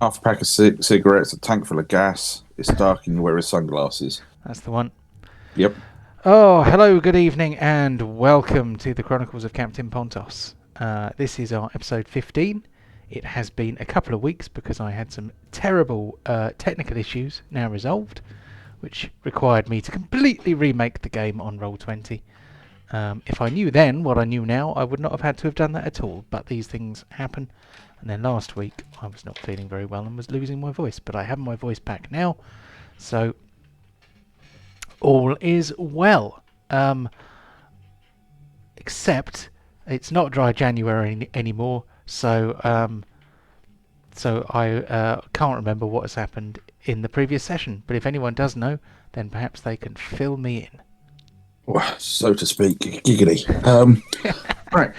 Half a pack of cigarettes, a tank full of gas. It's dark and you wear his sunglasses. That's the one. Yep. Oh, hello, good evening, and welcome to the Chronicles of Captain Pontos. This is our episode 15. It has been a couple of weeks because I had some terrible technical issues now resolved, which required me to completely remake the game on Roll20. If I knew then what I knew now, I would not have had to have done that at all, but these things happen. And then last week, I was not feeling very well and was losing my voice, but I have my voice back now, so all is well. Except it's not dry January anymore, so I can't remember what has happened in the previous session. But if anyone does know, then perhaps they can fill me in. Well, so to speak, giggity. Right.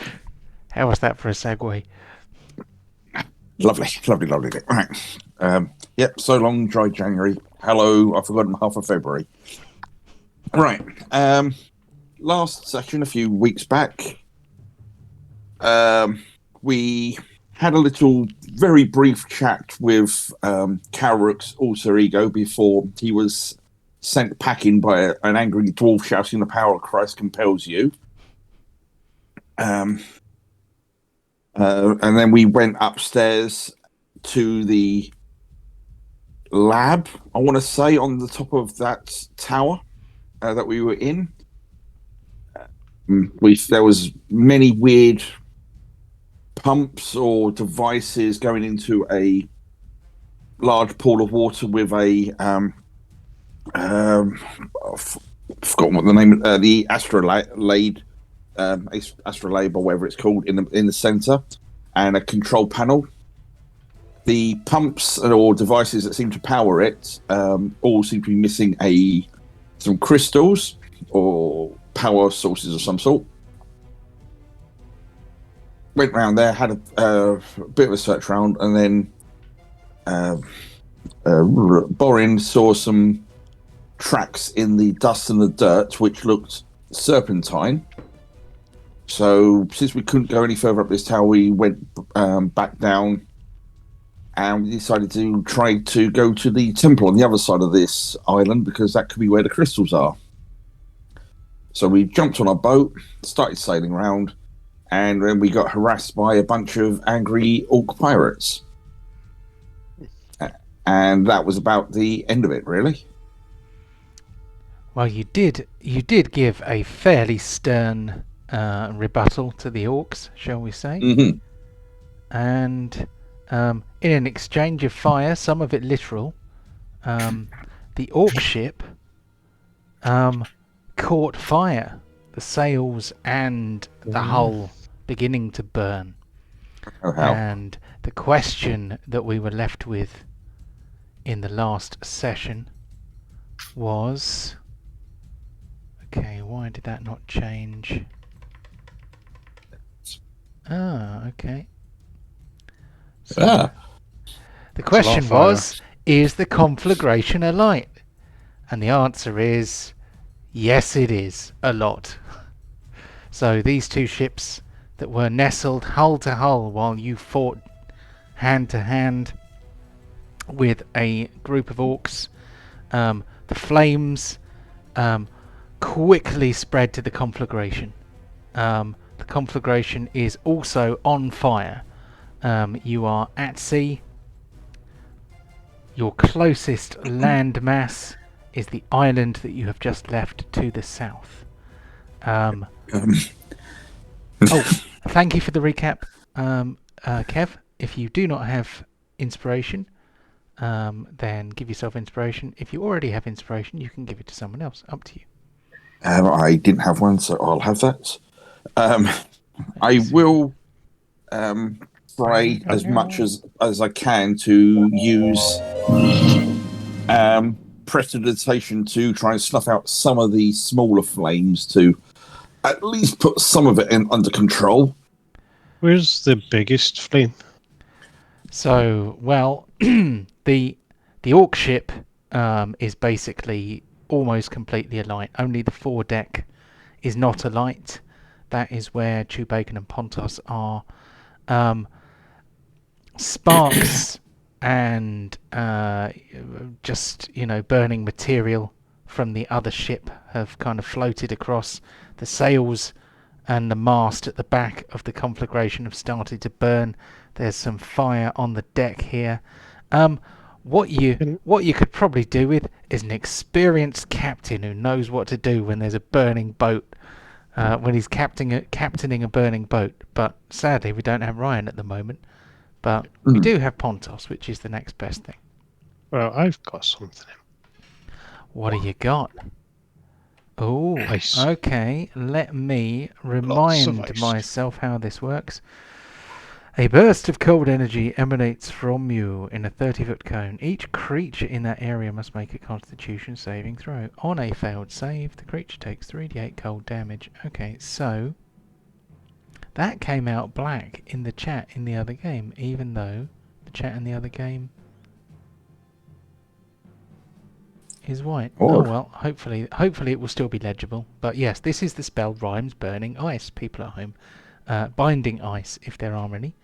How was that for a segue? Lovely. Right. Yep. So long, dry January. Hello. I've forgotten half of February. Right. Last session, a few weeks back, we had a little, very brief chat with Calrux Alter Ego before he was sent packing by an angry dwarf shouting, "The power of Christ compels you." And then we went upstairs to the lab, I want to say, on the top of that tower that we were in. There was many weird pumps or devices going into a large pool of water with a I've forgotten what the name, the astrolabe, astrolabe or whatever it's called, in the center, and a control panel. The pumps or devices that seem to power it all seem to be missing some crystals or power sources of some sort. Went round there, had a bit of a search round, and then Borin saw some tracks in the dust and the dirt which looked serpentine. So since we couldn't go any further up this tower, we went back down, and we decided to try to go to the temple on the other side of this island, because that could be where the crystals are. So we jumped on our boat, started sailing around, and then we got harassed by a bunch of angry orc pirates. And that was about the end of it, really. Well, you did give a fairly stern rebuttal to the orcs, shall we say? Mm-hmm. And in an exchange of fire, some of it literal, the orc ship caught fire, the sails and the hull beginning to burn. Oh, how? And the question that we were left with in the last session was, okay, why did that not change? Okay. So the question was, is the conflagration a light? And the answer is, yes, it is a lot. So these two ships that were nestled hull to hull while you fought hand to hand with a group of orcs, the flames quickly spread to the conflagration. The conflagration is also on fire. You are at sea. Your closest land mass is the island that you have just left to the south. Oh, thank you for the recap, Kev. If you do not have inspiration, then give yourself inspiration. If you already have inspiration, you can give it to someone else. Up to you. I didn't have one, so I'll have that. I will try as much as I can to use prestidigitation to try and snuff out some of the smaller flames to at least put some of it under control. Where's the biggest flame? So, well, the orc ship is basically almost completely alight. Only the foredeck is not alight. That is where Chewbacca and Pontos are. Sparks and just burning material from the other ship have kind of floated across. The sails and the mast at the back of the conflagration have started to burn. There's some fire on the deck here. What you could probably do with is an experienced captain who knows what to do when there's a burning boat, when he's captaining a burning boat. But sadly, we don't have Ryan at the moment. But we do have Pontos, which is the next best thing. Well, I've got something. What do you got? Oh, Ice. okay. Let me Lots of remind ice. myself how this works. A burst of cold energy emanates from you in a 30-foot cone. Each creature in that area must make a Constitution saving throw. On a failed save, the creature takes 3d8 cold damage. Okay, so that came out black in the chat in the other game, even though the chat in the other game is white. Oh well, hopefully it will still be legible. But yes, this is the spell Rhymes Burning Ice. People at home, binding ice if there are any.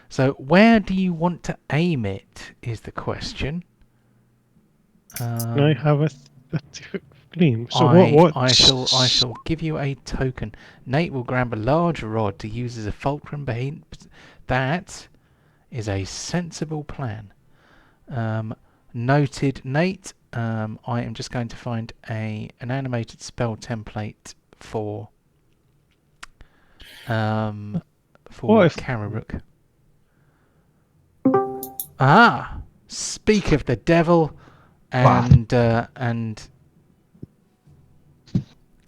So where do you want to aim it is the question. Can I have a 30-foot gleam? So I shall give you a token. Nate will grab a large rod to use as a fulcrum. That is a sensible plan. Noted, Nate. I am just going to find an animated spell template for Kararuk. Ah, speak of the devil, and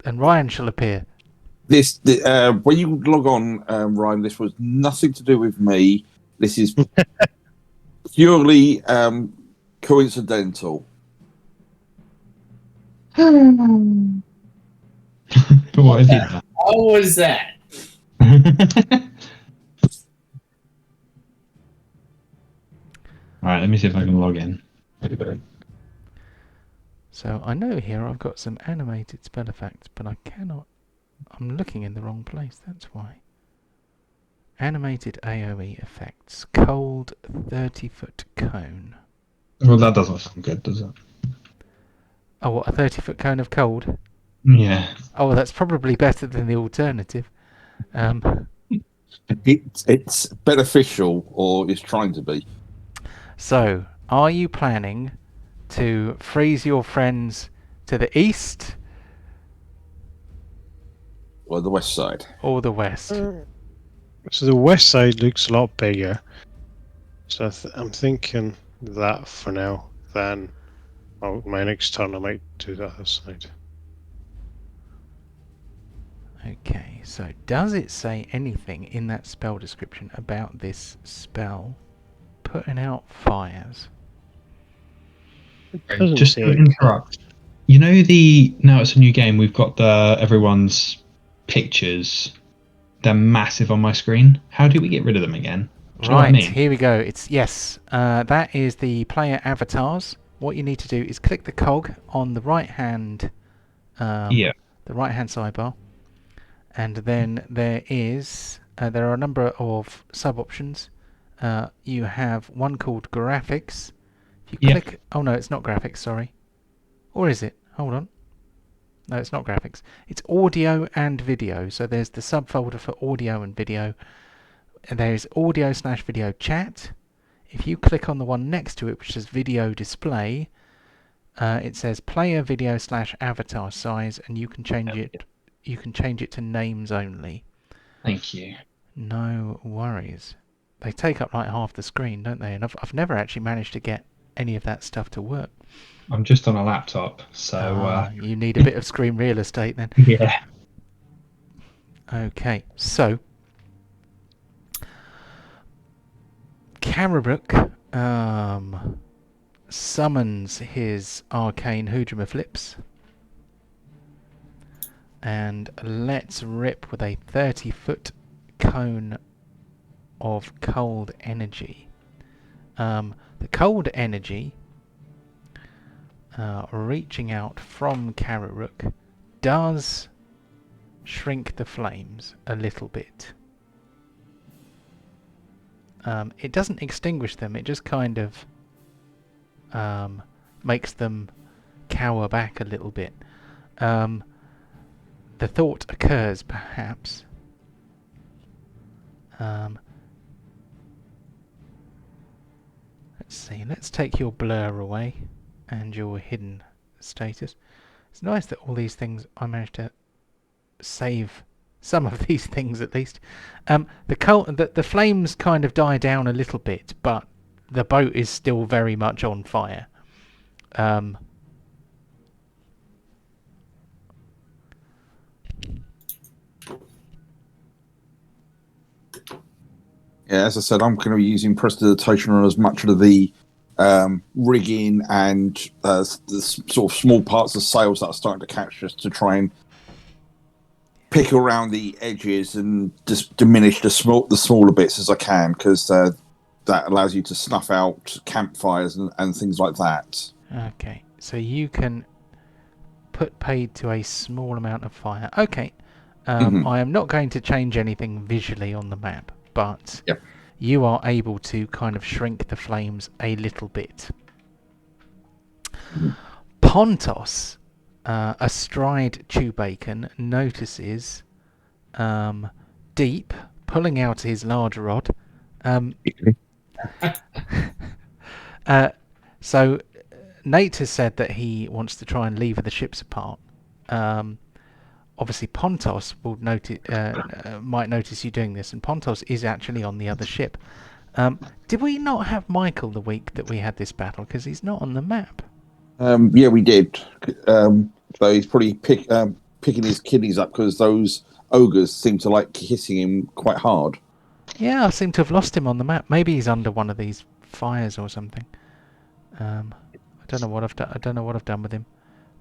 Ryan shall appear. When you log on, Ryan, this was nothing to do with me. This is purely coincidental. What is it? How was that? Alright, let me see if I can log in. So I know here I've got some animated spell effects, but I cannot. I'm looking in the wrong place, that's why. Animated AoE effects. Cold 30-foot cone. Well, that doesn't sound good, does it? Oh, what, a 30-foot cone of cold? Yeah. Oh, well, that's probably better than the alternative. It's beneficial, or it's trying to be. So, are you planning to freeze your friends to the east Or the west side. or the west? So the west side looks a lot bigger. So I'm thinking that for now. Then my next turn I might do the other side. Okay, so does it say anything in that spell description about this spell putting out fires? Doesn't Just say to anything. interrupt. Now it's a new game, we've got everyone's pictures. They're massive on my screen. How do we get rid of them again? Do you know what I mean? Here we go. That is the player avatars. What you need to do is click the cog on the right hand the right hand sidebar, and then there are a number of sub options. You have one called graphics. If you click, oh no, it's not graphics, sorry. Or is it? Hold on. No, it's not graphics. It's audio and video. So there's the subfolder for audio and video. And there's audio/video chat. If you click on the one next to it, which says video display, it says player video/avatar size, and you can change it. You can change it to names only. Thank you. No worries. They take up like half the screen, don't they? And I've never actually managed to get any of that stuff to work. I'm just on a laptop, so... you need a bit of screen real estate then. Yeah. Okay, so... Kararuk summons his arcane Hoodruma Flips. And let's rip with a 30-foot cone of cold energy. The cold energy reaching out from Kararuk does shrink the flames a little bit. It doesn't extinguish them. It just kind of makes them cower back a little bit. The thought occurs, perhaps. Let's see. Let's take your blur away and your hidden status. It's nice that all these things I managed to save. Some of these things, at least. The flames kind of die down a little bit, but the boat is still very much on fire. Yeah, as I said, I'm going to be using prestidigitation on as much of the rigging and the sort of small parts of sails that are starting to catch, just to try and pick around the edges and just diminish the smaller bits as I can, because that allows you to snuff out campfires and things like that. Okay, so you can put paid to a small amount of fire. Okay, I am not going to change anything visually on the map, but Yep. you are able to kind of shrink the flames a little bit. Pontos, astride Chewbacon, notices Deep pulling out his large rod. So Nate has said that he wants to try and lever the ships apart. Obviously, Pontos will might notice you doing this, and Pontos is actually on the other ship. Did we not have Michael the week that we had this battle? Because he's not on the map. Yeah, we did. So he's probably picking his kidneys up, because those ogres seem to like hitting him quite hard. Yeah, I seem to have lost him on the map. Maybe he's under one of these fires or something. I don't know what I've done. I don't know what I've done with him.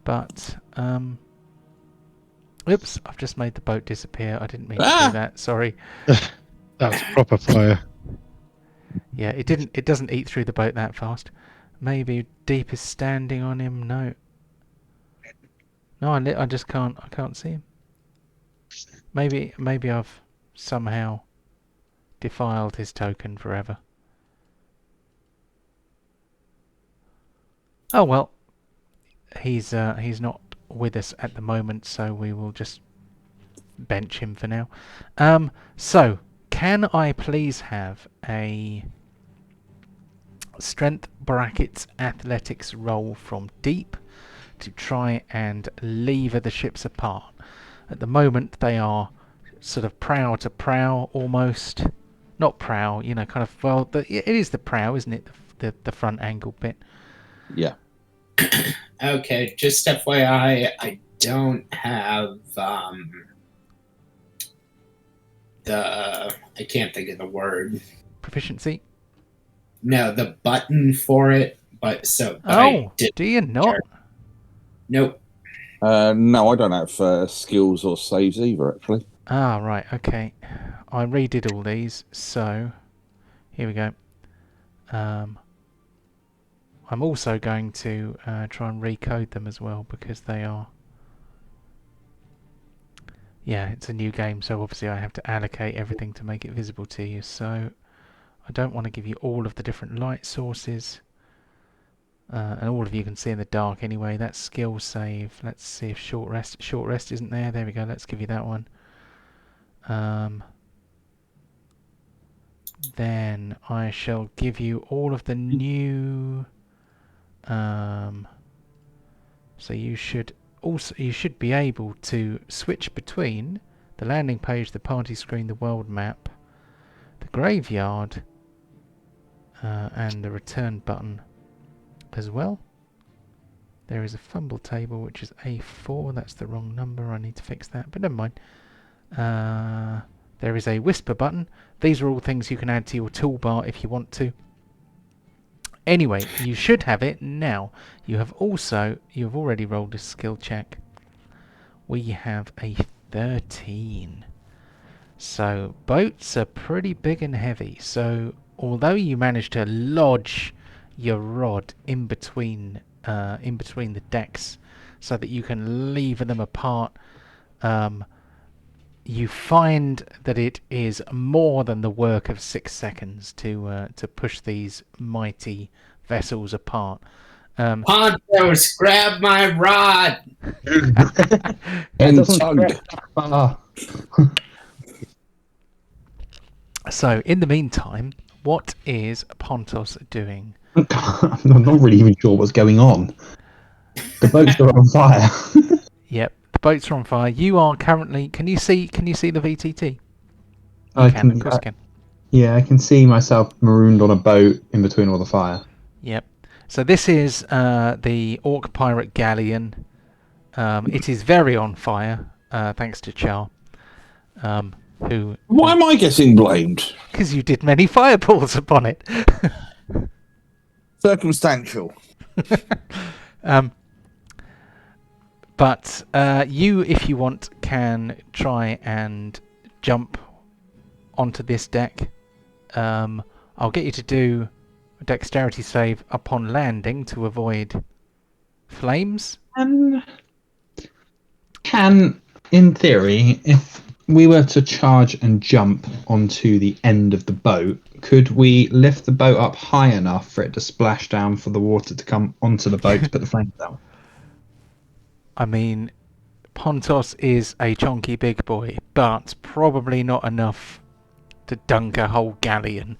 But oops! I've just made the boat disappear. I didn't mean to do that. Sorry. That's proper fire. Yeah, it didn't. It doesn't eat through the boat that fast. Maybe Deep is standing on him. No. No, I just can't. I can't see him. Maybe I've somehow defiled his token forever. Oh well. He's not with us at the moment, so we will just bench him for now. So can I please have a strength brackets athletics roll from Deep to try and lever the ships apart? At the moment they are sort of prow to prow almost. Not prow, you know, kind of, well, it is the prow, isn't it? The front angle bit. Yeah. Okay, just FYI, I don't have I can't think of the word. Proficiency? No, the button for it, but so... Oh, do you not? Nope. No, I don't have skills or saves either, actually. Ah, right, okay. I redid all these, so here we go. I'm also going to try and recode them as well, because they are... Yeah, it's a new game, so obviously I have to allocate everything to make it visible to you, so I don't want to give you all of the different light sources. And all of you can see in the dark anyway. That's skill save. Let's see if short rest isn't there. There we go, let's give you that one. Then I shall give you all of the new... so you should be able to switch between the landing page, the party screen, the world map, the graveyard, and the return button as well. There is a fumble table, which is A4. That's the wrong number. I need to fix that, but never mind. There is a whisper button. These are all things you can add to your toolbar if you want to. Anyway, you should have it now. You have already rolled a skill check. We have a 13. So boats are pretty big and heavy. So although you managed to lodge your rod in between the decks so that you can lever them apart, you find that it is more than the work of 6 seconds to push these mighty vessels apart. Pontos, grab my rod! It And doesn't tug. stretch that far. So, in the meantime, what is Pontos doing? I'm not really even sure what's going on. The boats are on fire. Yep, the boats are on fire. You are currently. Can you see the VTT? I Of can. course, you can. Yeah, I can see myself marooned on a boat in between all the fire. Yep. So this is the Orc Pirate Galleon. It is very on fire, thanks to Char. Why am I getting blamed? Because you did many fireballs upon it. Circumstantial. But you, if you want, can try and jump onto this deck. I'll get you to do a dexterity save upon landing to avoid flames. Can, in theory, if we were to charge and jump onto the end of the boat, could we lift the boat up high enough for it to splash down for the water to come onto the boat to put the flames out? I mean, Pontos is a chonky big boy, but probably not enough to dunk a whole galleon.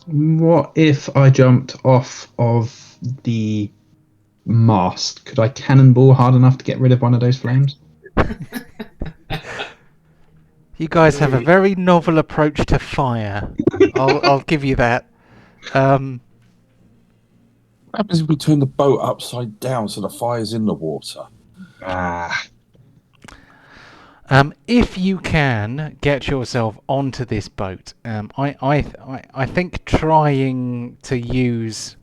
What if I jumped off of the mast? Could I cannonball hard enough to get rid of one of those flames? You guys have a very novel approach to fire. I'll give you that. What happens if we turn the boat upside down so the fire's in the water? If you can get yourself onto this boat, I think trying to use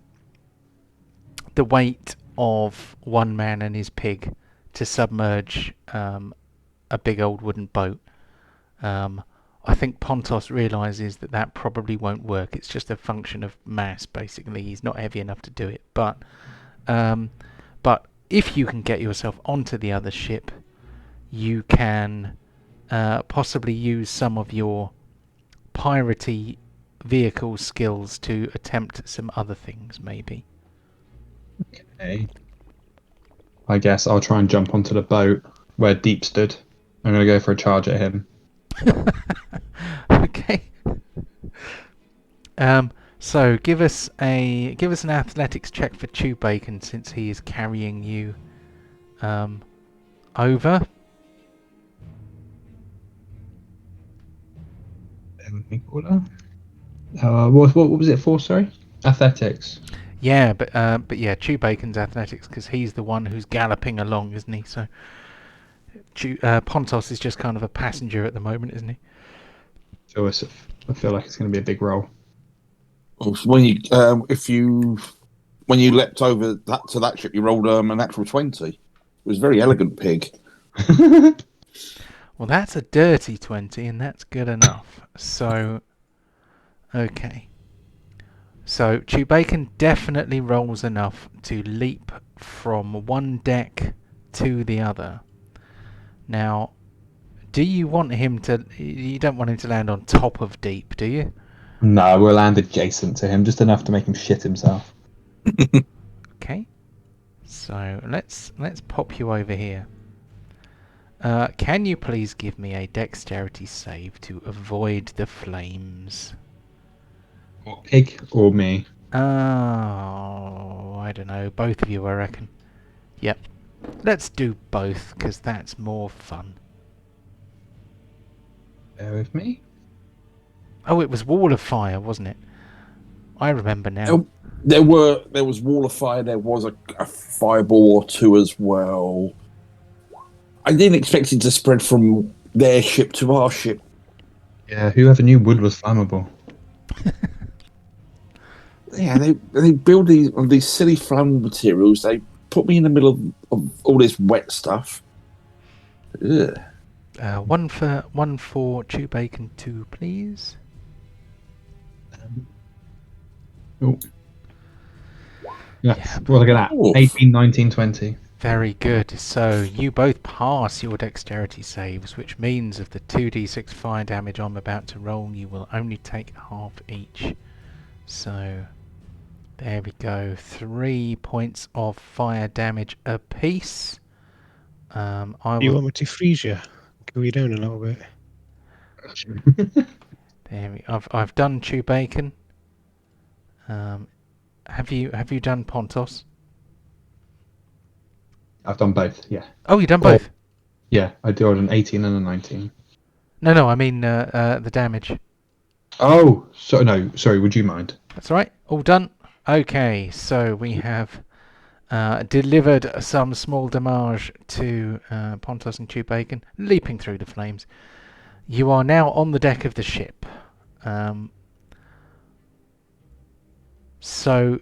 the weight of one man and his pig to submerge a big old wooden boat, I think Pontos realises that probably won't work. It's just a function of mass, basically. He's not heavy enough to do it. But if you can get yourself onto the other ship, you can possibly use some of your piratey vehicle skills to attempt some other things, maybe. Okay. I guess I'll try and jump onto the boat where Deep stood. I'm going to go for a charge at him. Okay. So give us an athletics check for Chew Bacon, since he is carrying you over. What was it for? Sorry, athletics. Yeah, but yeah, Chew Bacon's athletics, because he's the one who's galloping along, isn't he? So Pontos is just kind of a passenger at the moment, isn't he? So I feel like it's going to be a big roll. When you leapt over to that ship, you rolled a natural 20. It was a very elegant pig. Well, that's a dirty 20, and that's good enough. So, okay. So, Chew Bacon definitely rolls enough to leap from one deck to the other. Now, do you want him to... You don't want him to land on top of Deep, do you? No, we'll land adjacent to him, just enough to make him shit himself. Okay. So, let's pop you over here. Can you please give me a dexterity save to avoid the flames? Pig or me? Oh, I don't know. Both of you, I reckon. Yep. Let's do both, because that's more fun. Bear with me. Oh, it was Wall of Fire, wasn't it? I remember now. There was Wall of Fire. There was a fireball or two as well. I didn't expect it to spread from their ship to our ship. Yeah, whoever knew wood was flammable. Yeah, they build these silly flammable materials. They put me in the middle of all this wet stuff. Ugh. One for Chew Bacon 2, please. Oh. Yeah, well, look at that. Ooh. 18, 19, 20. Very good. So you both pass your dexterity saves, which means of the 2d6 fire damage I'm about to roll, you will only take half each. So there we go. 3 points of fire damage apiece. I You will. want me to freeze you? Go you down a little bit. I've done Chew Bacon. Have you done Pontos? I've done both, yeah. Oh, you've done both. Yeah, I did an 18 and a 19. No, I mean the damage. Oh, sorry, would you mind? That's all right. All done. Okay, so we have delivered some small damage to Pontos and Chew Bacon, leaping through the flames. You are now on the deck of the ship. So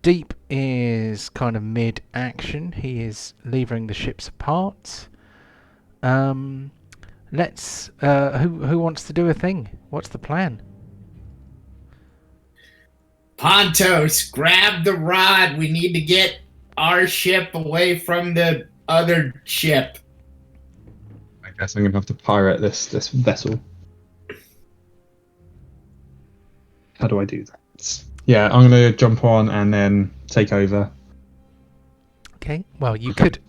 Deep is kind of mid-action. He is levering the ships apart. Let's. Who wants to do a thing? What's the plan? Pontos, grab the rod. We need to get our ship away from the other ship. I guess I'm going to have to pirate this vessel. How do I do that? Yeah, I'm going to jump on and then take over. Okay. Well, you could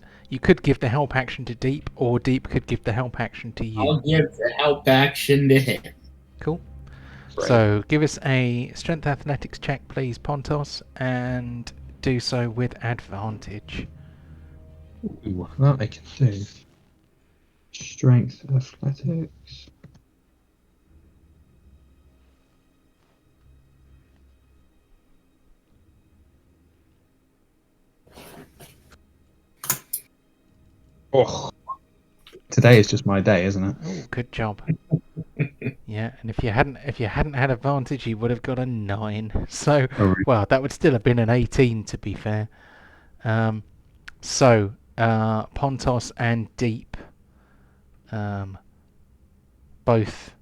give the help action to Deep, or Deep could give the help action to you. I'll give the help action to him. Cool. Right. So give us a strength athletics check, please, Pontos, and do so with advantage. Ooh, that I can do. Strength athletics. Oh, today is just my day, isn't it? Oh, good job. Yeah, and if you hadn't had advantage, you would have got a 9. So, well, that would still have been an 18, to be fair. So Pontos and Deep both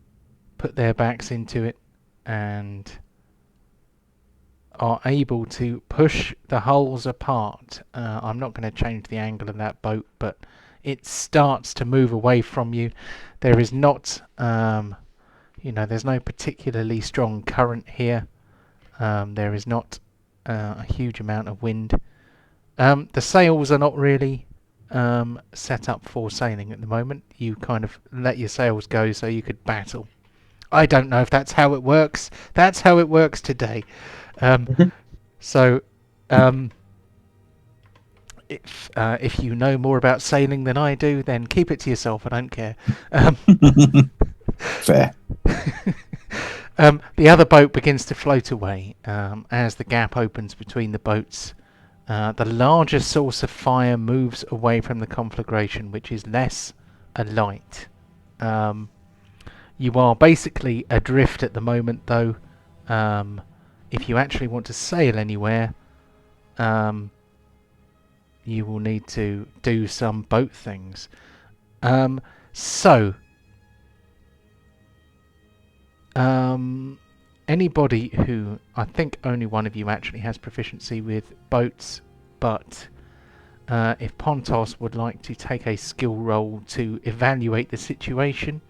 put their backs into it and are able to push the hulls apart. I'm not going to change the angle of that boat, but it starts to move away from you. There is not, there's no particularly strong current here. There is not a huge amount of wind. The sails are not really set up for sailing at the moment. You kind of let your sails go so you could battle. I don't know if that's how it works. That's how it works today. So, if you know more about sailing than I do, then keep it to yourself. I don't care. Fair. The other boat begins to float away as the gap opens between the boats. The larger source of fire moves away from the conflagration, which is less alight. You are basically adrift at the moment, though. If you actually want to sail anywhere, you will need to do some boat things. Anybody who... I think only one of you actually has proficiency with boats, but if Pontos would like to take a skill roll to evaluate the situation,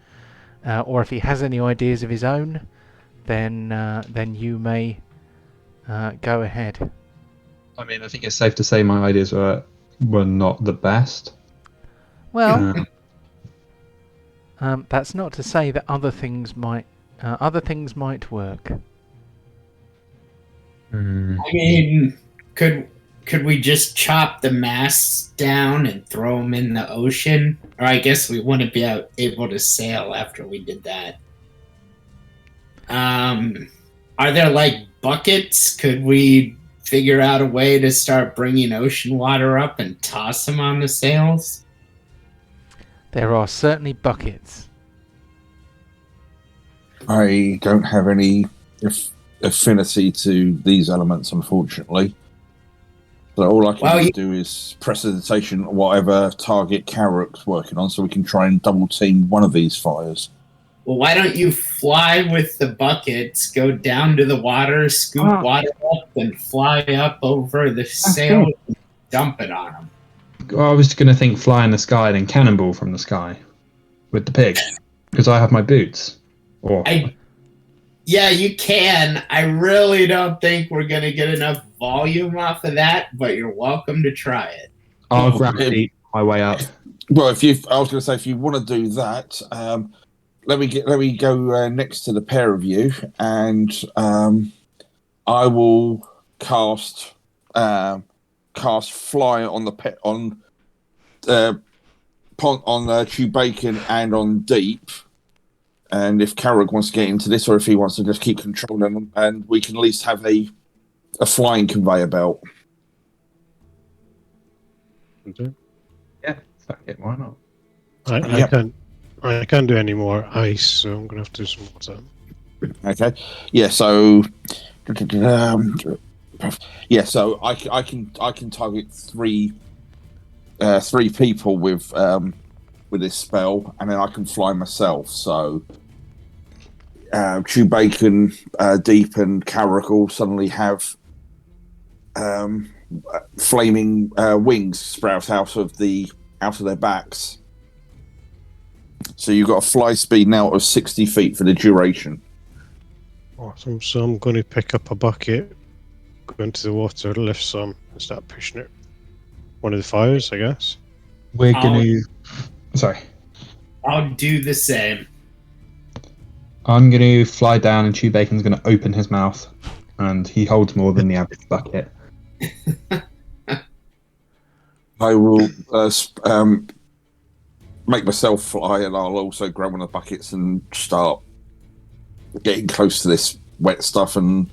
or if he has any ideas of his own, then you may go ahead. I mean, I think it's safe to say my ideas were not the best. Well, that's not to say that other things might work. I mean, could we just chop the masts down and throw them in the ocean? Or I guess we wouldn't be able to sail after we did that. Are there like buckets? Could we figure out a way to start bringing ocean water up and toss them on the sails? There are certainly buckets. I don't have any affinity to these elements, unfortunately. So all I can do is precipitation whatever target Carrick's working on, so we can try and double team one of these fires. Well, why don't you fly with the buckets, go down to the water, scoop water up, and fly up over the sail, and dump it on them. I was going to think fly in the sky and then cannonball from the sky with the pig, because I have my boots. Yeah, you can. I really don't think we're going to get enough volume off of that, but you're welcome to try it. I'll gravity my way up. Well, I was going to say, if you want to do that, let me go next to the pair of you, and I will cast fly on the pet on Chew Bacon and on Deep. And if Carrick wants to get into this, or if he wants to just keep controlling them, and we can at least have a flying conveyor belt. Yeah, fuck it, why not? I can't do any more ice, so I'm gonna have to do some water. Okay, yeah. So, so I can target three people with this spell, and then I can fly myself. So, Chew Bacon, Deep, and Carrick all suddenly have flaming wings sprout out of their backs. So you've got a fly speed now of 60 feet for the duration. Awesome. So I'm going to pick up a bucket, go into the water, lift some, and start pushing it. One of the fires, I guess. We're going to... Sorry. I'll do the same. I'm going to fly down, and Chew Bacon's going to open his mouth, and he holds more than the average bucket. I will make myself fly, and I'll also grab one of the buckets and start getting close to this wet stuff and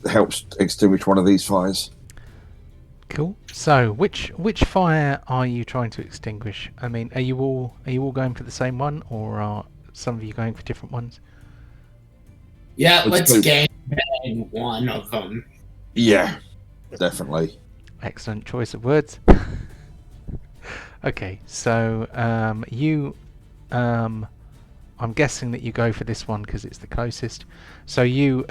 helps extinguish one of these fires. Cool. So, which fire are you trying to extinguish? I mean, are you all going for the same one, or are some of you going for different ones? Yeah, let's gang bang one of them. Yeah, definitely. Excellent choice of words. Okay, so I'm guessing that you go for this one because it's the closest. So you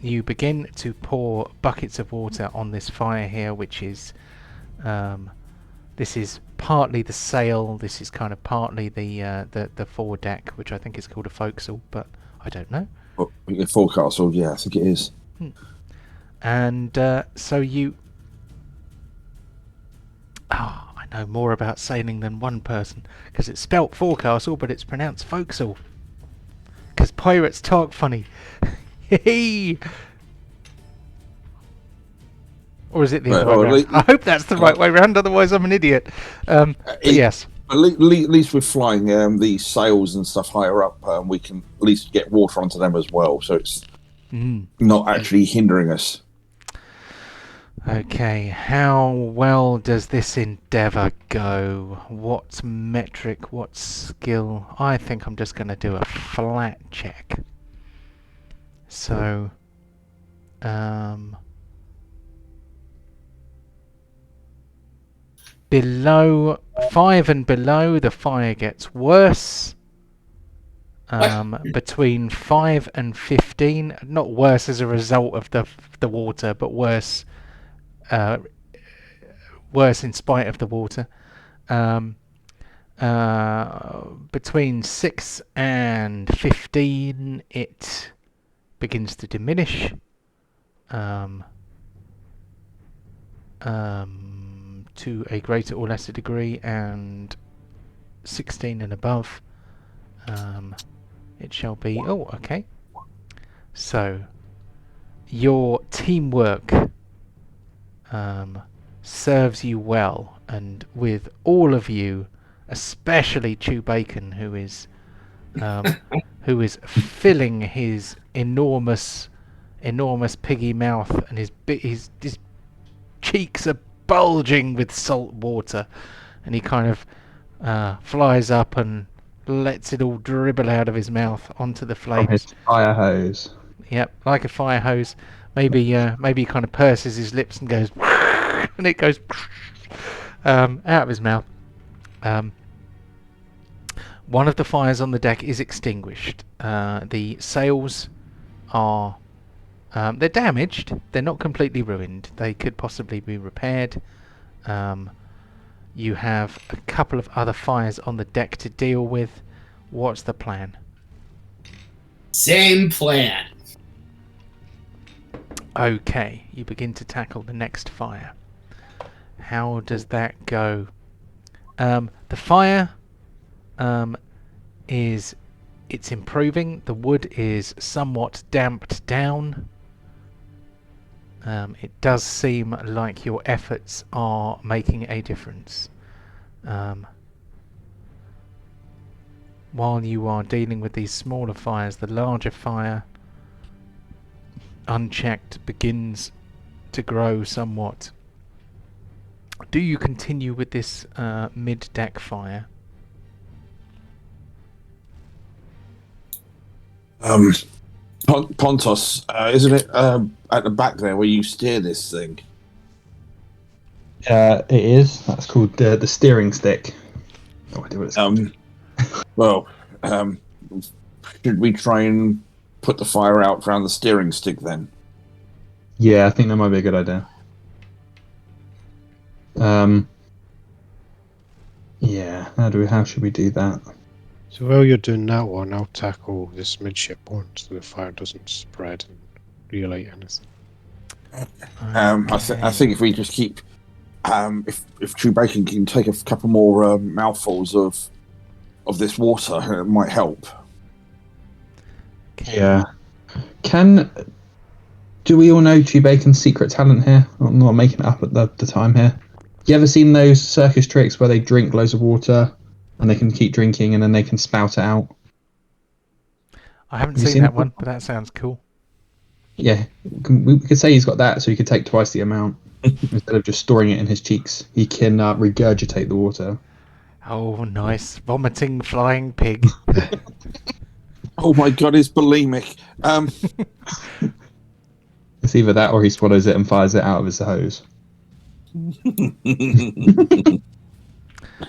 begin to pour buckets of water on this fire here, which is this is partly the sail. This is kind of partly the foredeck, which I think is called a forecastle, but I don't know. The forecastle, yeah, I think it is. And so you... I know more about sailing than one person, because it's spelt forecastle, but it's pronounced forecastle. Because pirates talk funny. Or is it the other way around? I hope that's the right way around, otherwise I'm an idiot. Yes. At least with flying these sails and stuff higher up, we can at least get water onto them as well, so it's not actually hindering us. Okay, how well does this endeavour go? What metric, what skill? I think I'm just going to do a flat check. So, below 5 and below, the fire gets worse. Between 5 and 15, not worse as a result of the water, but worse in spite of the water. Between 6 and 15, it begins to diminish. To a greater or lesser degree, and 16 and above, it shall be. Oh, okay. So your teamwork serves you well, and with all of you, especially Chew Bacon, who is filling his enormous piggy mouth, and his cheeks are bulging with salt water, and he kind of flies up and lets it all dribble out of his mouth onto the flames. From his fire hose. Yep, like a fire hose. Maybe he kind of purses his lips and goes, and it goes out of his mouth. One of the fires on the deck is extinguished. The sails are they're damaged. They're not completely ruined. They could possibly be repaired. You have a couple of other fires on the deck to deal with. What's the plan? Same plan. Okay, you begin to tackle the next fire. How does that go? The fire it's improving. The wood is somewhat damped down. It does seem like your efforts are making a difference. While you are dealing with these smaller fires, the larger fire, unchecked, begins to grow somewhat. Do you continue with this mid-deck fire? Pontos, isn't it at the back there where you steer this thing? It is. That's called the steering stick. No idea what it's called. Well, should we try and put the fire out around the steering stick then? Yeah, I think that might be a good idea. Yeah, how should we do that? So while you're doing that one, I'll tackle this midship one so the fire doesn't spread and relight anything. I think if we just keep, if Chewbacca can take a couple more mouthfuls of this water, it might help. Okay. Yeah. Do we all know Chewbaca's secret talent here? I'm not making it up at the time here. You ever seen those circus tricks where they drink loads of water and they can keep drinking and then they can spout it out? I haven't Have you seen seen that that one, but that sounds cool. Yeah, we could say he's got that, so he could take twice the amount instead of just storing it in his cheeks. He can regurgitate the water. Oh, nice. Vomiting flying pig. Oh my god, it's bulimic. It's either that or he swallows it and fires it out of his hose.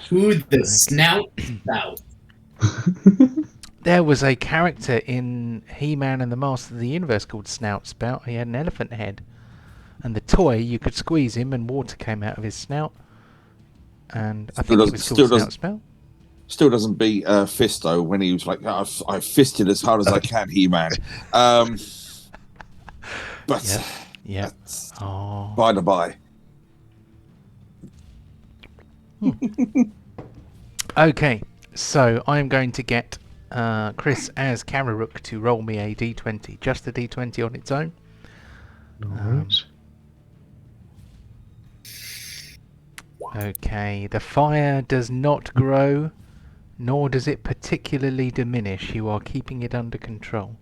Who the snout spout? There was a character in He-Man and the Master of the Universe called Snout Spout. He had an elephant head. And the toy, you could squeeze him and water came out of his snout. And I think it was called Snout Spout. Still doesn't beat Fisto when he was like, I've fisted as hard as I can, He-Man. But yeah. Oh. by the by. Okay, so I'm going to get Chris as Kararook to roll me a d20. Just a d20 on its own. No worries. Okay, the fire does not grow, nor does it particularly diminish. You are keeping it under control.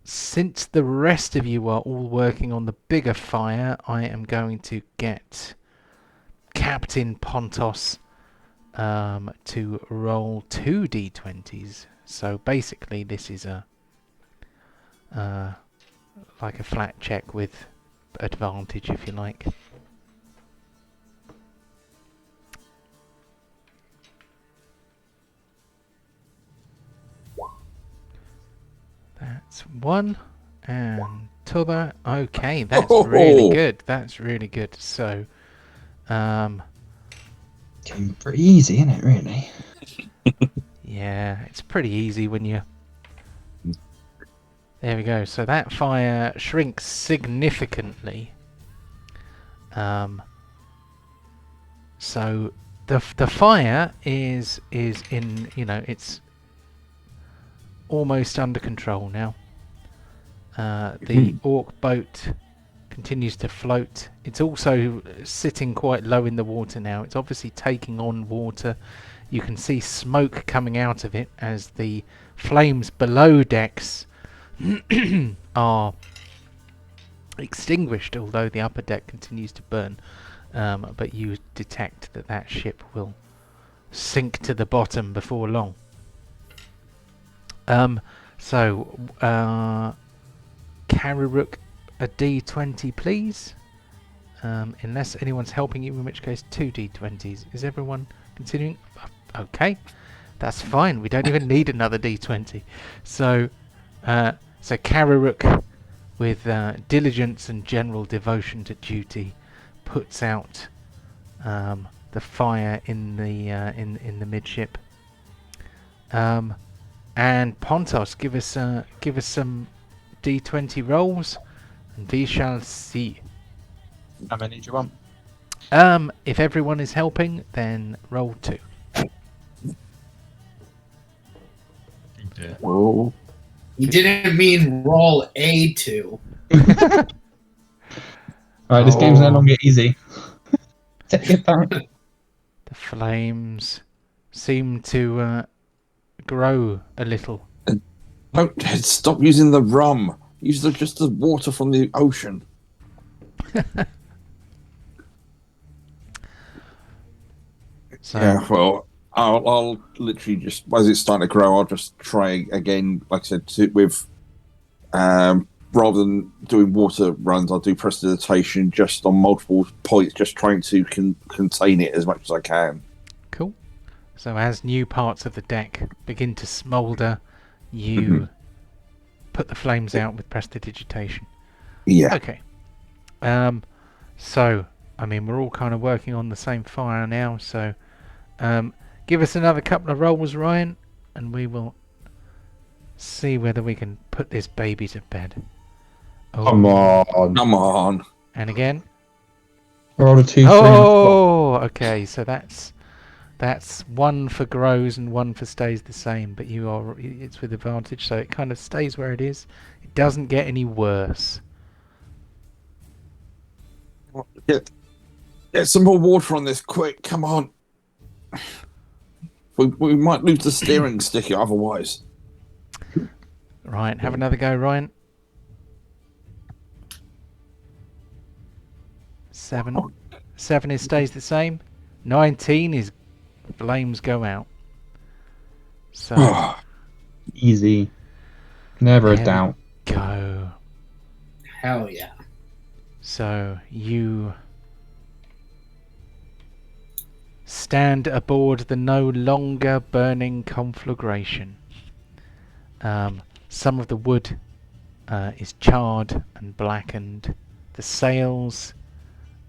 Since the rest of you are all working on the bigger fire, I am going to get Captain Pontos to roll 2 d20s. So basically this is a like a flat check with advantage, if you like. That's 1 and t'other. Okay, that's really good. That's really good. So Getting pretty easy, isn't it, really? yeah, it's pretty easy when you... There we go. So that fire shrinks significantly. So the fire is in, it's almost under control now. The orc boat continues to float. It's also sitting quite low in the water now. It's obviously taking on water. You can see smoke coming out of it as the flames below decks are extinguished, although the upper deck continues to burn. But you detect that ship will sink to the bottom before long. Kararook, a d20 please. Unless anyone's helping you, in which case 2 d20s. Is everyone continuing? Okay, that's fine. We don't even need another d20. So Kararook, with diligence and general devotion to duty, puts out the fire in the midship. And Pontos, give us some D20 rolls, and we shall see. How many do you want? If everyone is helping, then roll 2. Yeah. Well, You didn't mean roll A2. Alright, this game's no longer easy. Take it back. The flames seem to grow a little. don't stop using the rum. Use just the water from the ocean. So, Yeah, well, I'll literally just, as it's starting to grow, I'll just try again, like I said, with rather than doing water runs, I'll do prestidigitation just on multiple points, just trying to contain it as much as I can. cool. So as new parts of the deck begin to smoulder, you put the flames out with prestidigitation. Yeah. Okay. So, I mean, we're all kind of working on the same fire now, so give us another couple of rolls, Ryan, and we will see whether we can put this baby to bed. Oh, Come on. Come on. and again. I rolled a 2, 3, and a 4. Oh, okay, so that's 1 for grows and 1 for stays the same, but it's with advantage, so it kind of stays where it is. It doesn't get any worse. Get some more water on this, quick! Come on. We might lose the steering stick otherwise. Right, have another go, Ryan. 7. 7 is stays the same. 19 is flames go out. So Easy. Never a There we doubt. go. Hell yeah. So you stand aboard the no longer burning conflagration. Some of the wood is charred and blackened. The sails,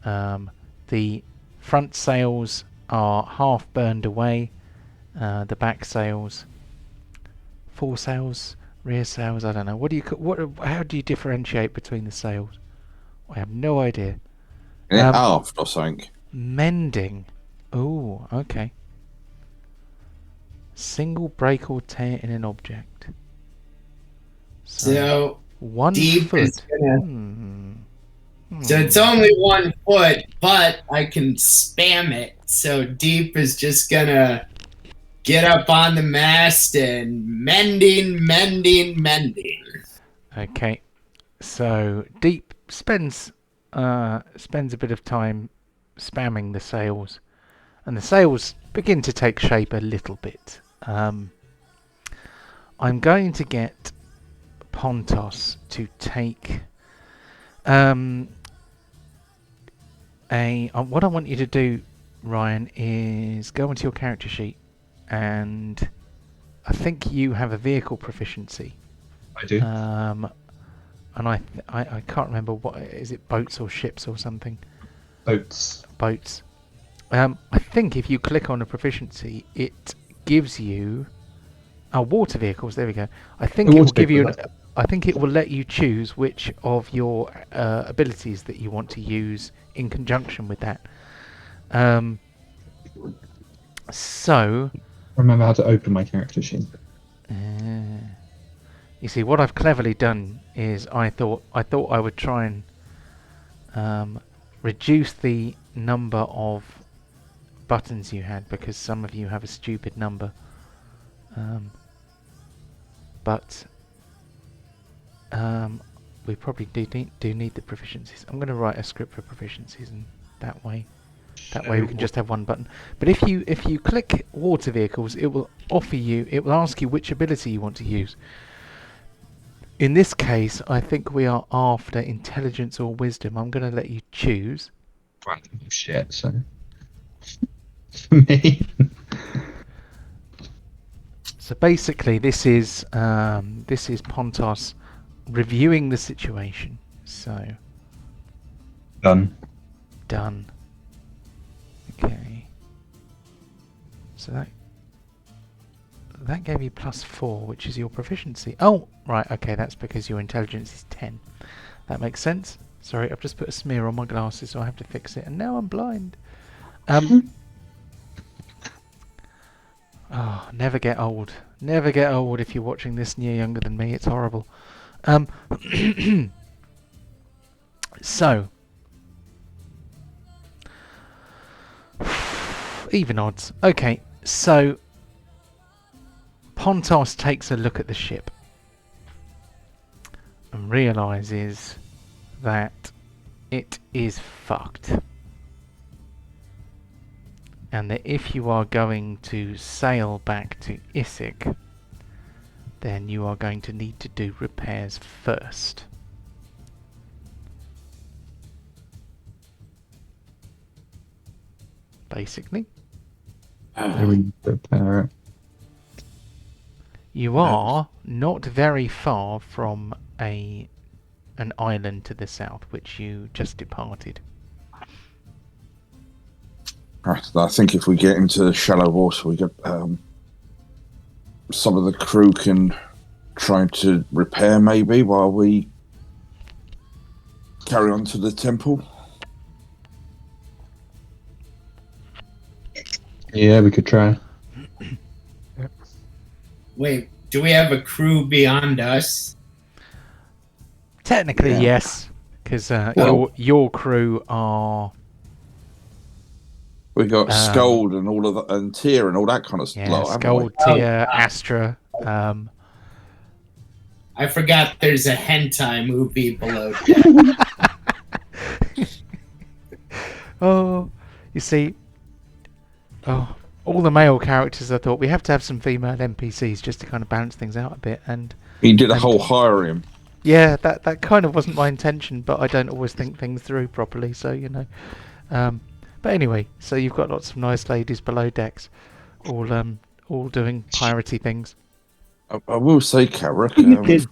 the front sails are half burned away. The back sails, foresails, rear sails. I don't know. How do you differentiate between the sails? I have no idea. Aft or something. Mending. Oh, okay. Single break or tear in an object. So 1 deep foot. is gonna. Hmm. So it's only 1 foot, but I can spam it. So deep is just gonna get up on the mast and mending. Okay. So Deep spends a bit of time spamming the sails, and the sails begin to take shape a little bit. I'm going to get Pontos to take what I want you to do, Ryan, is go into your character sheet, and I think you have a vehicle proficiency. I do. And I can't remember, what is it, boats or ships or something? Boats. Boats. I think if you click on a proficiency, it gives you water vehicles. There we go. I think it will give you. I think it will let you choose which of your abilities that you want to use in conjunction with that. So. Remember how to open my character sheet. You see, what I've cleverly done is I thought I would try and reduce the number of buttons you had, because some of you have a stupid number. But we probably do need the proficiencies. I'm going to write a script for proficiencies, and that way we can just have one button. But if you click water vehicles, it will ask you which ability you want to use. In this case, I think we are after intelligence or wisdom. I'm going to let you choose. Random shit, so. For me. So basically, this is Pontos reviewing the situation. So. Done. done. Okay. So that gave you +4, which is your proficiency. Oh, right, okay, that's because your intelligence is 10. That makes sense. Sorry, I've just put a smear on my glasses, so I have to fix it, and now I'm blind. Oh, never get old. Never get old if you're watching this and you're younger than me. It's horrible. So, even odds. Okay, so Pontos takes a look at the ship and realizes that it is fucked. And that if you are going to sail back to Isig, then you are going to need to do repairs first. Basically. We prepare it. You are not very far from an island to the south, which you just departed. I think if we get into shallow water, we get some of the crew can try to repair maybe while we carry on to the temple. Yeah, we could try. Wait, do we have a crew beyond us? Technically, Yeah. yes, because Well- your crew are We got Um, Scold and all of that, and Tyr and all that kind of stuff. Skull, Tyr, Astra. I forgot there's a hentai movie below deck. Oh, you see, all the male characters. I thought we have to have some female NPCs just to kind of balance things out a bit. And He did a And- whole hiring. yeah, that kind of wasn't my intention, but I don't always think things through properly. So you know. But anyway, so you've got lots of nice ladies below decks, all doing piratey things. I will say, Carrick, if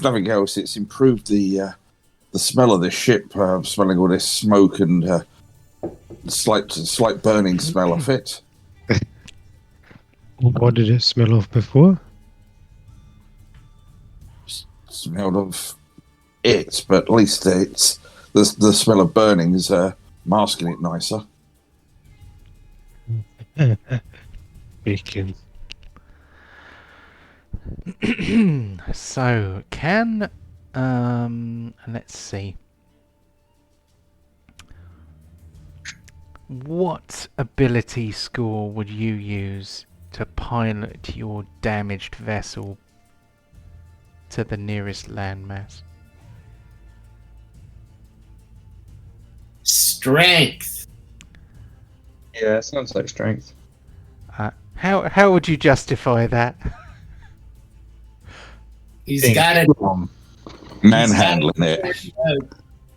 nothing else, it's improved the smell of this ship. Smelling all this smoke and slight burning smell of it. What did it smell of before? Smelled of it, but at least it's the smell of burning is masking it nicer. Bacon. So can let's see. What ability score would you use to pilot your damaged vessel to the nearest landmass? Strength. Yeah, it sounds like strength. How would you justify that? He's got to Manhandling it.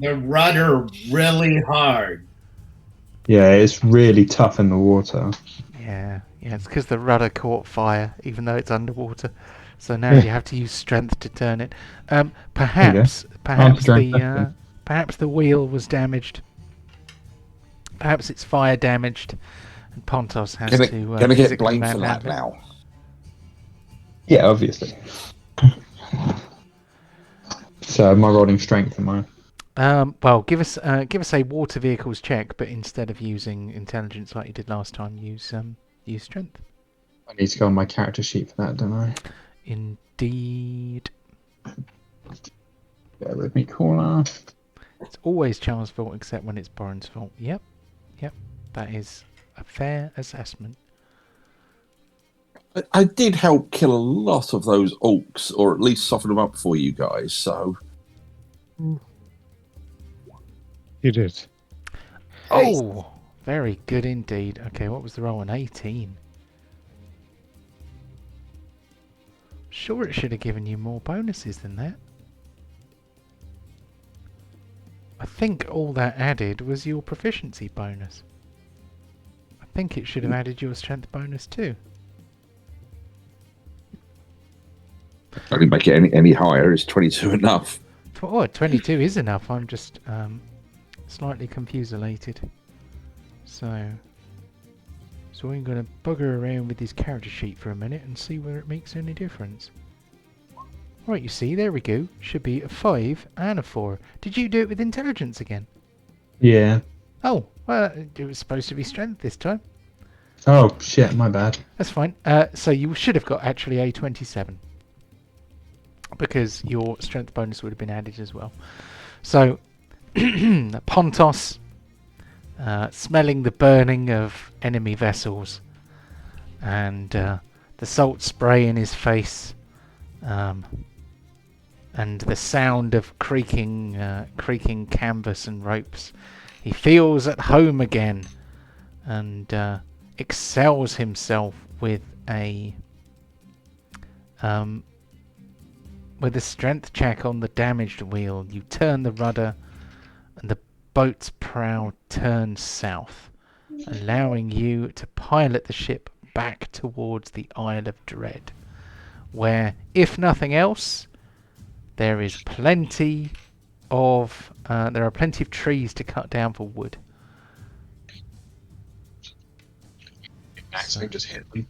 the rudder really hard. Yeah, it's really tough in the water. Yeah, it's because the rudder caught fire, even though it's underwater. So now you have to use strength to turn it. Perhaps the wheel was damaged. Perhaps it's fire damaged, and Pontos has to. Gonna get physically blamed for that manhandle it. now. Yeah, obviously. So am I rolling strength? Am I? Well, give us a water vehicles check, but instead of using intelligence like you did last time, use strength. I need to go on my character sheet for that, don't I? Indeed. Bear with me, caller. It's always Charles' fault, except when it's Boren's fault. Yep. That is a fair assessment. I did help kill a lot of those orcs, or at least soften them up for you guys. So You did. Oh, very good indeed. Okay, what was the roll? An 18. Sure, it should have given you more bonuses than that. I think all that added was your proficiency bonus. I think it should have added your strength bonus too. I didn't make it any higher. Is 22 enough? Oh, 22 is enough. I'm just slightly confuselated. So I'm going to bugger around with this character sheet for a minute and see whether it makes any difference. Right, you see, there we go. Should be a 5 and a 4. Did you do it with intelligence again? Yeah. Oh, well, it was supposed to be strength this time. Oh shit, my bad. That's fine. So you should have got actually a 27. Because your strength bonus would have been added as well. So, Pontos, smelling the burning of enemy vessels and the salt spray in his face, and the sound of creaking canvas and ropes, he feels at home again and excels himself with a strength check on the damaged wheel. You turn the rudder and the boat's prow turns south, allowing you to pilot the ship back towards the Isle of Dread, where, if nothing else, there are plenty of trees to cut down for wood. So just hit them.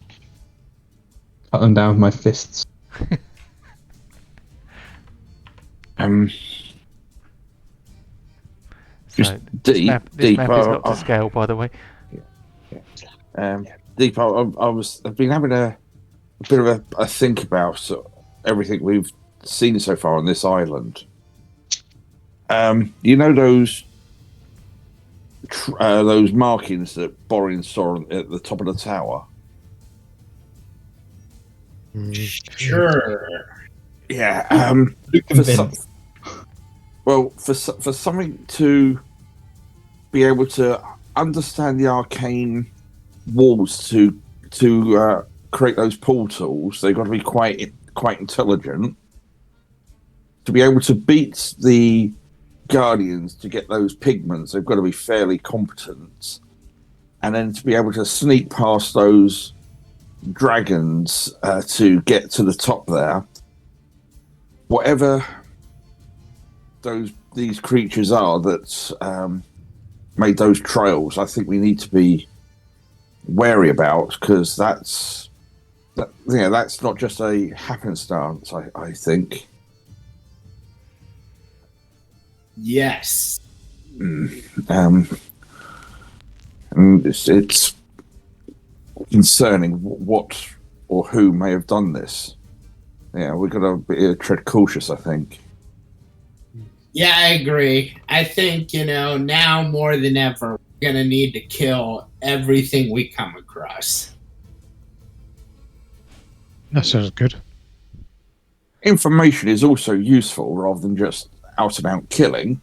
Cut them down with my fists. Just So, deep. this map is not to scale, by the way. Deep. I've been having a bit of a think about everything we've seen so far on this island. You know those markings that Borin saw at the top of the tower? Sure. Yeah. For something to be able to understand the arcane walls to create those portals, they've got to be quite intelligent. To be able to beat the Guardians to get those pigments, they've got to be fairly competent. And then to be able to sneak past those dragons to get to the top there, whatever these creatures are that made those trails, I think we need to be wary about, because that's not just a happenstance. I think. Yes. And it's concerning what or who may have done this. Yeah, we've got to tread cautious, I think. Yeah, I agree. I think, now more than ever, we're going to need to kill everything we come across. That sounds good. Information is also useful rather than just out and out killing.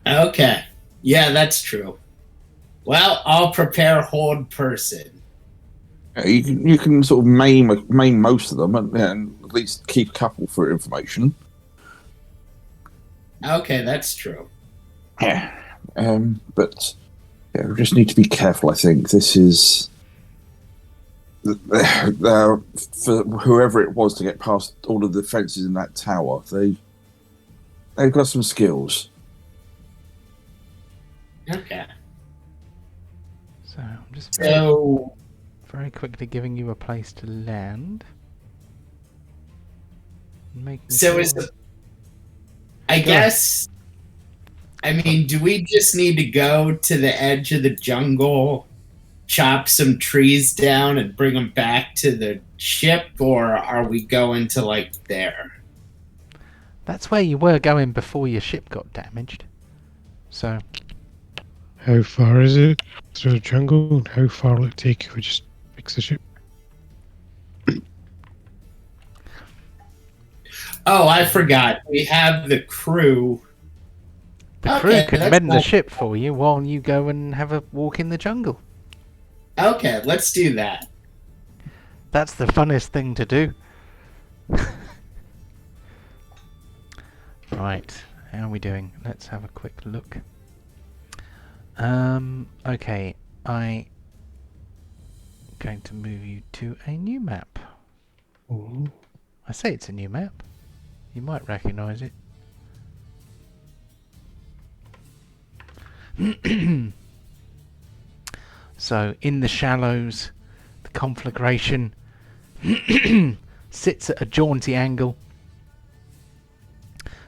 Okay. Yeah, that's true. Well, I'll prepare hold person. You can sort of maim most of them and at least keep a couple for information. Okay, that's true. Yeah. But we just need to be careful, I think. This is for whoever it was to get past all of the fences in that tower. They've got some skills. Okay. So I'm just very quickly giving you a place to land. I guess, do we just need to go to the edge of the jungle, chop some trees down and bring them back to the ship, or are we going to there? That's where you were going before your ship got damaged. So How far is it through the jungle, and how far will it take if we just fix the ship? Oh, I forgot. We have the crew. the crew could mend the ship for you while you go and have a walk in the jungle. Okay, let's do that. That's the funnest thing to do. Right, how are we doing? Let's have a quick look. Okay, I'm going to move you to a new map. Ooh. I say it's a new map. You might recognise it. So in the shallows, the conflagration sits at a jaunty angle.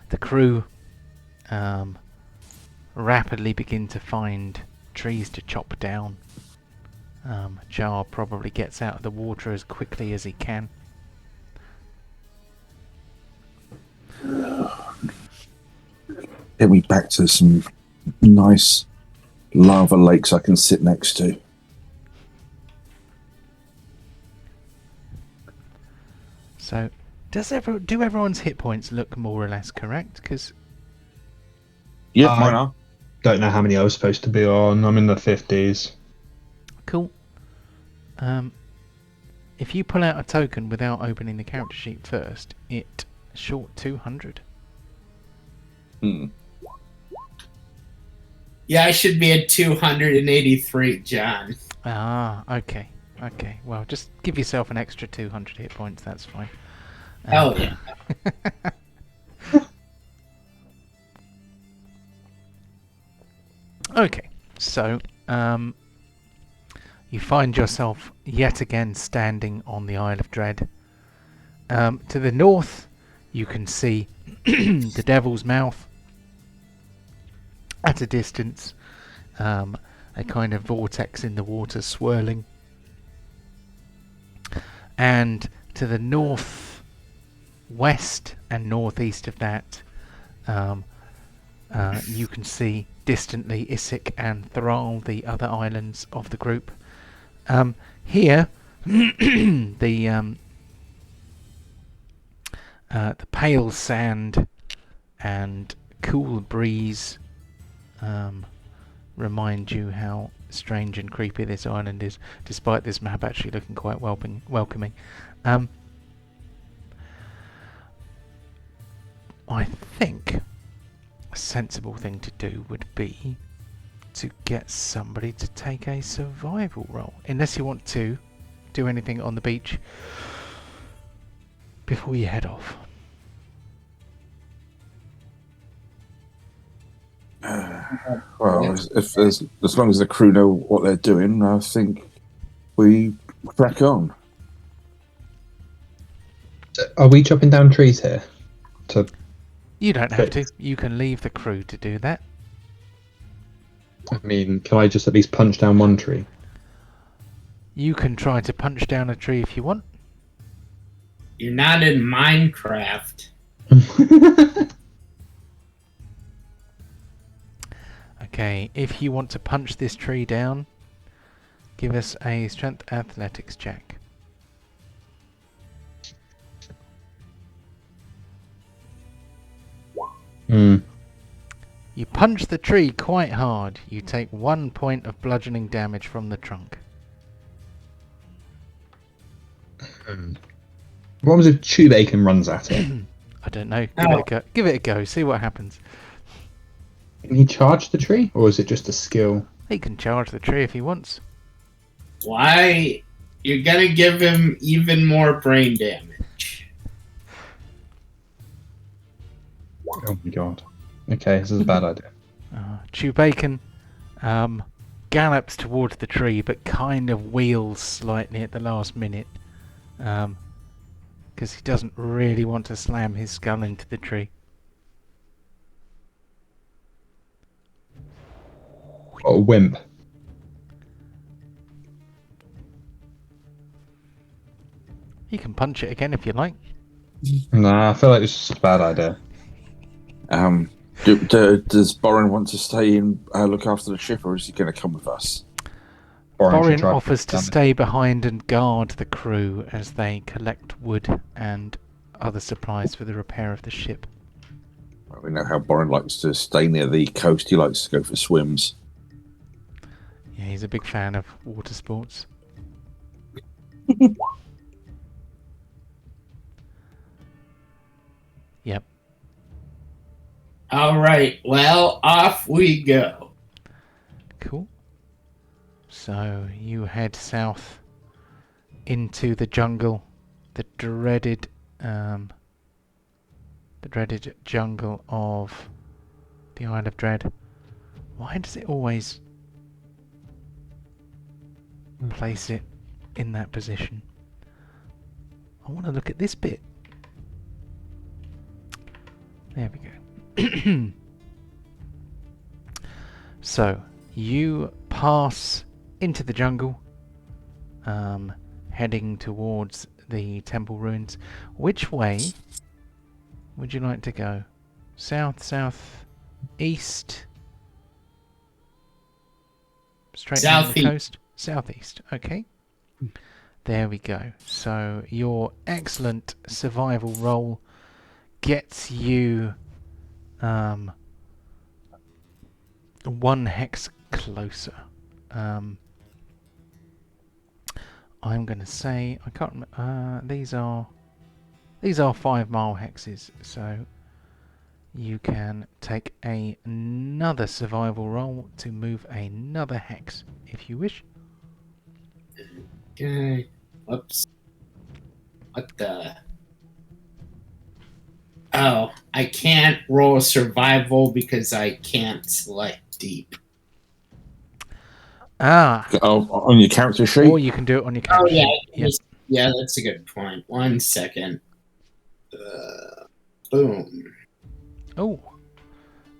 The crew rapidly begin to find trees to chop down. Jar probably gets out of the water as quickly as he can. Get me back to some nice lava lakes I can sit next to. So, do everyone's hit points look more or less correct? Because Yeah, mine are. Don't know how many I was supposed to be on. I'm in the 50s. cool. If you pull out a token without opening the character sheet first, it short 200. Yeah, I should be at 283, John. Ah, okay. Okay, well, just give yourself an extra 200 hit points, that's fine. Hell yeah. Okay, so you find yourself yet again standing on the Isle of Dread. To the north, you can see the Devil's Mouth at a distance, a kind of vortex in the water swirling. And to the north, west and northeast of that, you can see distantly Issyk and Thrall, the other islands of the group. Here, the pale sand and cool breeze remind you how strange and creepy this island is, despite this map actually looking quite welcoming. I think a sensible thing to do would be to get somebody to take a survival roll, unless you want to do anything on the beach before you head off. Well, if as long as the crew know what they're doing, I think we crack on. Are we chopping down trees here? You don't have to. You can leave the crew to do that. I mean, can I just at least punch down one tree? You can try to punch down a tree if you want. You're not in Minecraft. Okay, if you want to punch this tree down, give us a strength athletics check. You punch the tree quite hard. You take 1 point of bludgeoning damage from the trunk. What was if Tube Aiken runs at it? I don't know. Give it a go. Give it a go. See what happens. Can he charge the tree, or is it just a skill? He can charge the tree if he wants. Why? You're gonna give him even more brain damage. Oh my god. Okay, this is a bad idea. Chewbacon gallops towards the tree, but kind of wheels slightly at the last minute, because he doesn't really want to slam his skull into the tree. What a wimp. You can punch it again if you like. Nah, I feel like it's just a bad idea. Does Borin want to stay and look after the ship, or is he going to come with us? Borin offers to stay behind and guard the crew as they collect wood and other supplies for the repair of the ship. Well, we know how Borin likes to stay near the coast. He likes to go for swims. Yeah, he's a big fan of water sports. Yep. All right, well, off we go. Cool. So you head south into the jungle, the dreaded jungle of the Isle of Dread, Why does it always place it in that position? I want to look at this bit. There we go. So, you pass into the jungle, heading towards the temple ruins. Which way would you like to go? South, south, east? Straight down the Southeast. coast? Southeast, okay. There we go. So your excellent survival roll gets you 1 hex closer. I'm going to say, I can't remember, these are 5-mile hexes, so you can take another survival roll to move another hex if you wish. Okay. Whoops. What the? Oh, I can't roll a survival because I can't select deep. Ah, On your character sheet. or you can do it on your Oh, character yeah. sheet. Yep. Yeah, that's a good point. 1 second. Boom. Oh,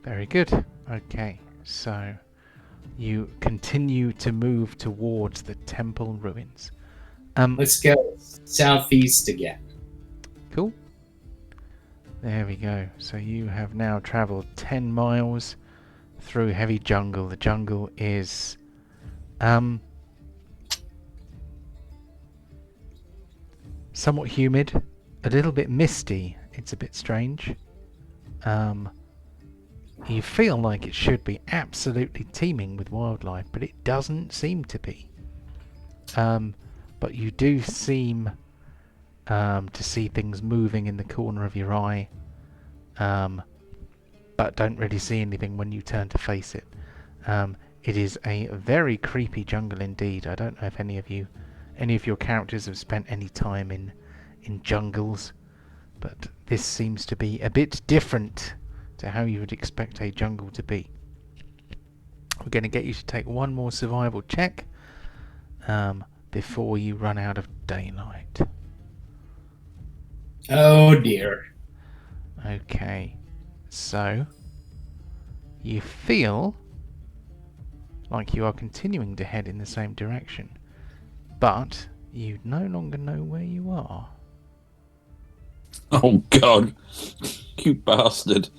very good. Okay, so you continue to move towards the temple ruins. Let's go southeast again. Cool. There we go. So you have now traveled 10 miles through heavy jungle. The jungle is somewhat humid, a little bit misty. It's a bit strange. You feel like it should be absolutely teeming with wildlife, but it doesn't seem to be. But you do seem to see things moving in the corner of your eye, but don't really see anything when you turn to face it. It is a very creepy jungle indeed. I don't know if any of your characters have spent any time in jungles, but this seems to be a bit different to how you would expect a jungle to be. We're going to get you to take one more survival check before you run out of daylight. Oh dear. Okay, so you feel like you are continuing to head in the same direction, but you no longer know where you are. Oh God, you bastard!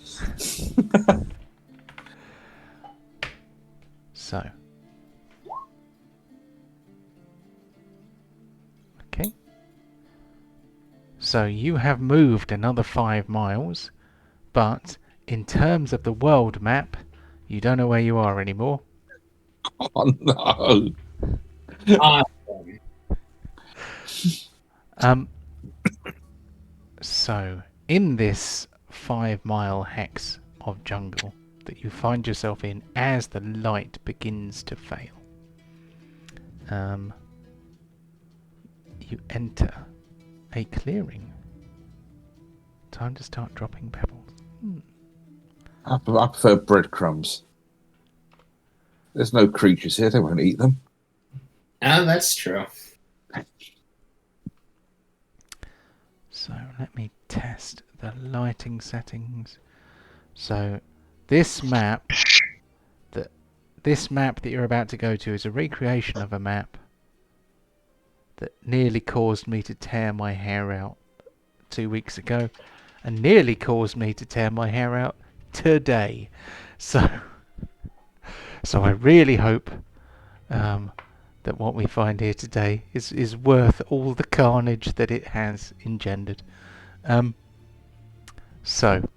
So, okay. So you have moved another 5 miles, but in terms of the world map, you don't know where you are anymore. Oh no! Awesome. So in this 5-mile hex of jungle that you find yourself in as the light begins to fail, you enter a clearing. Time to start dropping pebbles. I prefer breadcrumbs. There's no creatures here; they won't eat them. Oh, that's true. So let me test the lighting settings. So this map that you're about to go to is a recreation of a map that nearly caused me to tear my hair out 2 weeks ago, and nearly caused me to tear my hair out today. So I really hope that what we find here today is worth all the carnage that it has engendered. So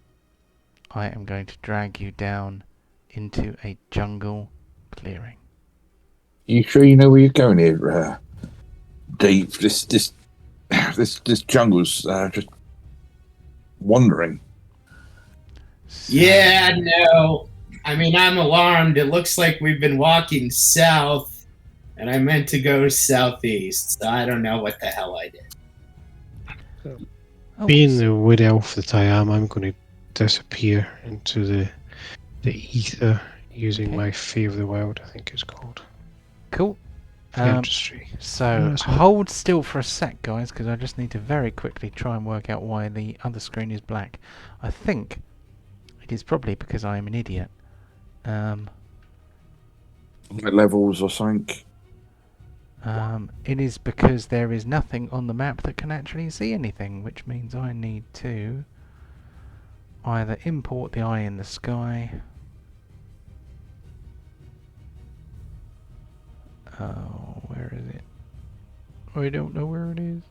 I am going to drag you down into a jungle clearing. You sure you know where you're going here, Dave? This jungle's just wandering. So, Yeah, no. I mean, I'm alarmed. It looks like we've been walking south, and I meant to go southeast, so I don't know what the hell I did. oh, Being the wood elf that I am, I'm going to disappear into the ether using Okay. my Fear of the Wild, I think it's called. Cool. Dentistry. So that's all. hold still for a sec, guys, because I just need to very quickly try and work out why the other screen is black. I think it is probably because I am an idiot. Levels or something. It is because there is nothing on the map that can actually see anything, which means I need to either import the eye in the sky. Oh, where is it? I don't know where it is.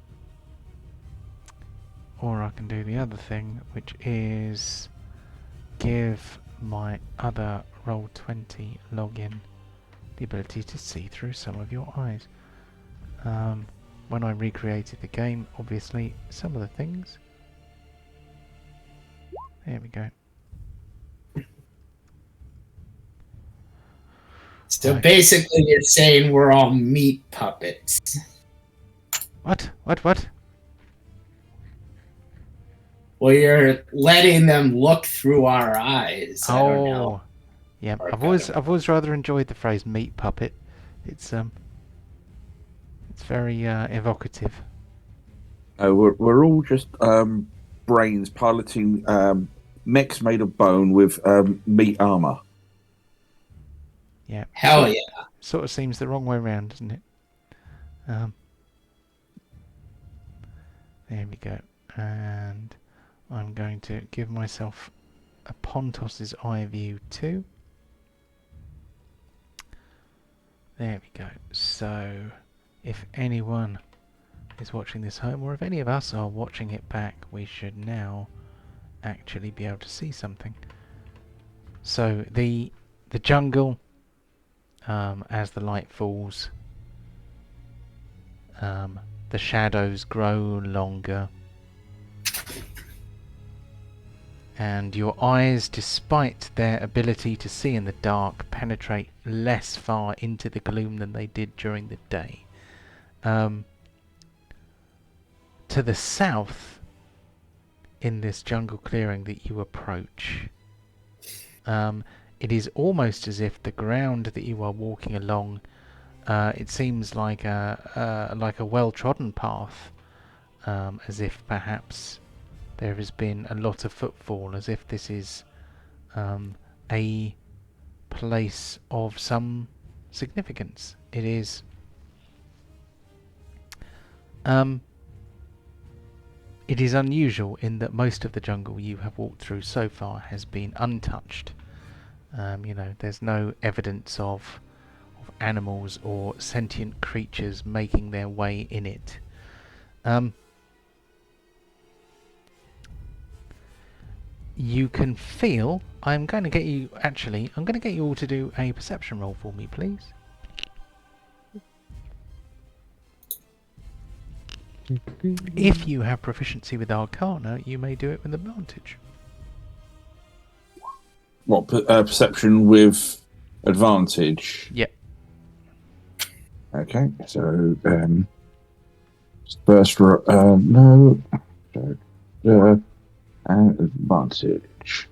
Or I can do the other thing, which is give my other Roll20 login the ability to see through some of your eyes. When I recreated the game, obviously, some of the things... There we go. So Right. basically, you're saying we're all meat puppets. What? What? Well, you're letting them look through our eyes. I don't know. Yeah. Or I've always rather enjoyed the phrase meat puppet. It's very evocative. We're all just brains piloting mechs made of bone with meat armor. Yeah. Hell yeah. Sort of seems the wrong way around, doesn't it? There we go. And I'm going to give myself a Pontos' eye view too. There we go. So, if anyone is watching this home, or if any of us are watching it back, we should now actually be able to see something. So, the jungle, as the light falls, the shadows grow longer. And your eyes, despite their ability to see in the dark, penetrate less far into the gloom than they did during the day. To the south, in this jungle clearing that you approach, it is almost as if the ground that you are walking along, it seems like a well-trodden path, as if perhaps there has been a lot of footfall, as if this is a place of some significance. It is unusual in that most of the jungle you have walked through so far has been untouched. There's no evidence of animals or sentient creatures making their way in it. You can feel... I'm going to get you all to do a perception roll for me, please. If you have proficiency with Arcana, you may do it with advantage. What, perception with advantage? Yep. Okay, so first no, so and advantage.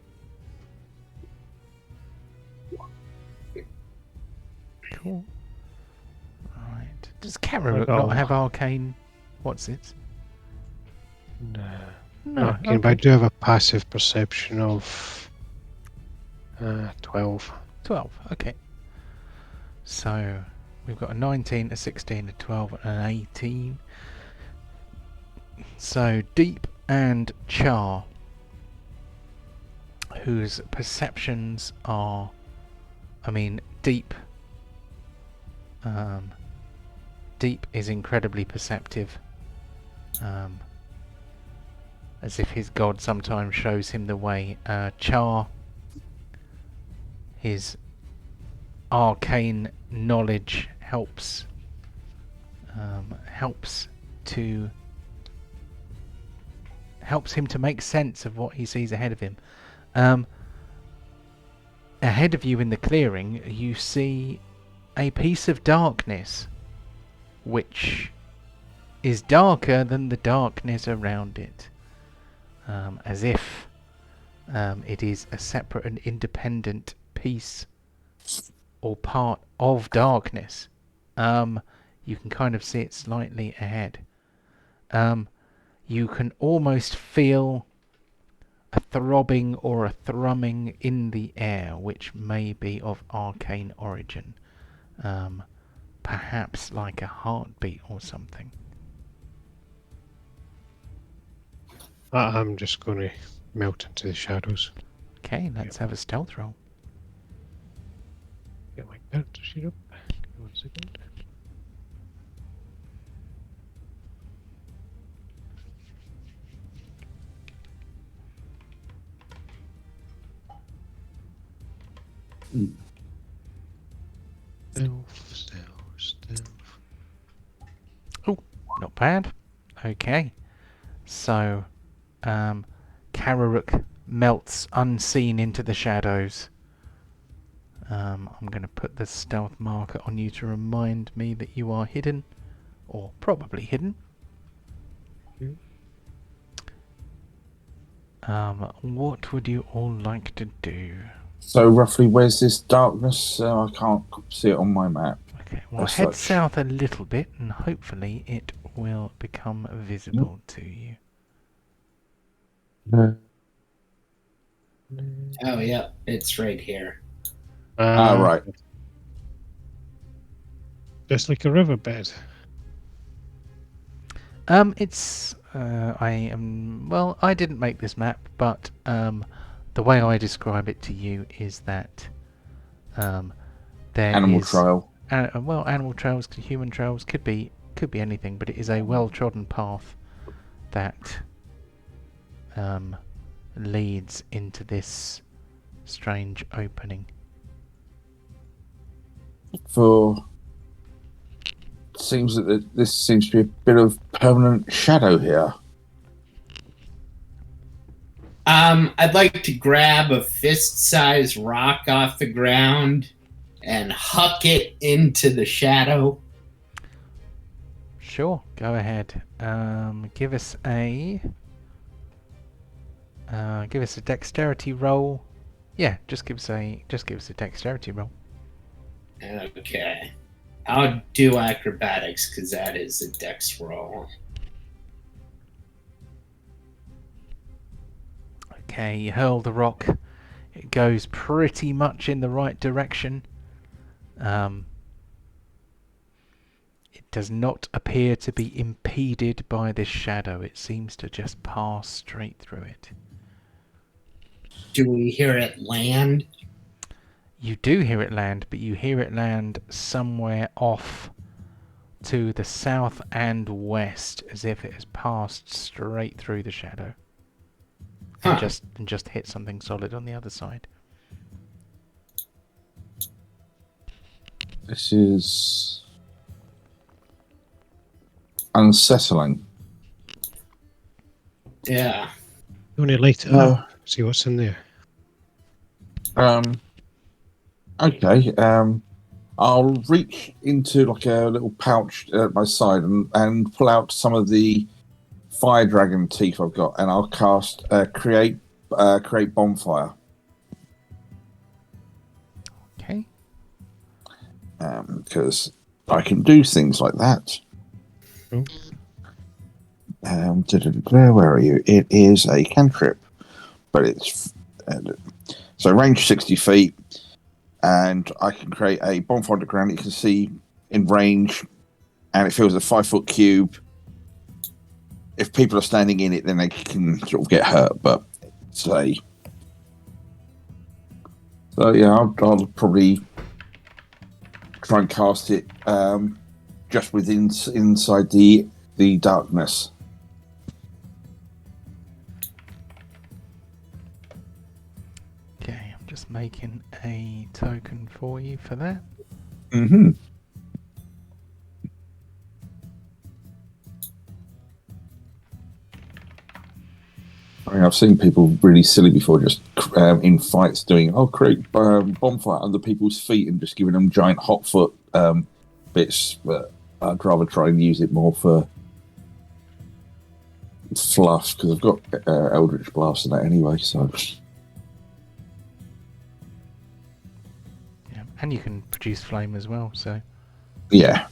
Cool. Right. Does Camera not have arcane? What's it? No. Okay. But I do have a passive perception of 12. 12. Okay. So we've got a 19, a 16, a 12, and an 18. So Deep and Char, whose perceptions are, Deep is incredibly perceptive, as if his god sometimes shows him the way. Char, his arcane knowledge helps him to make sense of what he sees ahead of him. Ahead of you in the clearing, you see a piece of darkness, which is darker than the darkness around it, as if it is a separate and independent piece or part of darkness. You can kind of see it slightly ahead. You can almost feel a throbbing or a thrumming in the air, which may be of arcane origin. Perhaps like a heartbeat or something. I'm just going to melt into the shadows. Okay, let's have a stealth roll. Get my character sheet up. Give me 1 second. Stealth. Not bad. Okay. So, Kararuk melts unseen into the shadows. I'm going to put the stealth marker on you to remind me that you are hidden. Or probably hidden. What would you all like to do? So roughly, where's this darkness? I can't see it on my map. Okay, well, As head such. south a little bit and hopefully it will become visible to you. Oh, yeah, it's right here. Right. Just like a riverbed. It's I didn't make this map, but the way I describe it to you is that there Animal is trail. animal trails, human trails, could be anything, but it is a well-trodden path that leads into this strange opening. Seems that this seems to be a bit of permanent shadow here. I'd like to grab a fist-sized rock off the ground and huck it into the shadow. Sure, go ahead. Give us a dexterity roll. Yeah, just give us a dexterity roll. Okay. I'll do acrobatics because that is a dex roll. Okay, you hurl the rock. It goes pretty much in the right direction. It does not appear to be impeded by this shadow. It seems to just pass straight through it. Do we hear it land? You do hear it land, but you hear it land somewhere off to the south and west, as if it has passed straight through the shadow. Huh. And just hit something solid on the other side. This is unsettling. Yeah. You want to light it up? See what's in there. Okay. I'll reach into like a little pouch at my side and pull out some of the fire dragon teeth I've got, and I'll cast create bonfire. Okay. Because I can do things like that. Oh. Where are you? It is a cantrip, but it's so range 60 feet, and I can create a bonfire on the ground. You can see in range, and it fills a 5-foot cube. If people are standing in it, then they can sort of get hurt. But say, so yeah, I'll probably try and cast it just inside the darkness. Okay, I'm just making a token for you for that. Mm-hmm. I mean, I've seen people really silly before, just in fights doing create bonfire under people's feet and just giving them giant hot foot bits. But I'd rather try and use it more for fluff because I've got Eldritch Blast and that anyway. So Yeah. And you can produce flame as well, so... Yeah.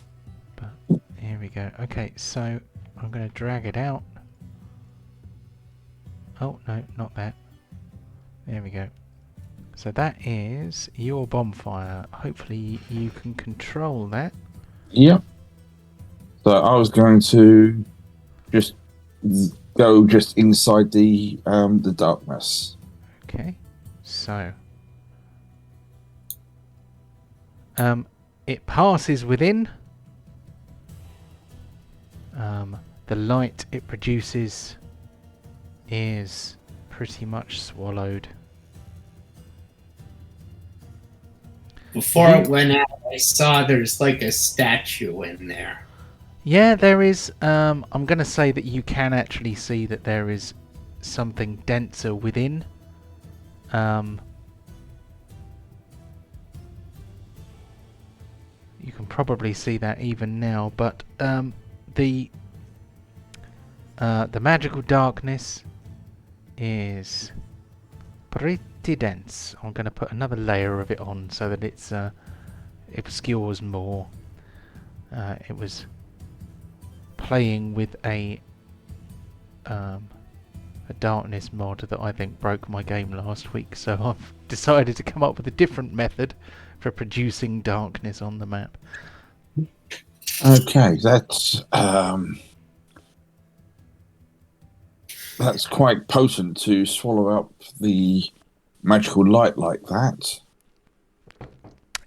But here we go. Okay, so I'm going to drag it out. Oh, no, not that. There we go. So that is your bonfire. Hopefully you can control that. Yep. So I was going to just go just inside the darkness. Okay, so it passes within. The light it produces is pretty much swallowed. Before it went out, I saw there's like a statue in there. Yeah, there is. I'm going to say that you can actually see that there is something denser within. You can probably see that even now, but the magical darkness is pretty dense. I'm going to put another layer of it on so that it's it obscures more. It was playing with a darkness mod that I think broke my game last week, so I've decided to come up with a different method for producing darkness on the map. Okay, that's quite potent to swallow up the magical light like that.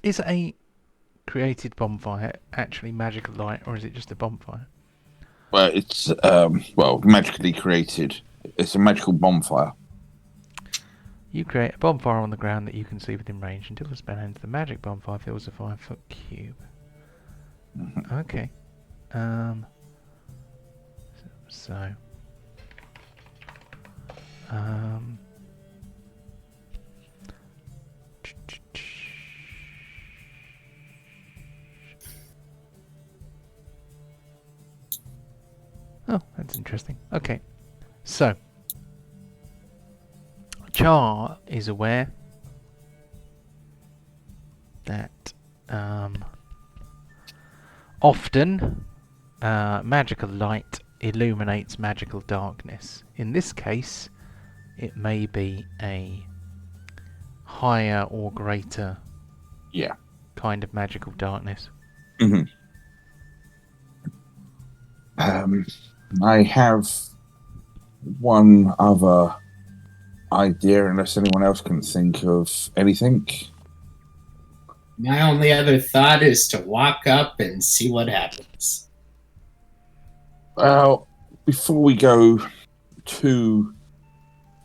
Is a created bonfire actually magical light, or is it just a bonfire? Well, it's magically created. It's a magical bonfire. You create a bonfire on the ground that you can see within range until the spell ends. The magic bonfire fills a 5-foot cube. Mm-hmm. Okay. So. Oh, that's interesting. Okay. So. Char is aware that often magical light illuminates magical darkness. In this case, it may be a higher or greater kind of magical darkness. Mm-hmm. I have one other idea, unless anyone else can think of anything. My only other thought is to walk up and see what happens. Well, before we go too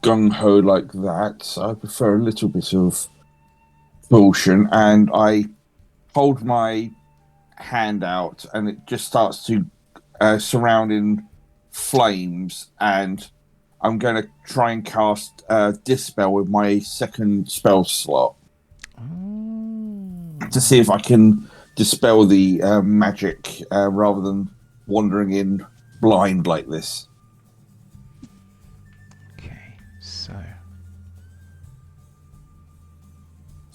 gung-ho like that, I prefer a little bit of caution, and I hold my hand out and it just starts to surround in flames, and I'm going to try and cast Dispel with my second spell slot to see if I can dispel the magic rather than wandering in blind like this. Okay, so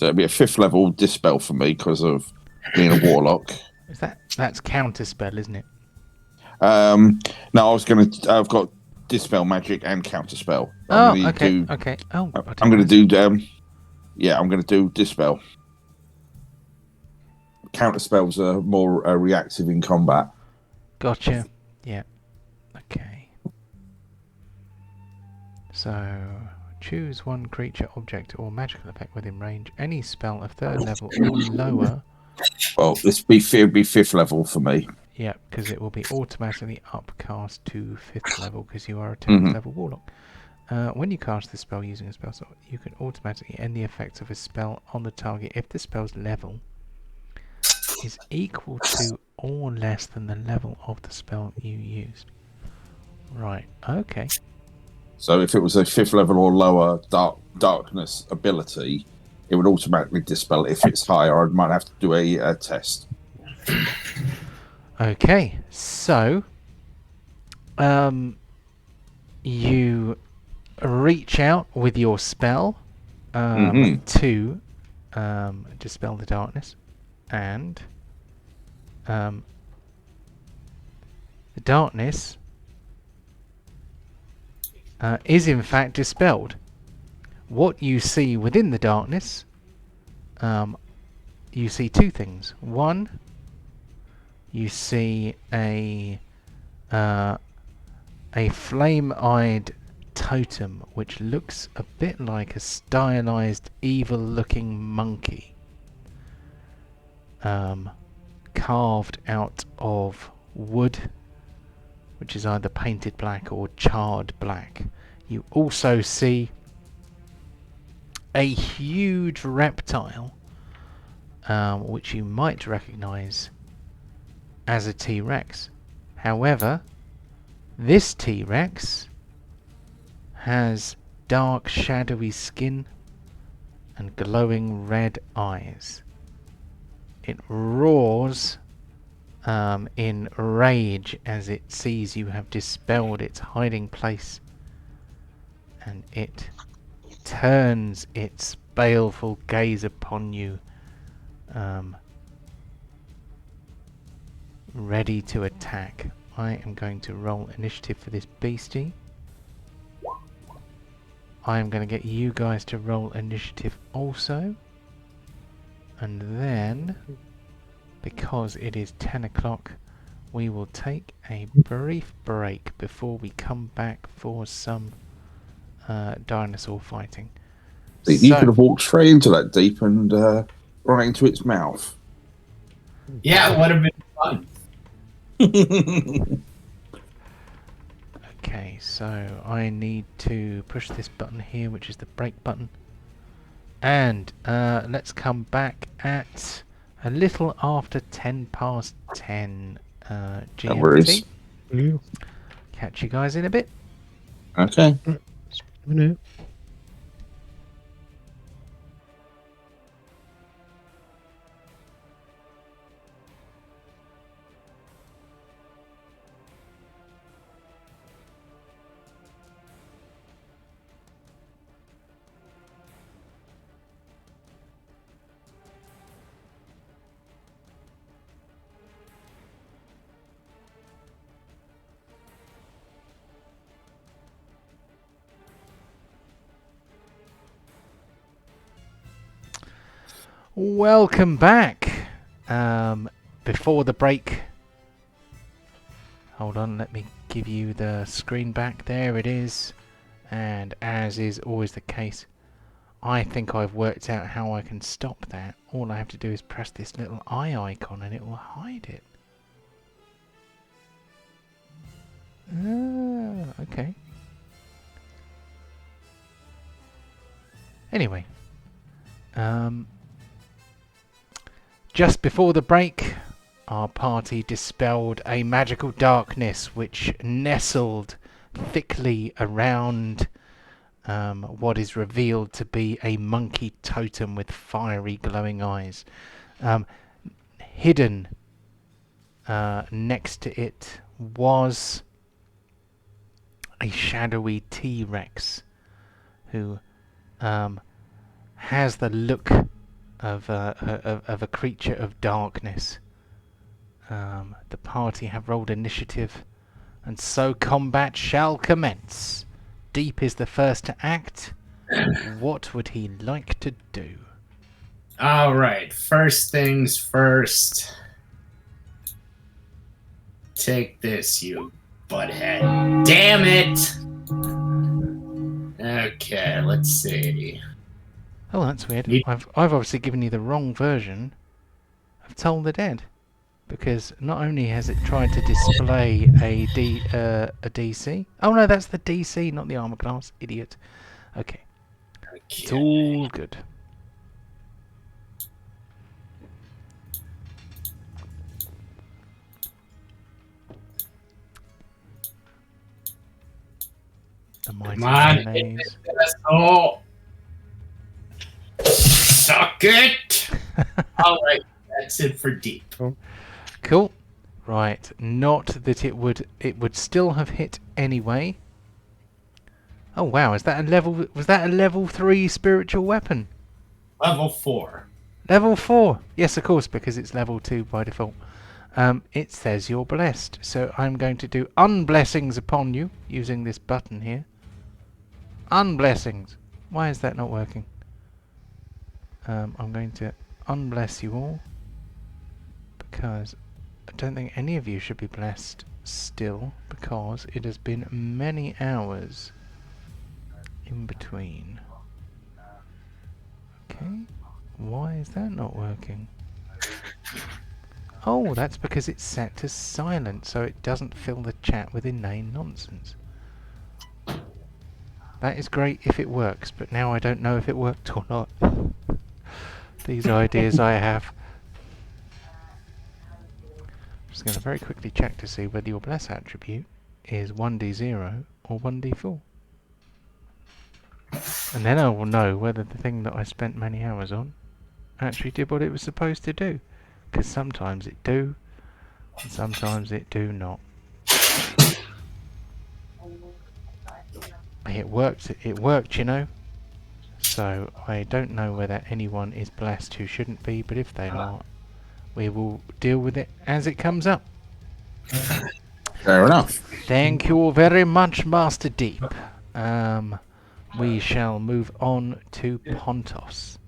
it'd be a 5th level Dispel for me because of being a warlock. That's counter spell, isn't it? No, I've got Dispel magic and counter spell. Okay. Oh, I'm going to do I'm going to do Dispel. Counter spells are more reactive in combat. Gotcha. Yeah. Okay. So choose one creature, object, or magical effect within range. Any spell of 3rd level or lower. Well, it'd be 5th level for me. Yeah, because it will be automatically upcast to 5th level because you are a 10th level warlock. When you cast this spell using a spell slot, you can automatically end the effects of a spell on the target if the spell's level is equal to or less than the level of the spell you used. Right, okay. So if it was a 5th level or lower darkness ability, it would automatically dispel. If it's higher, I might have to do a test. Okay, so you reach out with your spell to dispel the darkness, and the darkness is in fact dispelled. What you see within the darkness, you see two things. One, you see a flame-eyed totem which looks a bit like a stylized, evil-looking monkey, carved out of wood, which is either painted black or charred black. You also see a huge reptile, which you might recognize as a T-Rex. However, this T-Rex has dark, shadowy skin and glowing red eyes. It roars in rage as it sees you have dispelled its hiding place, and it turns its baleful gaze upon you, ready to attack. I am going to roll initiative for this beastie. I am going to get you guys to roll initiative also. And then, because it is 10 o'clock, we will take a brief break before we come back for some dinosaur fighting. You could have walked straight into that deep and right into its mouth. Yeah, it would have been fun. Okay, so I need to push this button here, which is the brake button. And let's come back at a little after 10 past 10 No worries. GMT. Catch you guys in a bit. Okay. Minute. Welcome back. Before the break, hold on, let me give you the screen back. There it is. And as is always the case, I think I've worked out how I can stop that. All I have to do is press this little eye icon and it will hide it. Okay. Anyway, just before the break, our party dispelled a magical darkness which nestled thickly around what is revealed to be a monkey totem with fiery glowing eyes. Hidden next to it was a shadowy T-Rex who has the look of a creature of darkness. The party have rolled initiative, and so combat shall commence. Deep is the first to act. What would he like to do? All right, first things first. Take this, you butthead. Damn it! Okay, let's see. Oh, that's weird. I've obviously given you the wrong version of Toll the Dead, because not only has it tried to display a DC. Oh no, that's the DC, not the armor class. Idiot. Okay. It's all good. The mighty Come on, mayonnaise. Oh, suck it! All right, that's it for deep. Cool. Right. Not that it would still have hit anyway. Oh wow, is that a level? Was that a level 3 spiritual weapon? Level 4. Level 4. Yes, of course, because it's level 2 by default. It says you're blessed, so I'm going to do unblessings upon you using this button here. Unblessings. Why is that not working? I'm going to unbless you all because I don't think any of you should be blessed still, because it has been many hours in between. Okay, why is that not working? Oh, that's because it's set to silent, so it doesn't fill the chat with inane nonsense. That is great if it works, but now I don't know if it worked or not. These ideas I have. I'm just going to very quickly check to see whether your bless attribute is 1d0 or 1d4. And then I will know whether the thing that I spent many hours on actually did what it was supposed to do. Because sometimes it do, and sometimes it do not. It worked, you know. So I don't know whether anyone is blessed who shouldn't be, but if they are, we will deal with it as it comes up. Fair enough. Thank you very much, Master Deep. We shall move on to Pontos.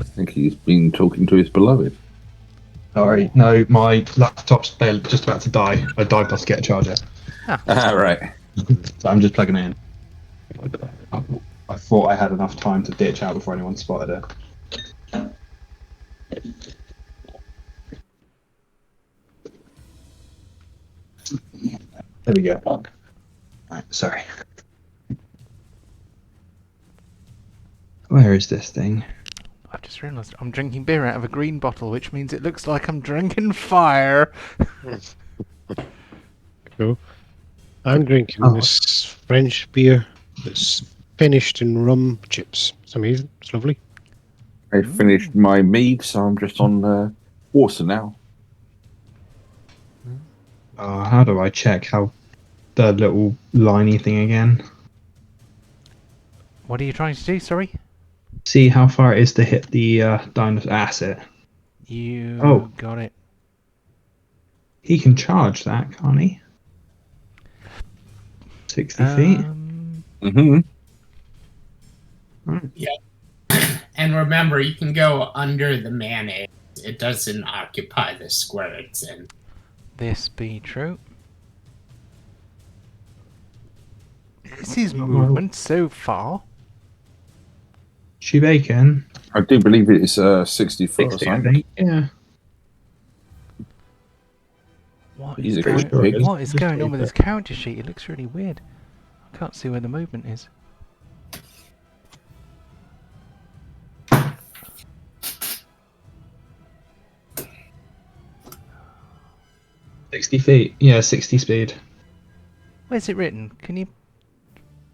I think he's been talking to his beloved. Sorry, no, my laptop's just about to die. I died plus get a charger. Right. So I'm just plugging it in. I thought I had enough time to ditch out before anyone spotted it. There we go. Right, sorry. Where is this thing? I've just realised I'm drinking beer out of a green bottle, which means it looks like I'm drinking fire. Cool. I'm drinking this French beer that's finished in rum chips. It's amazing. It's lovely. I finished my mead, so I'm just on water now. How do I check how the little liney thing again? What are you trying to do, sorry? See how far it is to hit the dinosaur asset. You got it. He can charge that, can't he? 60 feet. Mm-hmm. Right. And remember, you can go under the mayonnaise. It doesn't occupy the square it's in. This be true. This is movement so far. She bacon. I do believe it is 64 or 60, I something. think. Yeah. What He's is a going, good pig. what is going on with this character sheet? It looks really weird. I can't see where the movement is. $60 Yeah, 60 speed. Where's it written? Can you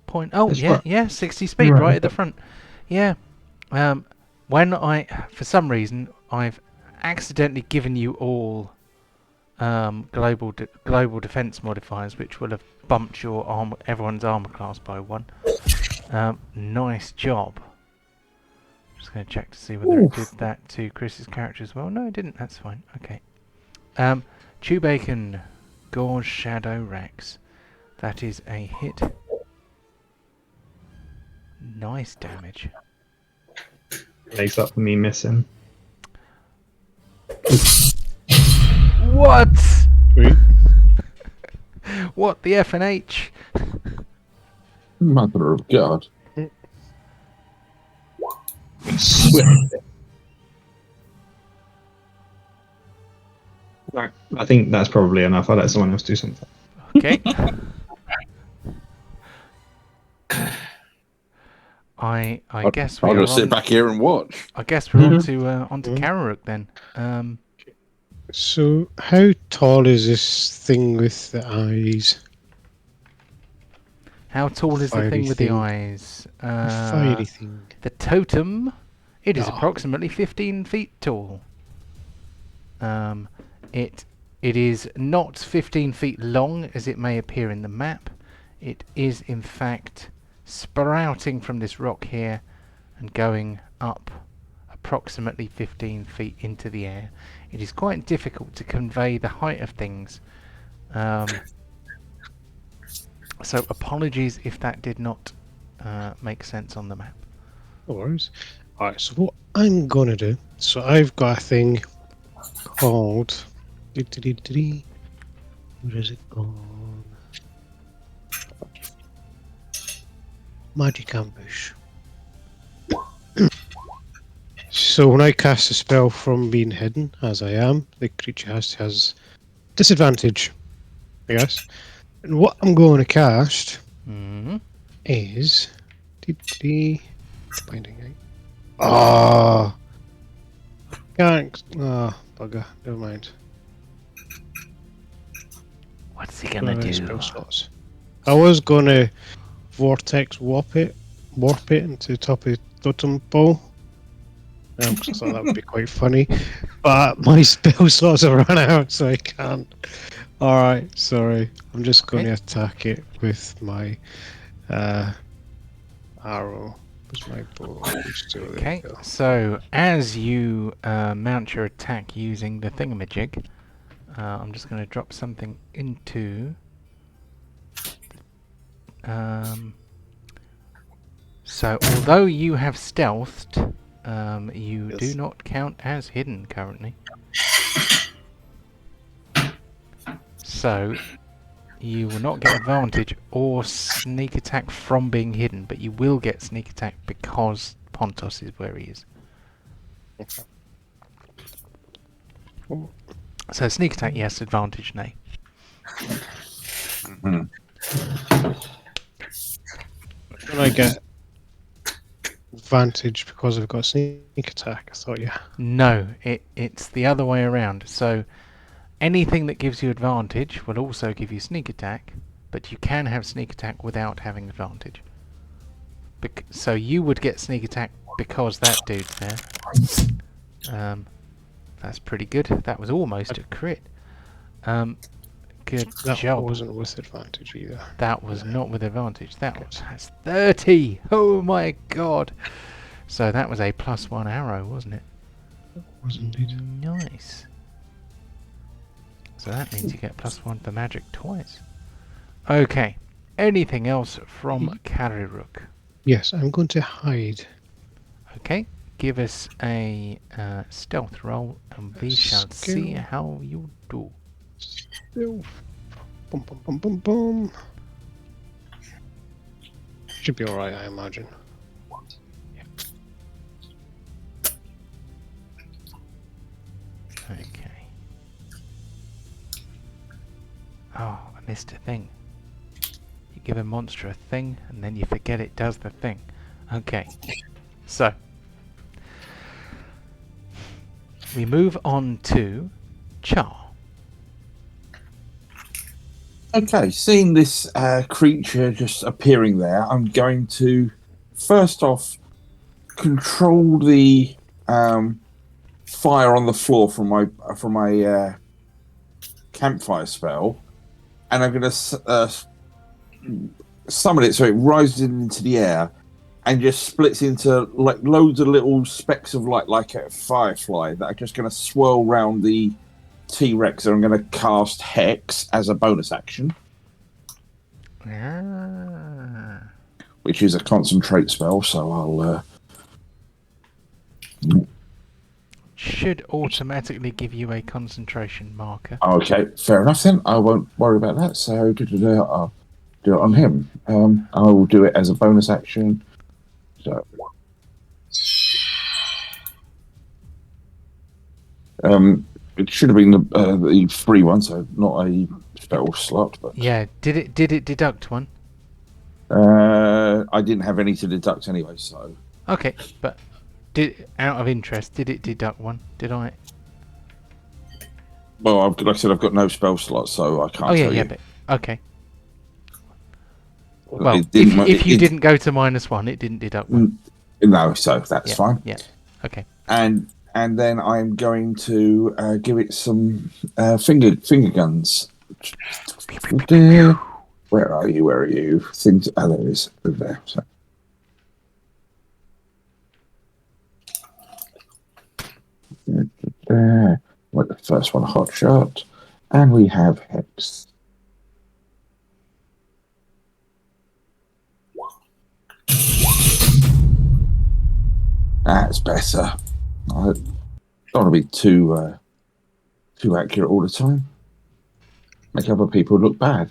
point? Oh, It's yeah, right- yeah, 60 speed, right right at at the front. Yeah. When for some reason, I've accidentally given you all global defense modifiers, which will have bumped your everyone's armor class by 1. Nice job. Just going to check to see whether it did that to Chris's character as well. No, it didn't. That's fine. Okay. Chewbacon, Gorge Shadow Rex. That is a hit. Nice damage. Makes up for me missing. What? Sweet. What the F and H? Mother of God. Swift. Right. I think that's probably enough. I'll let someone else do something. Okay. I guess I'll we're just sit on. back here and watch. I guess we're on to onto Kararuk then. So, how tall is this thing with the eyes? How tall is the Fiery thing with the thing. eyes? Fiery thing. The totem. It is Oh. approximately 15 feet tall. It it is not 15 feet long as it may appear in the map. It is in fact sprouting from this rock here and going up approximately 15 feet into the air. It is quite difficult to convey the height of things. So apologies if that did not make sense on the map. No worries. Alright, so what I'm gonna do, so I've got a thing called what is it called? Magic Ambush. So when I cast a spell from being hidden, as I am, the creature has disadvantage, I guess. And what I'm going to cast is Binding Light. Ah, can't. Ah, bugger. Never mind. What's he gonna do? Spell slots. I was gonna vortex warp it into the top of the totem pole. Because I thought that would be quite funny, but my spell slots have run out, so I can't. All right, sorry. I'm just going to attack it with my arrow. Where's my bow? Okay, so as you mount your attack using the thingamajig, I'm just going to drop something into. So although you have stealthed, you do not count as hidden currently. So you will not get advantage or sneak attack from being hidden, but you will get sneak attack because Pontos is where he is. Okay. So sneak attack, yes. Advantage, nay. When I get advantage because I've got sneak attack, I thought, yeah. No, it's the other way around. So anything that gives you advantage will also give you sneak attack, but you can have sneak attack without having advantage. So you would get sneak attack because that dude's there. That's pretty good. That was almost a crit. Good That job. wasn't with advantage either. That was not with advantage. That's 30. Oh my god. So that was a +1 arrow, wasn't it? It was indeed. Nice. So that means you get +1 for magic twice. Okay. Anything else from Kariruk? Yes, I'm going to hide. Okay. Give us a stealth roll and we shall see how you do. Boom, boom, boom, boom, boom. Should be alright, I imagine. Okay. Oh, I missed a thing. You give a monster a thing, and then you forget it does the thing. Okay. So. We move on to Char. Okay, seeing this creature just appearing there, I'm going to first off control the fire on the floor from my campfire spell, and I'm going to summon it so it rises into the air and just splits into like loads of little specks of light, like a firefly, that are just going to swirl round the T-Rex, and I'm going to cast Hex as a bonus action, which is a concentrate spell, so I'll should automatically give you a concentration marker. okay, fair enough then. I won't worry about that, so I'll do it on him. I will do it as a bonus action, so it should have been the free one, so not a spell slot. But yeah, did it deduct one? I didn't have any to deduct anyway, so Okay, but out of interest, did it deduct one? Did I? well, like I said, I've got no spell slots, so I can't. Oh yeah, tell yeah, you. but okay. Well, if you didn't go to -1, it didn't deduct one. No, so that's Yeah, fine. Yeah. Okay. And and then I'm going to give it some finger guns. Where are you? Where are you? Things. Oh, there it is. Over there. So. There. With the first one, a hot shot, and we have Hex. That's better. I don't want to be too accurate all the time. Make other people look bad.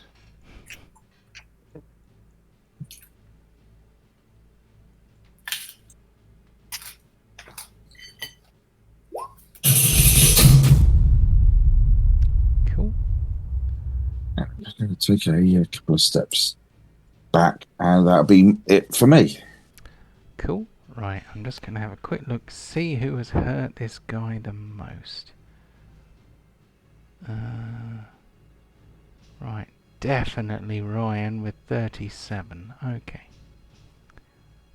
Cool. I'm just going to take a couple of steps back, and that'll be it for me. Cool. Right, I'm just going to have a quick look, see who has hurt this guy the most. Right, definitely Ryan with 37. Okay.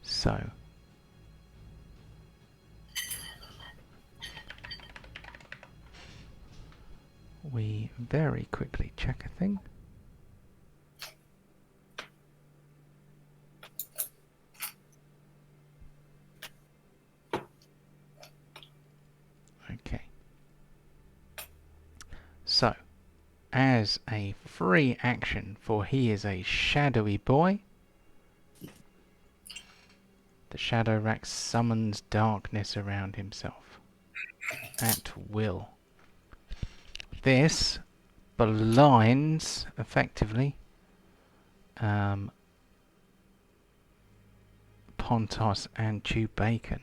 So. We very quickly check a thing. Okay. So, as a free action, for he is a shadowy boy, the Shadow Rack summons darkness around himself at will. This blinds, effectively, Pontos and Chew Bacon.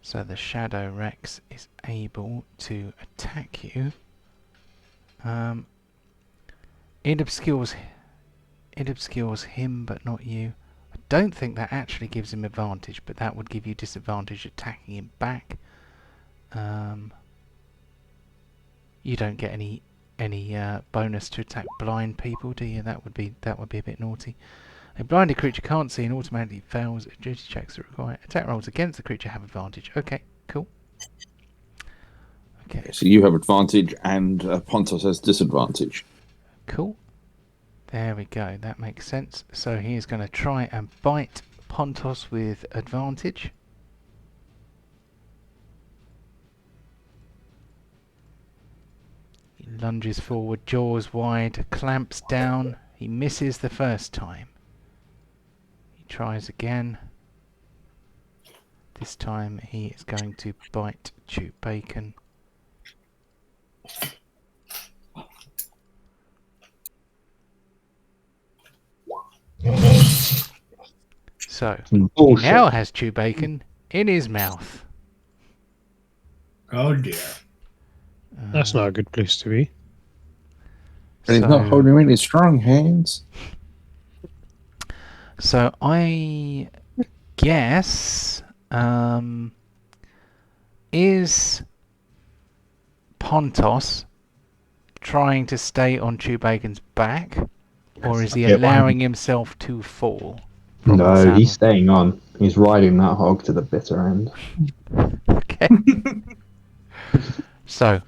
So the Shadow Rex is able to attack you. It obscures him, but not you. I don't think that actually gives him advantage, but that would give you disadvantage attacking him back. You don't get any bonus to attack blind people, do you? That would be a bit naughty. A blinded creature can't see and automatically fails agility checks that require attack rolls against the creature have advantage. Okay, cool. Okay. So you have advantage, and Pontos has disadvantage. Cool. There we go. That makes sense. So he is going to try and bite Pontos with advantage. He lunges forward, jaws wide, clamps down. He misses the first time. He tries again. This time he is going to bite Chew Bacon. So, he now has Chew Bacon in his mouth. Oh dear. That's not a good place to be. And he's not holding him in his strong hands. So I guess is Pontos trying to stay on Chew Bacon's back, or is he allowing himself to fall? No, he's staying on. He's riding that hog to the bitter end. Okay. So,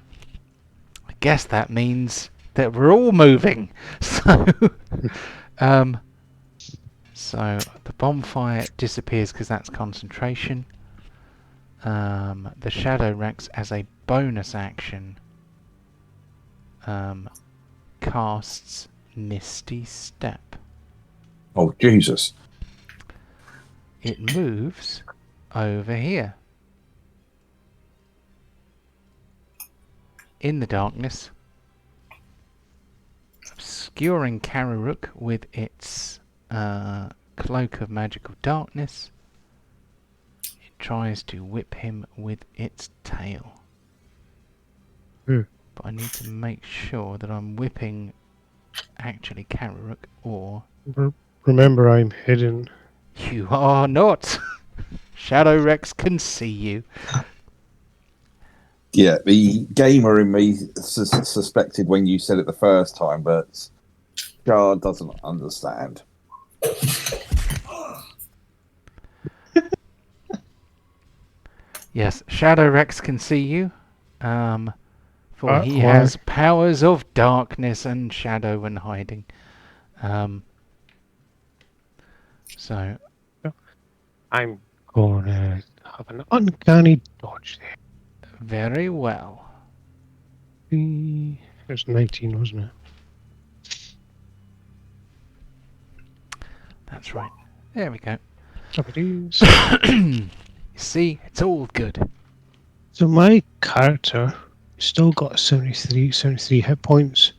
I guess that means that we're all moving. So, so the bonfire disappears because that's concentration. The Shadow Rex, as a bonus action, casts Misty Step. Oh, Jesus. It moves over here. In the darkness, obscuring Kararuk with its cloak of magical darkness. It tries to whip him with its tail. But I need to make sure that I'm whipping actually Kararuk, or... Remember, I'm hidden. You are not! Shadow Rex can see you. Yeah, the gamer in me suspected when you said it the first time, but Jar doesn't understand. Yes, Shadow Rex can see you. For he why? has powers of darkness and shadow and hiding. So I'm gonna have an uncanny dodge there. very well. It was 19, wasn't it? That's right. There we go. So it is. You see, it's all good. So my character still got 73 hit points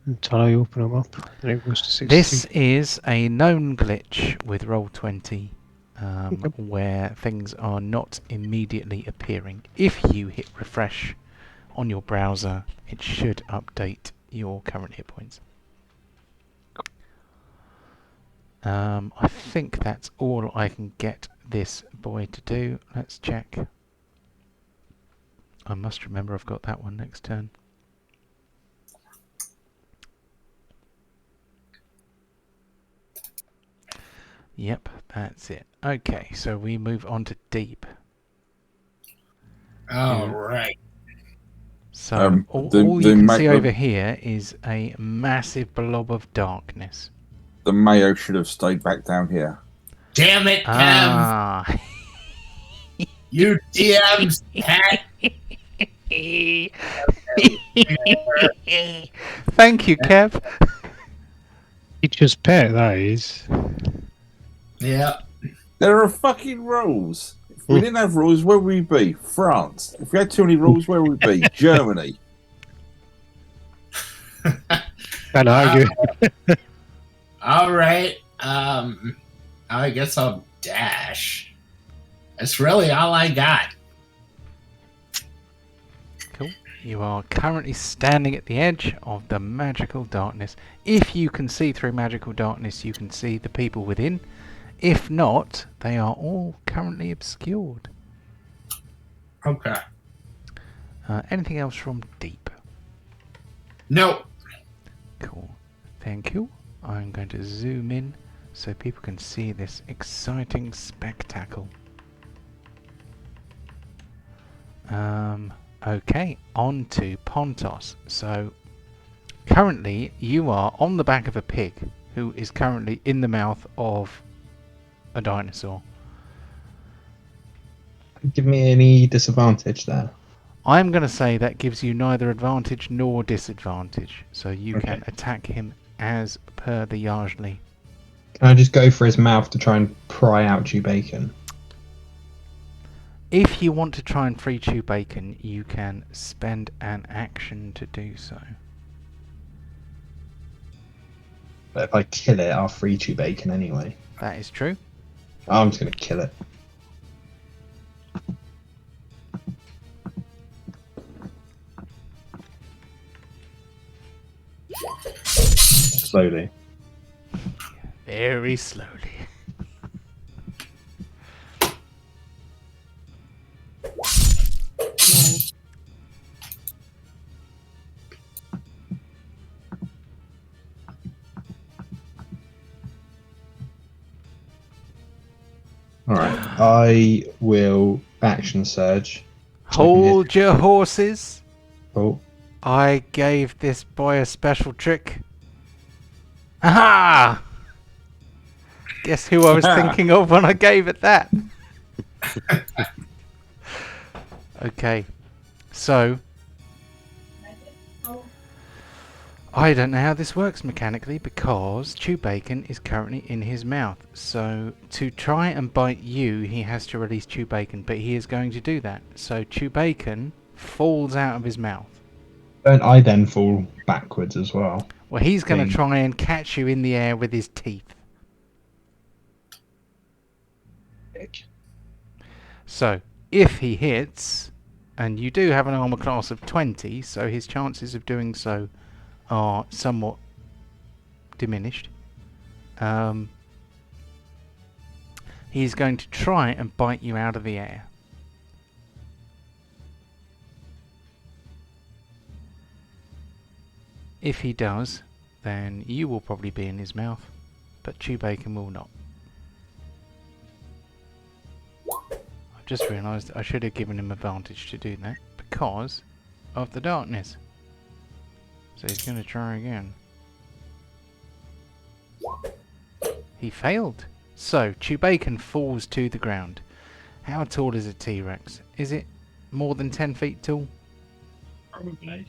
until I open them up, and it goes to 63. This is a known glitch with Roll20, Okay. where things are not immediately appearing. If you hit refresh on your browser, it should update your current hit points. I think that's all I can get this boy to do. Let's check. I must remember I've got that one next turn. Yep, that's it. Okay, so we move on to deep. All right. So all you can see over here is a massive blob of darkness. The Mayo should have stayed back down here. Damn it, Kev! Ah. You DMs, hat. Thank you, Kev. Teacher's pet, that is. Yeah. There are fucking rules. If we didn't have rules, where would we be? France. If we had too many rules, where would we be? Germany. Can't argue. All right. I guess I'll dash. That's really all I got. Cool. You are currently standing at the edge of the magical darkness. If you can see through magical darkness, you can see the people within. If not, they are all currently obscured. Okay. Anything else from deep? No. Cool. Thank you. I'm going to zoom in so people can see this exciting spectacle. Okay, on to Pontos. So, currently you are on the back of a pig who is currently in the mouth of a dinosaur. Give me any disadvantage there. I'm going to say that gives you neither advantage nor disadvantage, so you can attack him as per the Yardley. Can I just go for his mouth to try and pry out Chew Bacon? If you want to try and free Chew Bacon, you can spend an action to do so. But if I kill it, I'll free Chew Bacon anyway. That is true. I'm just going to kill it. Slowly. Very slowly. Alright, I will action surge. Hold your horses. Oh, I gave this boy a special trick. Aha! Guess who I was thinking of when I gave it that? Okay, so I don't know how this works mechanically because Chew Bacon is currently in his mouth. So to try and bite you, he has to release Chew Bacon, but he is going to do that. So Chew Bacon falls out of his mouth. don't I then fall backwards as well? Well, he's going to try and catch you in the air with his teeth. So, if he hits, and you do have an armor class of 20, so his chances of doing so are somewhat diminished. He's going to try and bite you out of the air. If he does, then you will probably be in his mouth, but Chew Bacon will not. just realised I should have given him advantage to do that because of the darkness. So he's going to try again. He failed. So Chewbacca falls to the ground. How tall is a T-Rex? Is it more than 10 feet tall? Probably.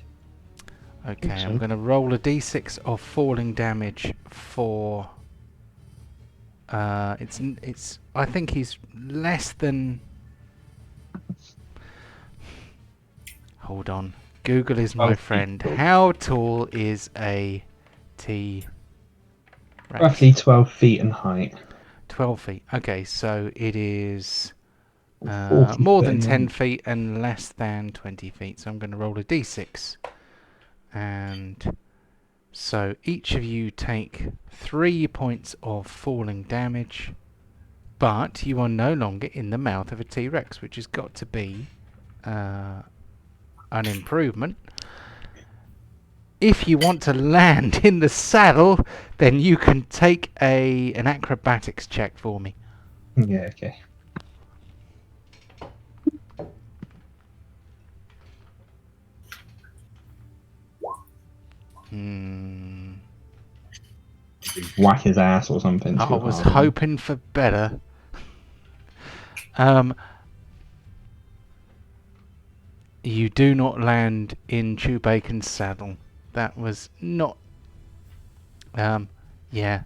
Okay, so. I'm going to roll a d6 of falling damage for... it's. I think he's less than... Hold on. Google is my 12 feet friend. tall. How tall is a T-Rex? Roughly 12 feet in height. 12 feet. Okay, so it is 40 more foot than in 10 length. feet and less than 20 feet. So I'm going to roll a d6. And so each of you take 3 points of falling damage. But you are no longer in the mouth of a T-Rex, which has got to be an improvement. If you want to land in the saddle, then you can take an acrobatics check for me. Yeah, okay. Whack his ass or something. I too was hard. hoping for better. You do not land in Chewbacon's saddle. That was not... yeah.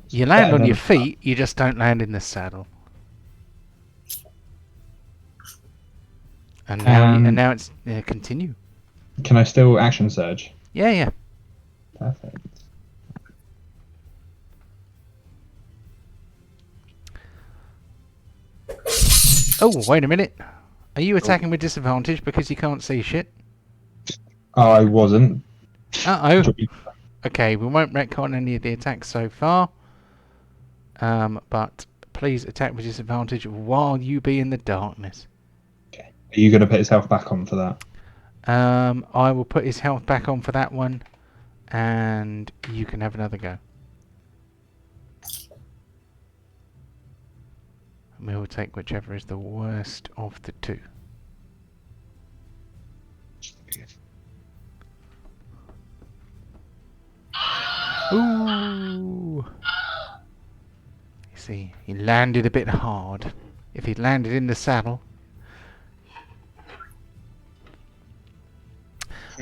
You land Better on than- your feet, you just don't land in the saddle. And now it's... continue. Can I still action surge? Yeah, yeah. Perfect. Oh, wait a minute. Are you attacking with disadvantage because you can't see shit? Oh, I wasn't. Uh-oh. Okay, we won't retcon any of the attacks so far. But please attack with disadvantage while you be in the darkness. Okay. Are you going to put his health back on for that? I will put his health back on for that one. And you can have another go. And we will take whichever is the worst of the two. Ooh! You see, he landed a bit hard. If he'd landed in the saddle.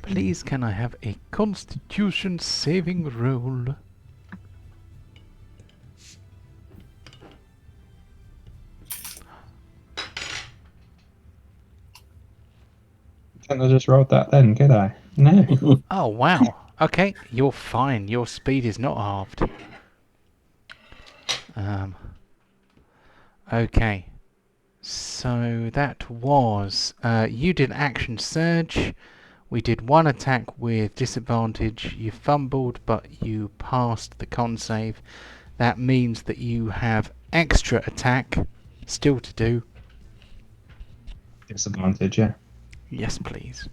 Please, can I have a Constitution saving roll? Couldn't have just rolled that then, could I? No. Oh, wow. Okay, you're fine. Your speed is not halved. Okay. So that was... you did action surge. We did one attack with disadvantage. You fumbled, but you passed the con save. That means that you have extra attack still to do. Disadvantage, yeah. Yes, please.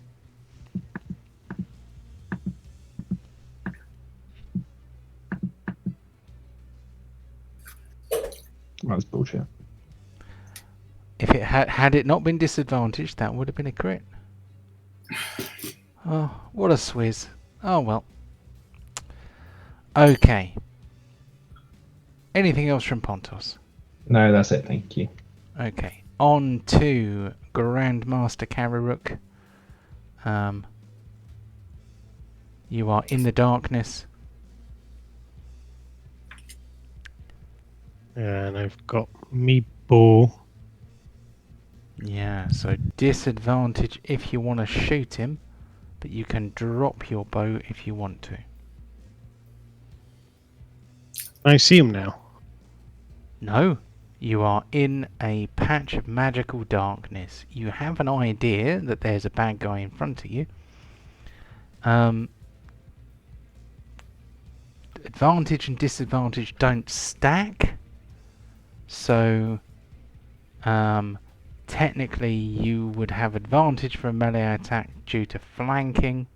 That was bullshit. If it had it not been disadvantaged, that would have been a crit. Oh, what a swizz. Oh well. Okay. Anything else from Pontos? No, that's it, thank you. Okay. On to Grandmaster Kararuk. You are in the darkness. And I've got me bow. Yeah, so disadvantage if you want to shoot him, but you can drop your bow if you want to. I see him now. No, you are in a patch of magical darkness. You have an idea that there's a bad guy in front of you. Advantage and disadvantage don't stack. So, technically you would have advantage for a melee attack due to flanking,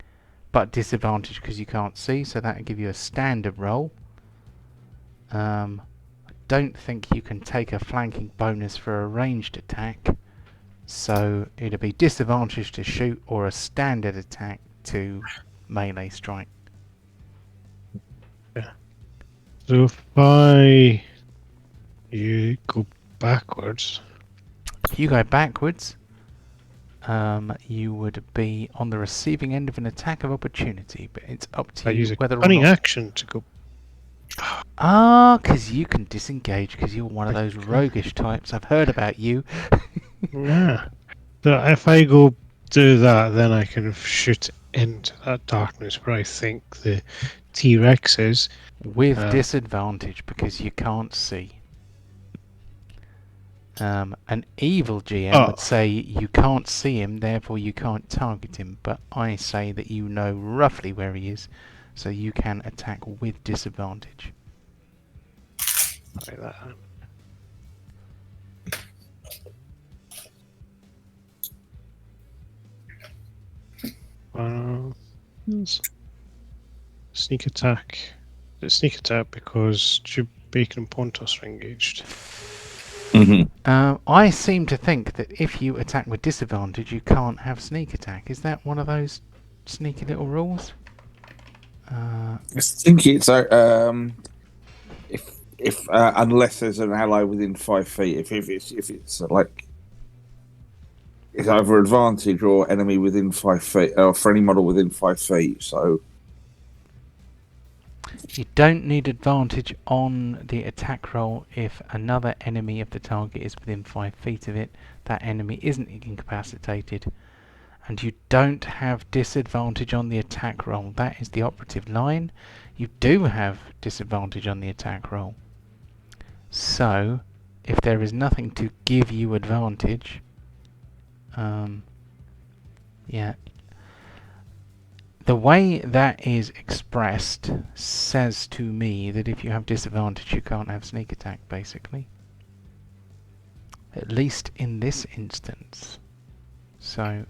but disadvantage because you can't see, so that would give you a standard roll. don't think you can take a flanking bonus for a ranged attack, so it'd be disadvantage to shoot or a standard attack to melee strike. So if you go backwards, If you go backwards, you would be on the receiving end of an attack of opportunity, but it's up to I you use a whether or cunning not. action to go. Because you can disengage because you're one of those roguish types. I've heard about you. Yeah. So if I go do that, then I can shoot into that darkness where I think the T-Rex is. With disadvantage because you can't see. An evil GM would say you can't see him, therefore you can't target him, but I say that you know roughly where he is, so you can attack with disadvantage. Like that. Sneak attack. It's sneak attack because Bacon and Pontos are engaged. I seem to think that if you attack with disadvantage, you can't have sneak attack. Is that one of those sneaky little rules? I think it's if unless there's an ally within 5 feet. If it's like it's either advantage or enemy within 5 feet, or for any model within 5 feet. So you don't need advantage on the attack roll if another enemy of the target is within 5 feet of it. That enemy isn't incapacitated. And you don't have disadvantage on the attack roll. That is the operative line. You do have disadvantage on the attack roll. So, if there is nothing to give you advantage, yeah. The way that is expressed says to me that if you have disadvantage, you can't have sneak attack, basically. At least in this instance. So.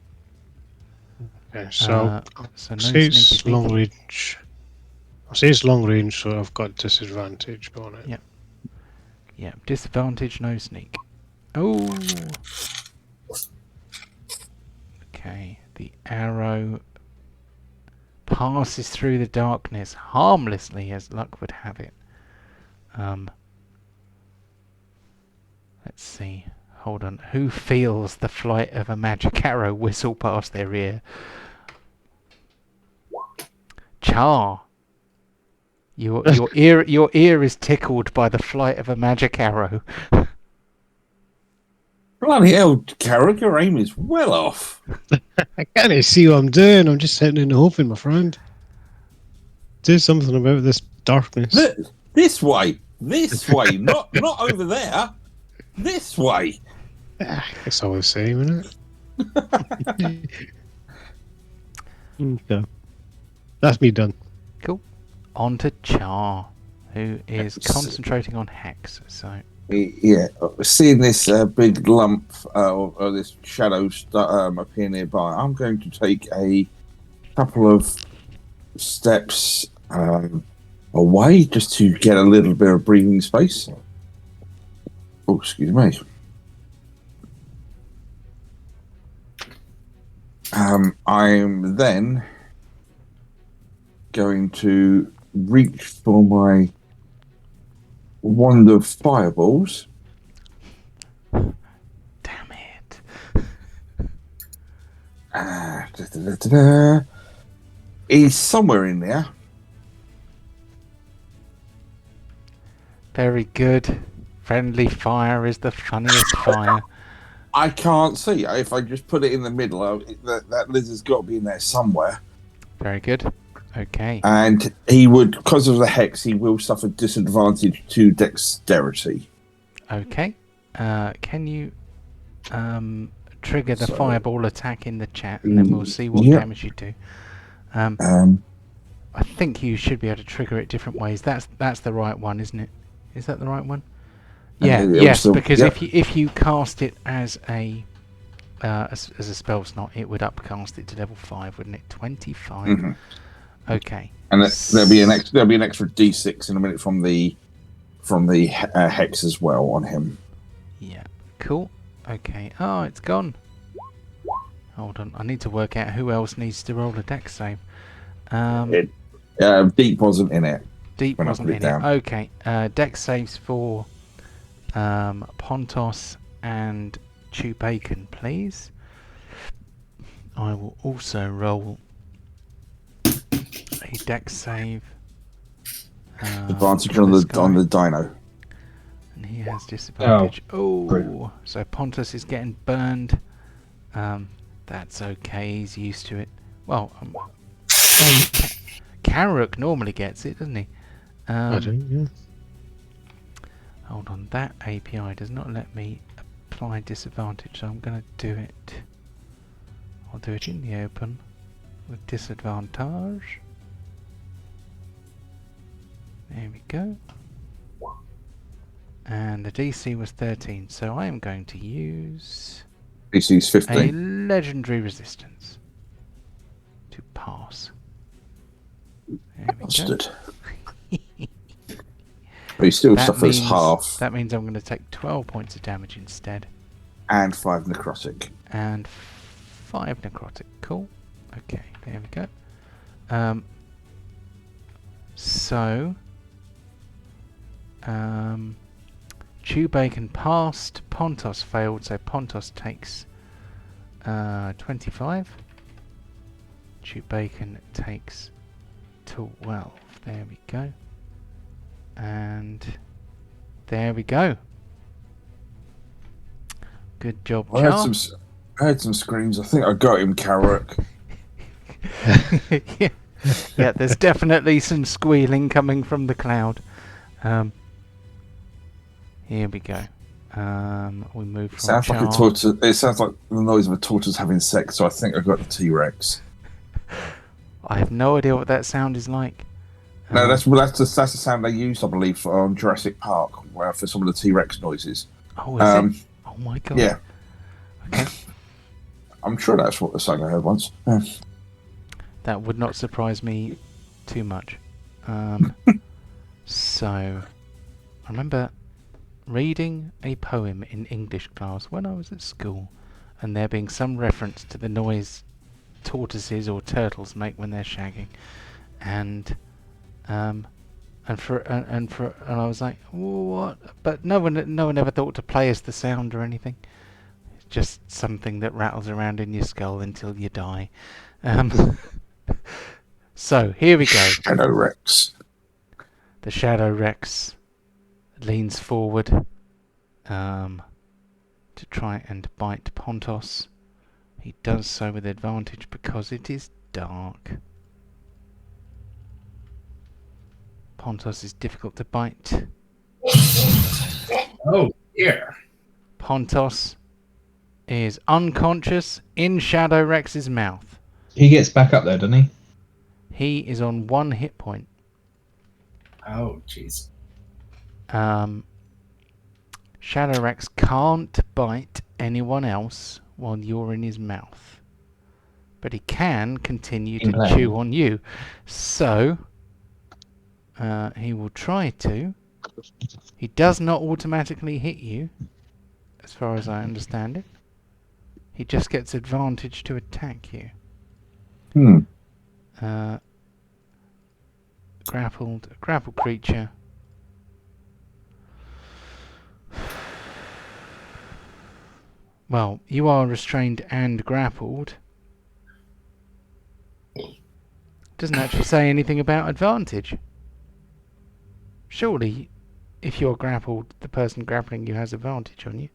Okay, so no say it's sneaky. long range. I'll say it's long range, so I've got disadvantage on it. Yep. Yeah, disadvantage, no sneak. Oh. Okay, the arrow passes through the darkness harmlessly, as luck would have it. Let's see. Hold on. Who feels the flight of a magic arrow whistle past their ear? Char. Your ear is tickled by the flight of a magic arrow. bloody hell, Carrick, your aim is well off. I can't see what I'm doing. I'm just sitting in the hoping, my friend. Do something about this darkness. This way, not over there. This way. It's all the same, isn't it? Okay. That's me done. Cool. On to Char, who is concentrating on Hex. So. Yeah, seeing this big lump or this shadow appear nearby, I'm going to take a couple of steps away just to get a little bit of breathing space. Oh, excuse me. I'm then going to reach for my wand of fireballs. Damn it. He's somewhere in there. Very good. Friendly fire is the funniest fire. I can't see. If I just put it in the middle, that lizard's got to be in there somewhere. Very good. Okay. And he would, because of the hex, he will suffer disadvantage to dexterity. Okay. Can you trigger the fireball attack in the chat, and then we'll see what damage you do. I think you should be able to trigger it different ways. That's the right one, isn't it? Is that the right one? Yeah. Yes, because if you cast it as a spell slot, it would upcast it to level 5, wouldn't it? 25. Mm-hmm. Okay. And there'll be an extra D6 in a minute from the from the hex as well on him. Yeah, cool. Okay. Oh, it's gone. Hold on. I need to work out who else needs to roll a dex save. Deep wasn't in it. Deep when I wasn't put it in down. it. Okay. Dex saves for Pontos and Chew Bacon, please. I will also roll a dex save. Advantage for on this the guy. dino. And he has disadvantage. Oh, brilliant. so Pontus is getting burned. That's okay. He's used to it. Well, Karuk normally gets it, doesn't he? I don't, yeah. Hold on. That API does not let me apply disadvantage, so I'm going to do it. I'll do it in the open with disadvantage. There we go. And the DC was 13, so I am going to use DC's a 15. legendary resistance to pass. There we go. Understood. But he still suffers half That means I'm going to take 12 points of damage instead. and 5 necrotic. And 5 necrotic. Cool. Okay, there we go. Chew Bacon passed. Pontos failed, so Pontos takes 25. Chew Bacon takes 12. There we go. And there we go. Good job, I Char. heard some screams. I think I got him, Karuk. Yeah, there's definitely some squealing coming from the cloud. Here we go. We move from Sounds like a Char. tortoise. It sounds like the noise of a tortoise having sex. So I think I got the T-Rex. I have no idea what that sound is like. No, that's the sound they used, I believe, on Jurassic Park, for some of the T-Rex noises. Oh, is it? Oh my god. Yeah. Okay. I'm sure that's what the song I heard once. That would not surprise me too much. So, I remember reading a poem in English class when I was at school, and there being some reference to the noise tortoises or turtles make when they're shagging, and I was like, what? But no one ever thought to play us the sound or anything. It's just something that rattles around in your skull until you die. So here we go. Shadow Rex. The Shadow Rex leans forward to try and bite Pontos. He does so with advantage because it is dark. Pontos is difficult to bite. Oh, dear. Pontos is unconscious in Shadow Rex's mouth. He gets back up there, doesn't he? He is on 1 hit point. Oh, jeez. Shadow Rex can't bite anyone else while you're in his mouth. But he can continue to chew on you. So, he will try to. He does not automatically hit you, as far as I understand it. He just gets advantage to attack you. Grappled creature. Well, you are restrained and grappled. Doesn't actually say anything about advantage. Surely, if you're grappled, the person grappling you has advantage on you.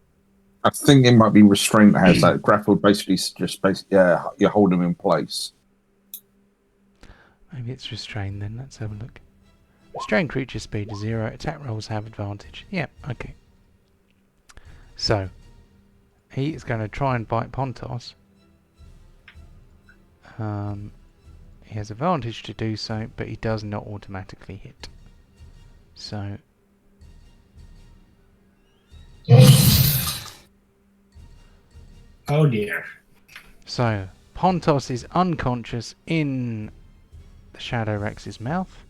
I think it might be restraint that has that. Grappled basically you hold him in place. Maybe it's restrained then. Let's have a look. Restrained creature speed is 0. Attack rolls have advantage. Yeah, okay. So, he is going to try and bite Pontos. He has advantage to do so, but he does not automatically hit. So... Oh, dear. So, Pontos is unconscious in the Shadow Rex's mouth.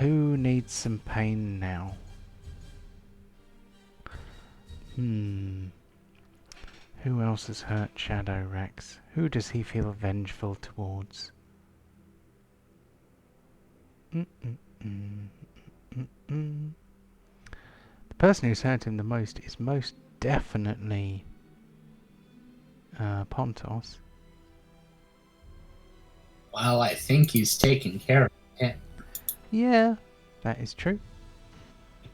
Who needs some pain now? Who else has hurt Shadow Rex? Who does he feel vengeful towards? The person who's hurt him the most is most definitely Pontos. Well, I think he's taking care of him. Yeah, that is true.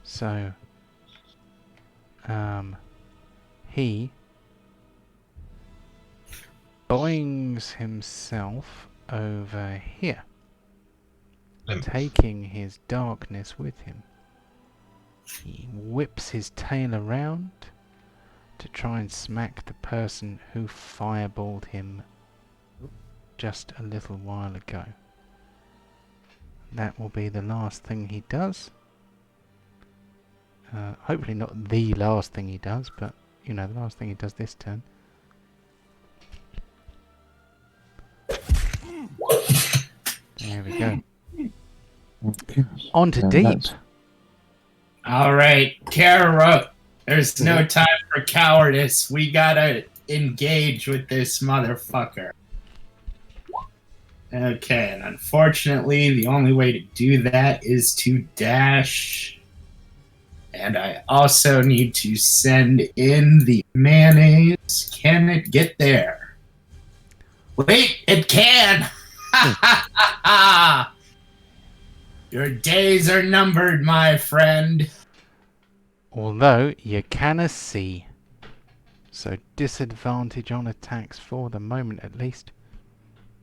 So, he boings himself over here, taking his darkness with him. He whips his tail around to try and smack the person who fireballed him just a little while ago. That will be the last thing he does. Hopefully not the last thing he does, but, you know, the last thing he does this turn. There we go. On to Deep. All right, Kara, there's no time for cowardice. We gotta engage with this motherfucker. Okay, and unfortunately, the only way to do that is to dash. And I also need to send in the mayonnaise. Can it get there? Wait, it can! Ha ha ha ha! Your days are numbered, my friend. Although you cannot see. So disadvantage on attacks for the moment at least.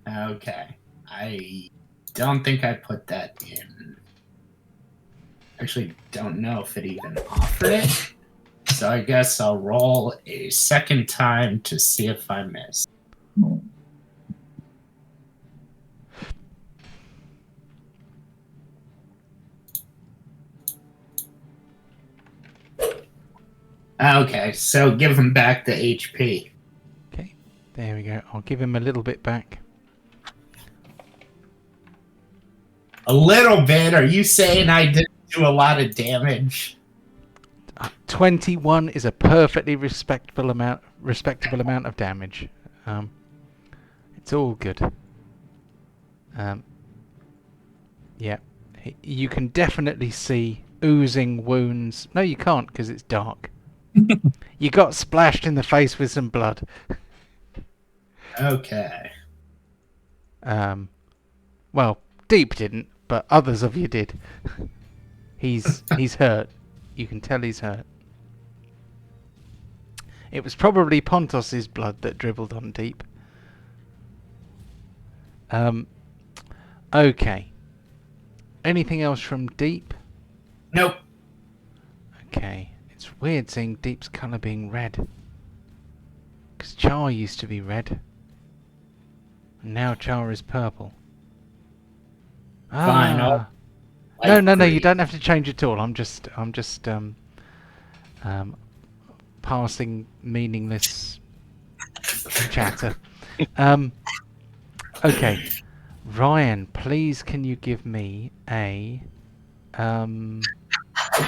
Okay. I don't think I put that in. Actually, don't know if it even offered it. So I guess I'll roll a second time to see if I miss. Okay, so give him back the HP. Okay, there we go. I'll give him a little bit back. A little bit? Are you saying I didn't do a lot of damage? 21 is a perfectly respectable amount of damage. It's all good. Yeah, you can definitely see oozing wounds. No, you can't because it's dark. You got splashed in the face with some blood. Okay. Well, Deep didn't, but others of you did. He's hurt. You can tell he's hurt. It was probably Pontos's blood that dribbled on Deep. Okay. Anything else from Deep? Nope. Okay. It's weird seeing Deep's colour being red. Because Char used to be red. And now Char is purple. Fine. No, you don't have to change at all. I'm just passing meaningless chatter. Okay. Ryan, please can you give me a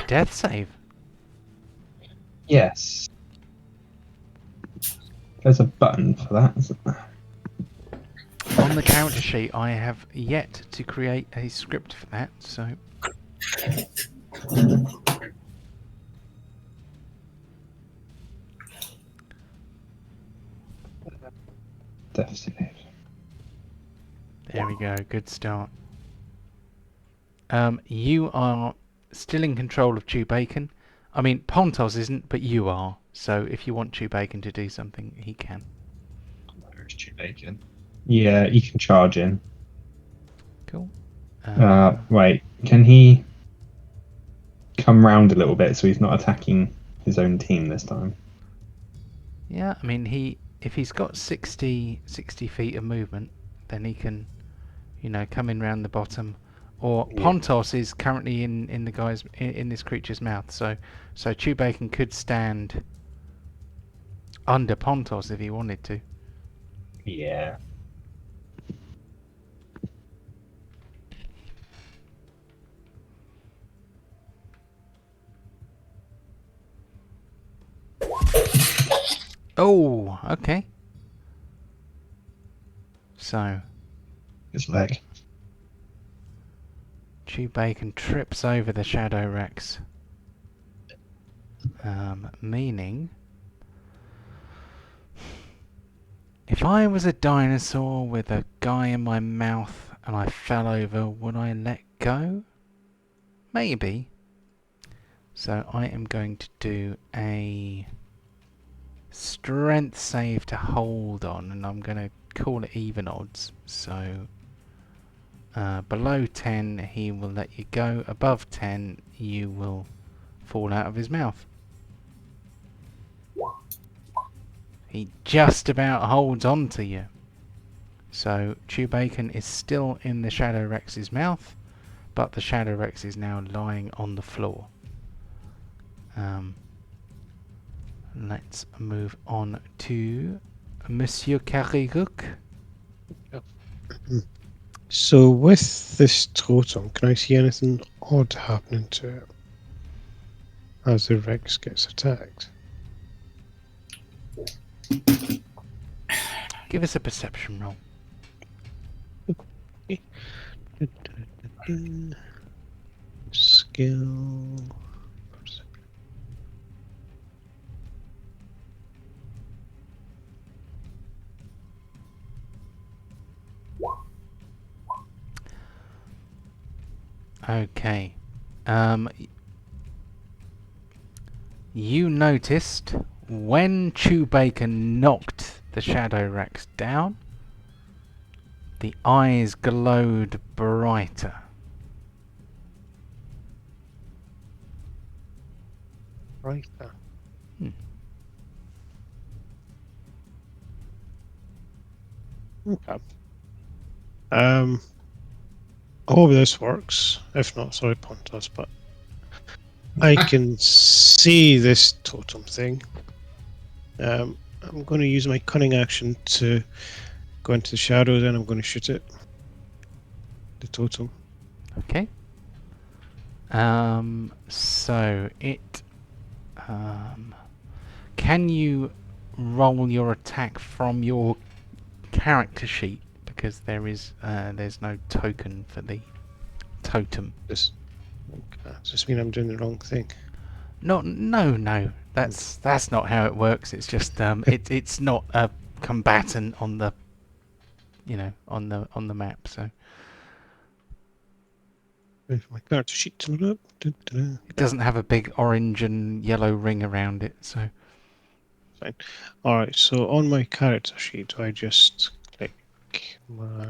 death save? Yes. There's a button for that, isn't there? On the character sheet, I have yet to create a script for that, so... Death save. There we go, good start. You are still in control of Chew Bacon. I mean, Pontos isn't, but you are. So if you want Chew Bacon to do something, he can. Where's Chew Bacon? Yeah, you can charge in. Cool. Wait, can he come round a little bit so he's not attacking his own team this time? Yeah, I mean, if he's got 60 feet of movement, then he can, you know, come in round the bottom. Or Yeah. Pontos is currently in the guy's in this creature's mouth, so Chew Bacon could stand under Pontos if he wanted to. Yeah. Oh, okay. So, His leg. Chewbacca trips over the Shadow Rex. Meaning, if I was a dinosaur with a guy in my mouth and I fell over, would I let go? Maybe. So I am going to do a strength save to hold on, and I'm going to call it even odds. So below 10 he will let you go, above 10 you will fall out of his mouth. He just about holds on to you. So Chewbacca is still in the Shadow Rex's mouth, but the Shadow Rex is now lying on the floor. Let's move on to Monsieur Carrigook. So with this totem, can I see anything odd happening to it as the Rex gets attacked? Give us a perception roll. Skill. Okay. You noticed when Chewbacca knocked the Shadow Rex down, the eyes glowed brighter. Right there. Okay. I hope this works. If not, sorry, Pontos, but I can see this totem thing. I'm going to use my cunning action to go into the shadows, and I'm going to shoot it. The totem. Okay. So it. Can you roll your attack from your character sheet, because there's no token for the totem. Does this mean I'm doing the wrong thing? No. That's not how it works. It's just it's not a combatant on the on the map. So Where's my character sheet to look up? it doesn't have a big orange and yellow ring around it. So Fine. Alright, so on my character sheet, I just click my...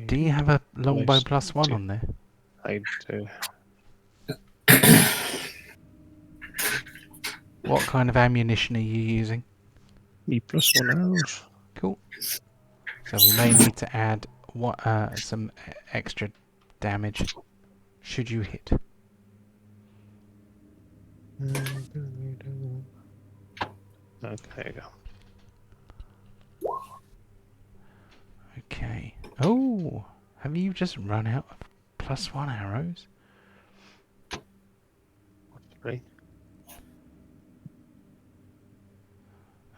do you have a longbow Nice. +1 on there? I do. What kind of ammunition are you using? Me +1 arrows. Cool. So we may need to add some extra damage should you hit. Okay, there you go. Okay. Oh, have you just run out of +1 arrows? Right.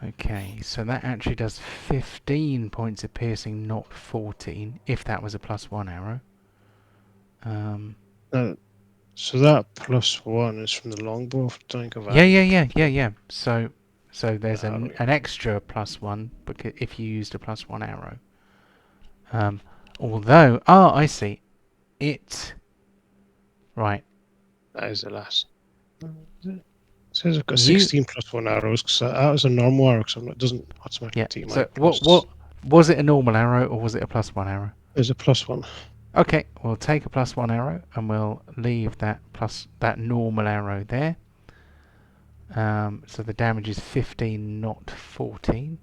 Okay, so that actually does 15 points of piercing, not 14, if that was a +1 arrow. So that +1 is from the longbow. Don't think of Yeah. So there's an extra +1 because if you used a +1 arrow. Although, I see. Right. That is the last. It says I've got 16 +1 arrows, because that was a normal arrow, so it doesn't automatically take my so what was it, a normal arrow or was it a +1 arrow? It was a +1. Okay, we'll take a +1 arrow and we'll leave that normal arrow there. So the damage is 15, not 14.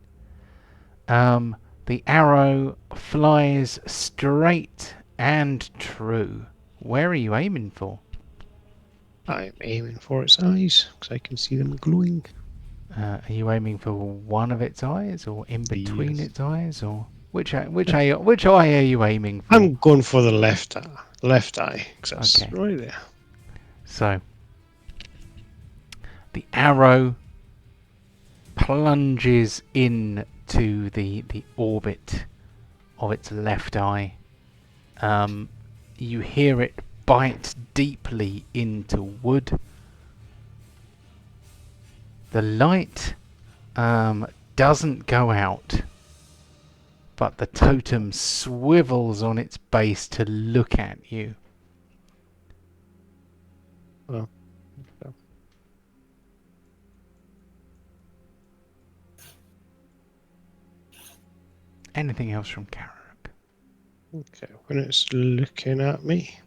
The arrow flies straight and true. Where are you aiming for? I'm aiming for its eyes, because I can see them glowing. Are you aiming for one of its eyes, or in between its eyes, or which eye are you aiming for? I'm going for the left eye, because that's right there. So the arrow plunges into the orbit of its left eye. You hear it bite deeply into wood. The light doesn't go out, but the totem swivels on its base to look at you. Oh. Anything else from Kararuk? Okay, when it's looking at me,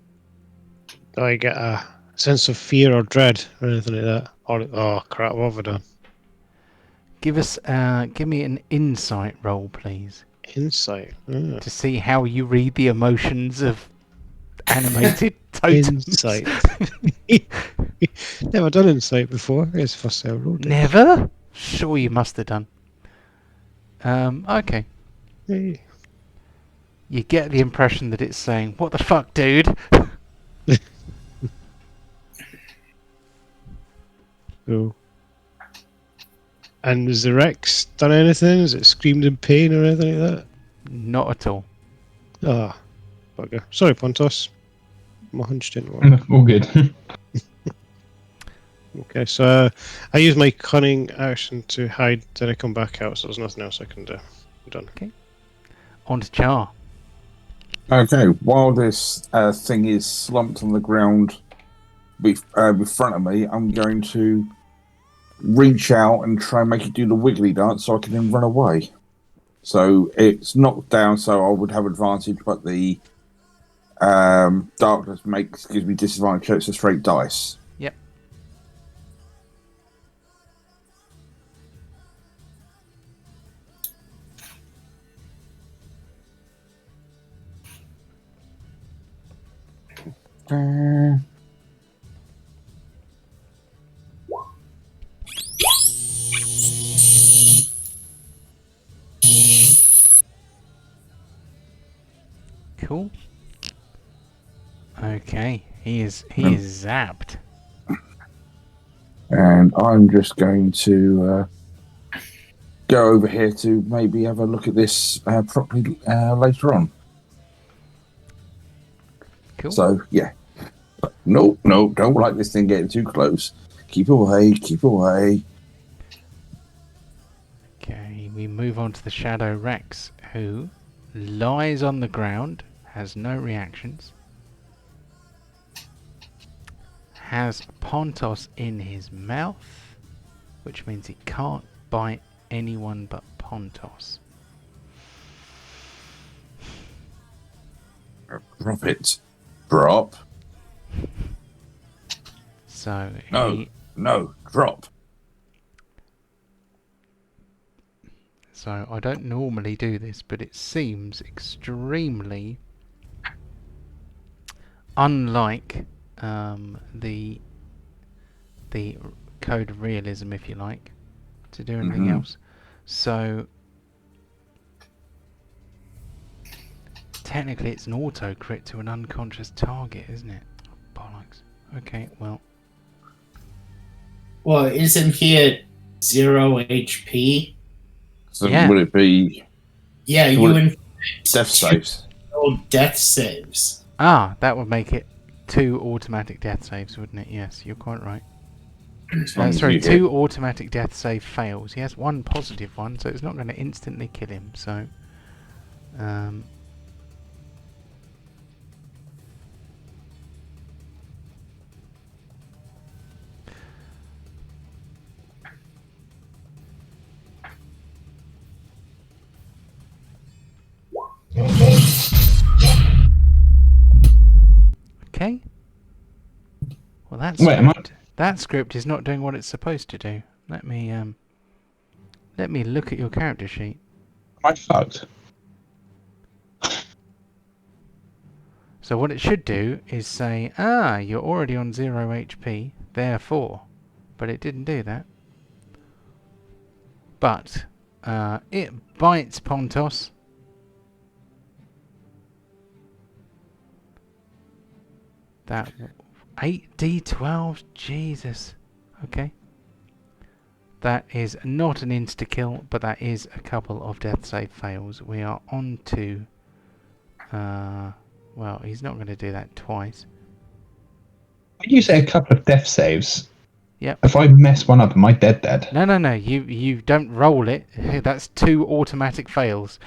do I get a sense of fear or dread or anything like that? Or, oh crap, what have I done? Give me an insight roll, please, Insight. Ah. to see how you read the emotions of animated totems. Insight. Never done insight before. It's the first time I rolled it. Never? Sure you must have done. Okay. Hey. You get the impression that it's saying, "What the fuck, dude?" So. And has the Rex done anything? Has it screamed in pain or anything like that? Not at all. Ah, bugger. Sorry, Pontos. My hunch didn't work. All good. Okay, so I use my cunning action to hide, then I come back out, so there's nothing else I can do. I'm done. On to Char. Okay, while this thing is slumped on the ground in front of me, I'm going to reach out and try and make it do the wiggly dance so I can then run away. So it's knocked down, so I would have advantage, but the darkness gives me disadvantage, so it's a straight dice. Yep. Cool. Okay, he is zapped. And I'm just going to go over here to maybe have a look at this properly later on. Cool. So, yeah. No, don't like this thing getting too close. Keep away, keep away. Okay, we move on to the Shadow Rex, who lies on the ground, has no reactions, has Pontos in his mouth, which means he can't bite anyone but Pontos. Drop it. Drop. So No, drop. So I don't normally do this, but it seems extremely unlike the code of realism, if you like, to do anything else. So technically it's an auto crit to an unconscious target, isn't it? Oh, bollocks. Okay, well. Well, isn't he at 0 HP? So Yeah. would it be Yeah, So you what- inflict death saves? death saves. Ah, that would make it 2 automatic death saves, wouldn't it? Yes, you're quite right. As long as Sorry, you 2 hit. automatic death save fails. He has 1 positive one, so it's not going to instantly kill him. So, okay. Well, that's Wait, am I- that script is not doing what it's supposed to do. Let me look at your character sheet. Am I fucked? So what it should do is say, you're already on 0 HP, therefore. But it didn't do that. But it bites Pontos. That 8d12, Jesus. Okay. That is not an insta-kill, but that is a couple of death save fails. We are on to... well, he's not going to do that twice. When you say a couple of death saves, Yep. if I mess one up, am I dead? No. You don't roll it. That's 2 automatic fails.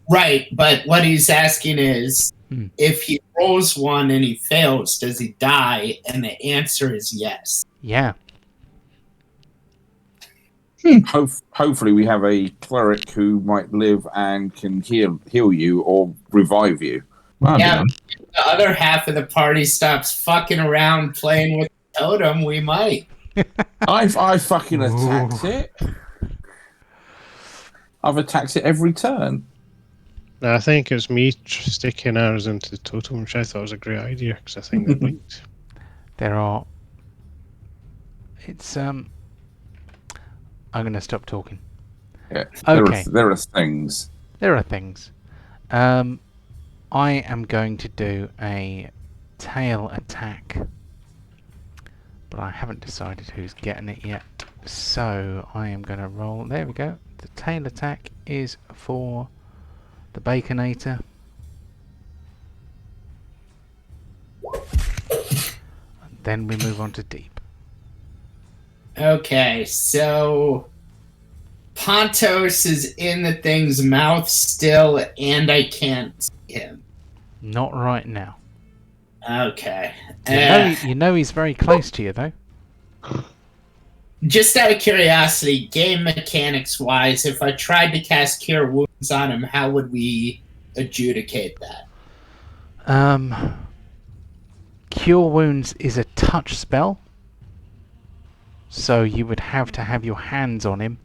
Right, but what he's asking is, if he rolls one and he fails, does he die? And the answer is yes. Yeah. Hopefully, we have a cleric who might live and can heal you or revive you. Well, Yeah, if the other half of the party stops fucking around playing with the totem, we might. I fucking attacked it. I've attacked it every turn. No, I think it's me sticking arrows into the totem, which I thought was a great idea because I think that might. There are... It's, I'm going to stop talking. Yeah. Okay. There are things. There are things. I am going to do a tail attack, but I haven't decided who's getting it yet. So I am going to roll. There we go. The tail attack is for the Baconator. And then we move on to deep. Okay, so Pontos is in the thing's mouth still, and I can't see him. Not right now. Okay. You know he's very close to you, though. Just out of curiosity, game mechanics wise, if I tried to cast Cure Wounds on him, how would we adjudicate that? Cure Wounds is a touch spell, so you would have to have your hands on him.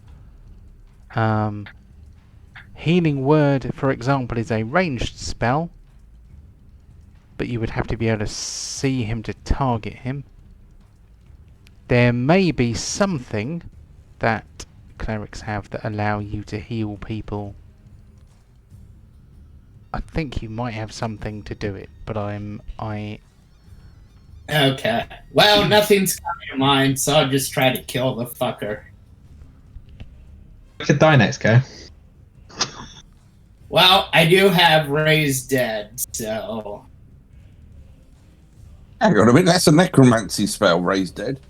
Healing Word, for example, is a ranged spell, but you would have to be able to see him to target him. There may be something that clerics have that allow you to heal people. I think you might have something to do it, but I... Okay. Well, nothing's coming to mind, so I'll just try to kill the fucker. We could die next go. Well, I do have Raised Dead, so... Hang on a minute, that's a necromancy spell, Raised Dead.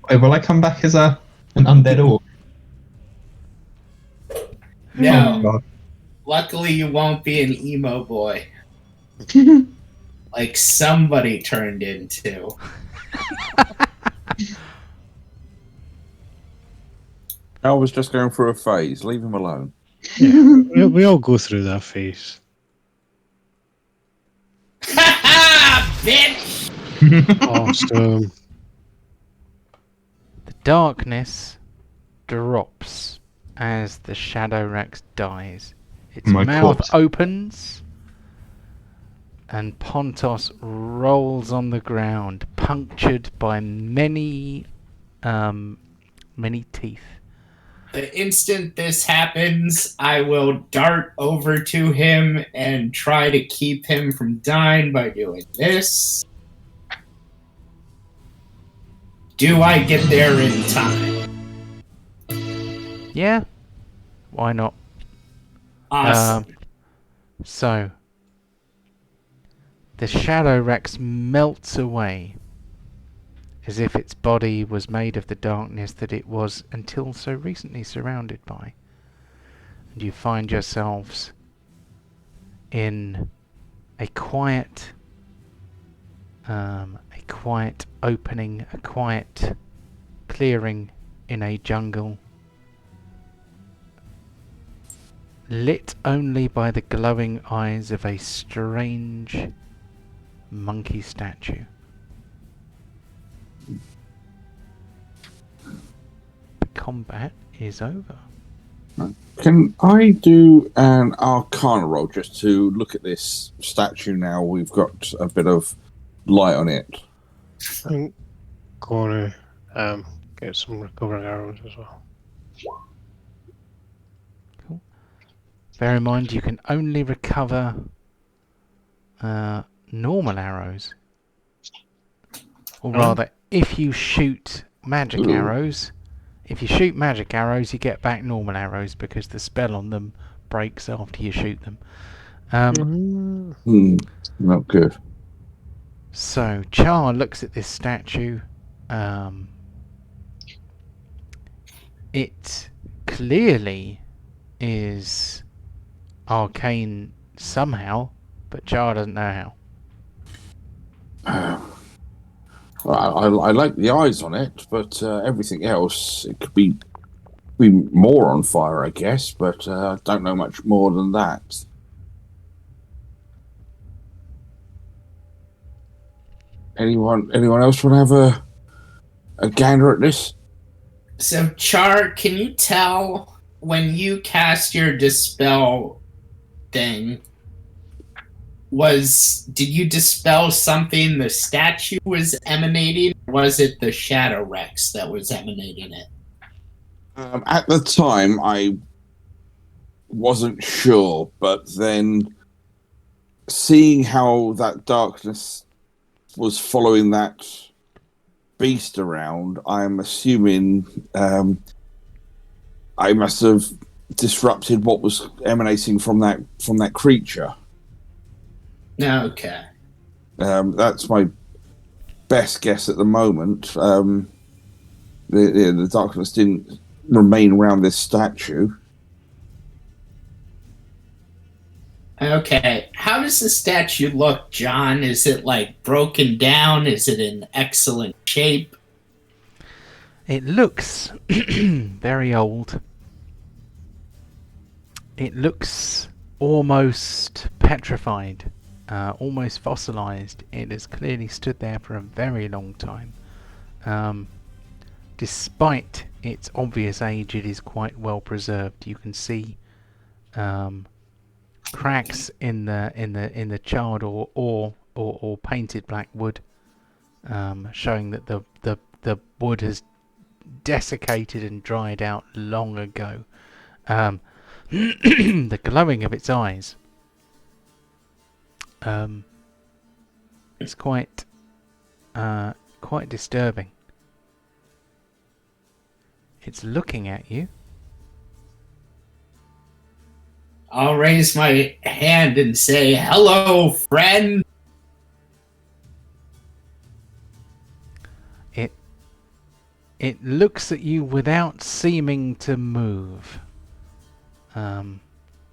Wait, will I come back as an undead orc? No. Oh, God. Luckily, you won't be an emo boy. Like somebody turned into. I was just going through a phase. Leave him alone. Yeah, we all go through that phase. Ha ha! Bitch! Awesome. The darkness drops as the Shadow Rex dies. Its My mouth corpse. opens, and Pontos rolls on the ground, punctured by many teeth. The instant this happens, I will dart over to him and try to keep him from dying by doing this. Do I get there in time? Yeah? Why not? Awesome. So, the Shadow Rex melts away, as if its body was made of the darkness that it was until so recently surrounded by. And you find yourselves in a quiet opening, a quiet clearing in a jungle, lit only by the glowing eyes of a strange monkey statue. The combat is over. Can I do an Arcana roll just to look at this statue now we've got a bit of light on it? I'm going to get some recovering arrows as well. Cool. Bear in mind you can only recover normal arrows. Or rather, if you shoot magic Ooh. arrows, If you shoot magic arrows, you get back normal arrows because the spell on them breaks after you shoot them. Not good. So Char looks at this statue. It clearly is arcane somehow, but Char doesn't know how. I like the eyes on it, but everything else, it could be more on fire, I guess, but I don't know much more than that. Anyone else want to have a gander at this? So, Char, can you tell when you cast your dispel thing? Did you dispel something the statue was emanating, or was it the Shadow Rex that was emanating it? At the time, I wasn't sure, but then seeing how that darkness was following that beast around, I'm assuming I must have disrupted what was emanating from that creature. Okay. That's my best guess at the moment. The darkness didn't remain around this statue. Okay. How does the statue look, John? Is it like broken down? Is it in excellent shape? It looks very old. It looks almost petrified, almost fossilized. It has clearly stood there for a very long time. Despite its obvious age, it is quite well preserved. You can see cracks in the charred or painted black wood, showing that the wood has desiccated and dried out long ago. The glowing of its eyes is quite disturbing. It's looking at you. I'll raise my hand and say, "Hello, friend." It looks at you without seeming to move.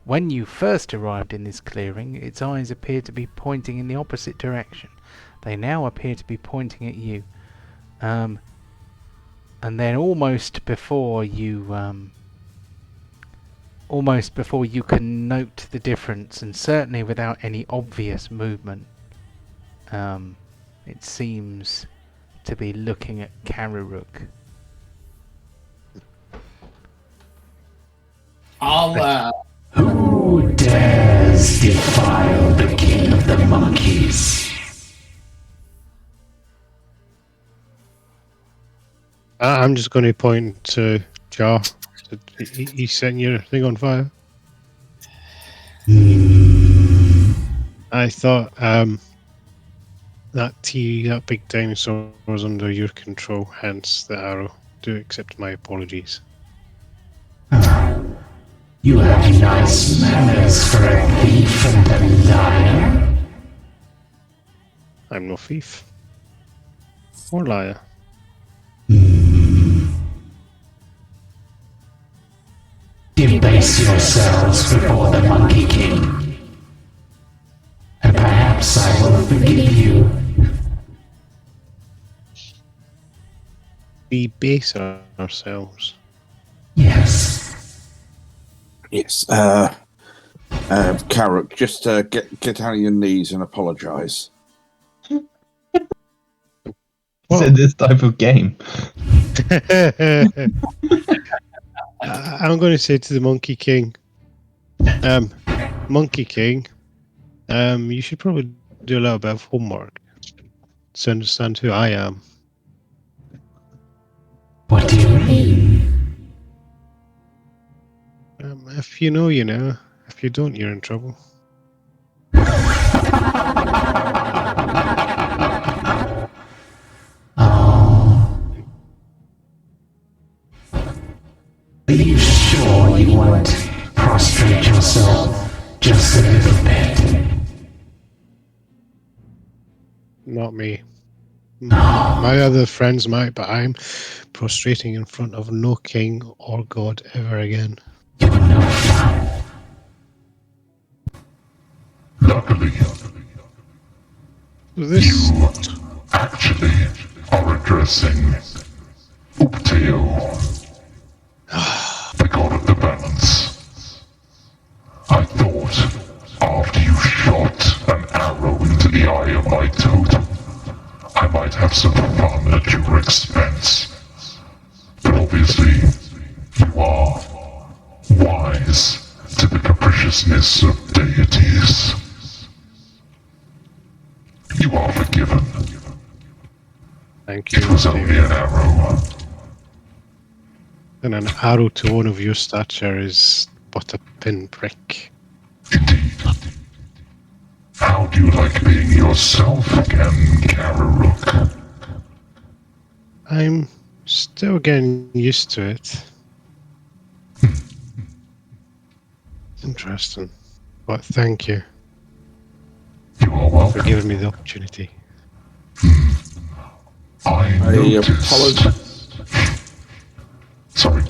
When you first arrived in this clearing, its eyes appeared to be pointing in the opposite direction. They now appear to be pointing at you. And then almost before you can note the difference, and certainly without any obvious movement, it seems to be looking at Karuruk. Who dares defile the king of the monkeys? I'm just going to point to Jar. He's setting your thing on fire. I thought that big dinosaur was under your control, hence the arrow. Do accept my apologies. You have nice manners for a thief and a liar. I'm no thief. Or liar. Debase yourselves before the Monkey King, and perhaps I will forgive you. Debase ourselves. Yes. Yes. Karuk, just get down on your knees and apologise. Said this type of game. I'm going to say to the Monkey King, Monkey King, you should probably do a little bit of homework to understand who I am. What do you mean? If you know, you know. If you don't, you're in trouble. prostrate yourself just a little bit? Not me. My other friends might, but I'm prostrating in front of no king or god ever again. You're no fun. Luckily, This you actually are addressing Upteo, the god of the balance. I thought after you shot an arrow into the eye of my totem, I might have some fun at your expense. But obviously, you are wise to the capriciousness of deities. You are forgiven. thank you. It was only an arrow. And an arrow to one of your stature is but a pinprick. Indeed. How do you like being yourself again, Kararuk? I'm still getting used to it. Interesting. But thank you You are for welcome. giving me the opportunity. I I noticed. apologize. Sorry.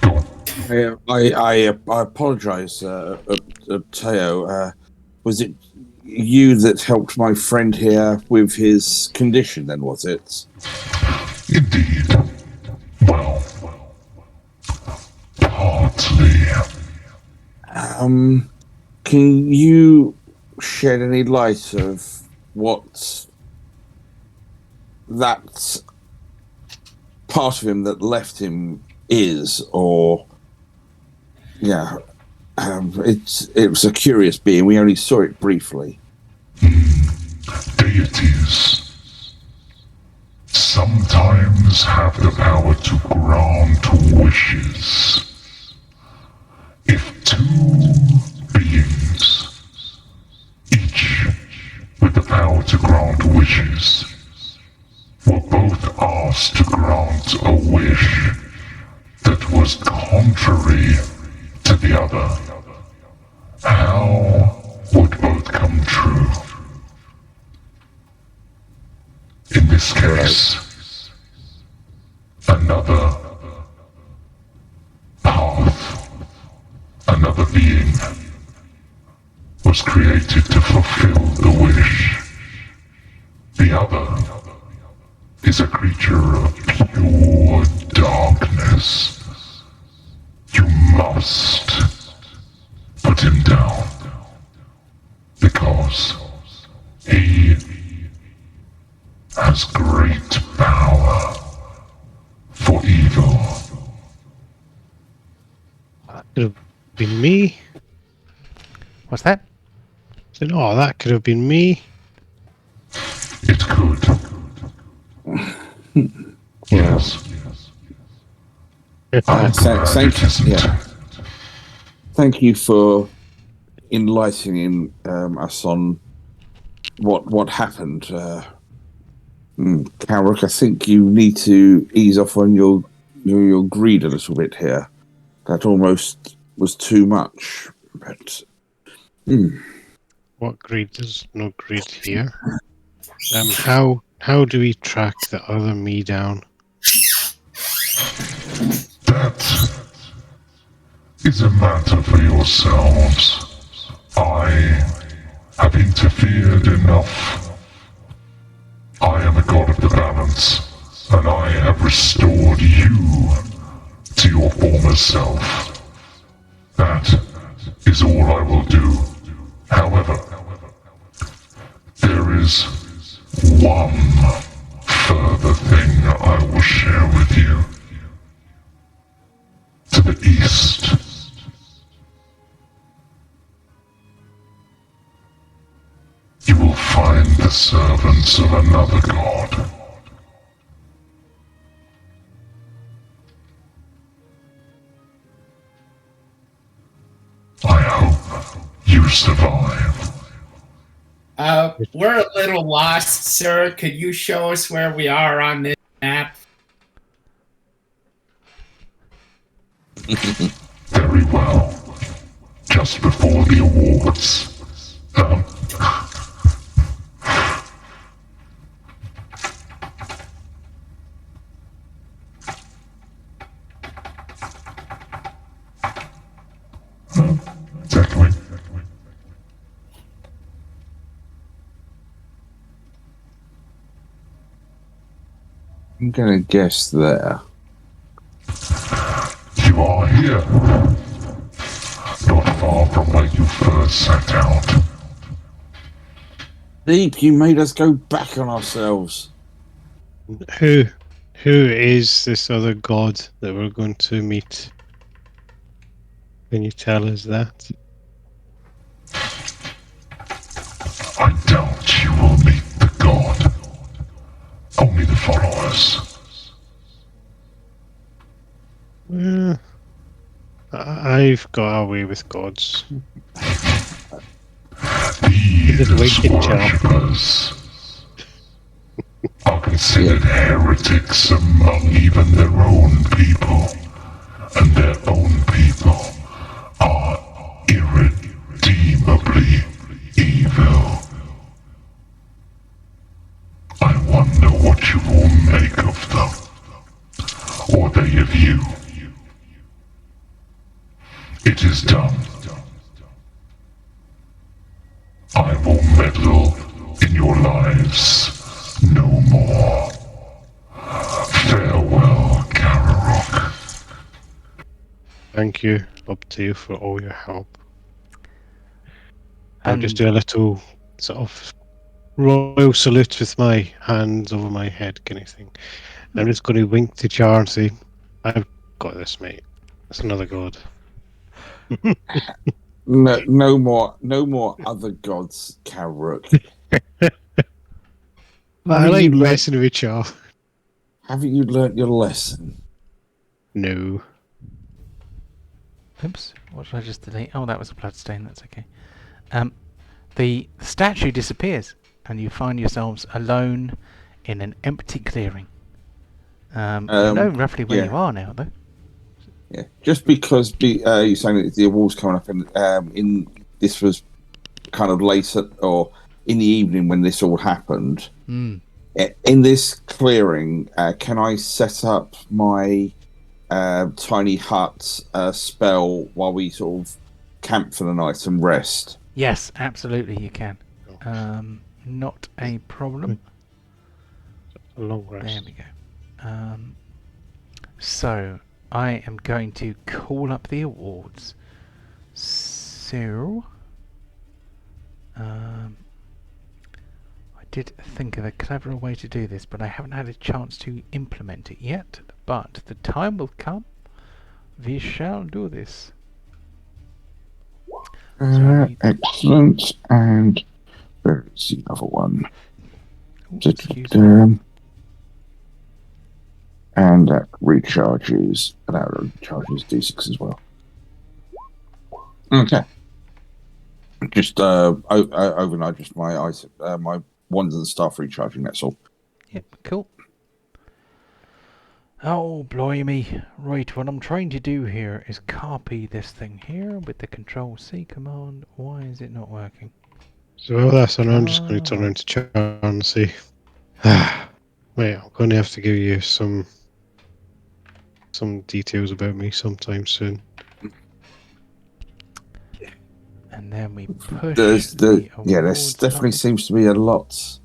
Go on. I apologize, Teo. Was it you that helped my friend here with his condition? Then was it? Indeed. Well, partly. Can you shed any light of what that part of him that left him is, or yeah? It was a curious being. We only saw it briefly. Deities sometimes have the power to grant wishes. If two beings, each with the power to grant wishes, were both asked to grant a wish that was contrary to the other, how would both come true? In this case, another path, another being was created to fulfill the wish. The other is a creature of pure darkness. You must put him down, because he has great power for evil. Could have been me. What's that? Said, oh, that could have been me. It could. Yes. I'm glad thank it isn't. yeah. Thank you for enlightening us on what happened. Karuk, I think you need to ease off on your greed a little bit here. That almost was too much. But What greed? There's no greed here. How do we track the other me down? That is a matter for yourselves. I have interfered enough. I am a god of the balance, and I have restored you to your former self. That is all I will do. However, there is one further thing I will share with you. To the east, you will find the servants of another god. I hope you survive. We're a little lost, sir. Could you show us where we are on this map? Very well. just before the awards. Exactly. I'm gonna guess there. You are here. Not far from where you first set out. Deep, you made us go back on ourselves. Who is this other god that we're going to meet? Can you tell us that? I doubt you will meet the god. Only the followers. I've got away with gods. These wicked chap. worshippers are considered heretics among even their own people, and their own people are irredeemably evil. I wonder what you will make of them, or they of you. It is done. I will meddle in your lives no more. Farewell, Kararok. Thank you, up to you for all your help. I'll And just do a little sort of royal salute with my hands over my head kind of thing. I'm just going to wink to Char and say, I've got this, mate. That's another god. No more other gods, Karuk. I Haven't like you learnt- messing with Char. Haven't you learnt your lesson? No. oops, what did I just delete? Oh, that was a bloodstain. That's okay. The statue disappears, and you find yourselves alone in an empty clearing. You know roughly where you are now, though. Yeah, just because you're saying that the awards coming up, and in this was kind of later or in the evening when this all happened. Mm. In this clearing, can I set up my tiny hut spell while we sort of camp for the night and rest? Yes, absolutely, you can. Not a problem. A long rest. There we go. So I am going to call up the awards. So I did think of a cleverer way to do this, but I haven't had a chance to implement it yet. But the time will come. We shall do this. Excellent. And where is the other one? Ooh, excuse me. And that recharges. And that recharges D6 as well. Okay. Just overnight, just my my wands and staff recharging. That's all. Yep, cool. Oh, blimey. Right, what I'm trying to do here is copy this thing here with the Control-C command. Why is it not working? So while that's on, I'm just going to turn around to Char and say, wait, I'm going to have to give you some details about me sometime soon. And then we push There's awards definitely button. seems to be a lot.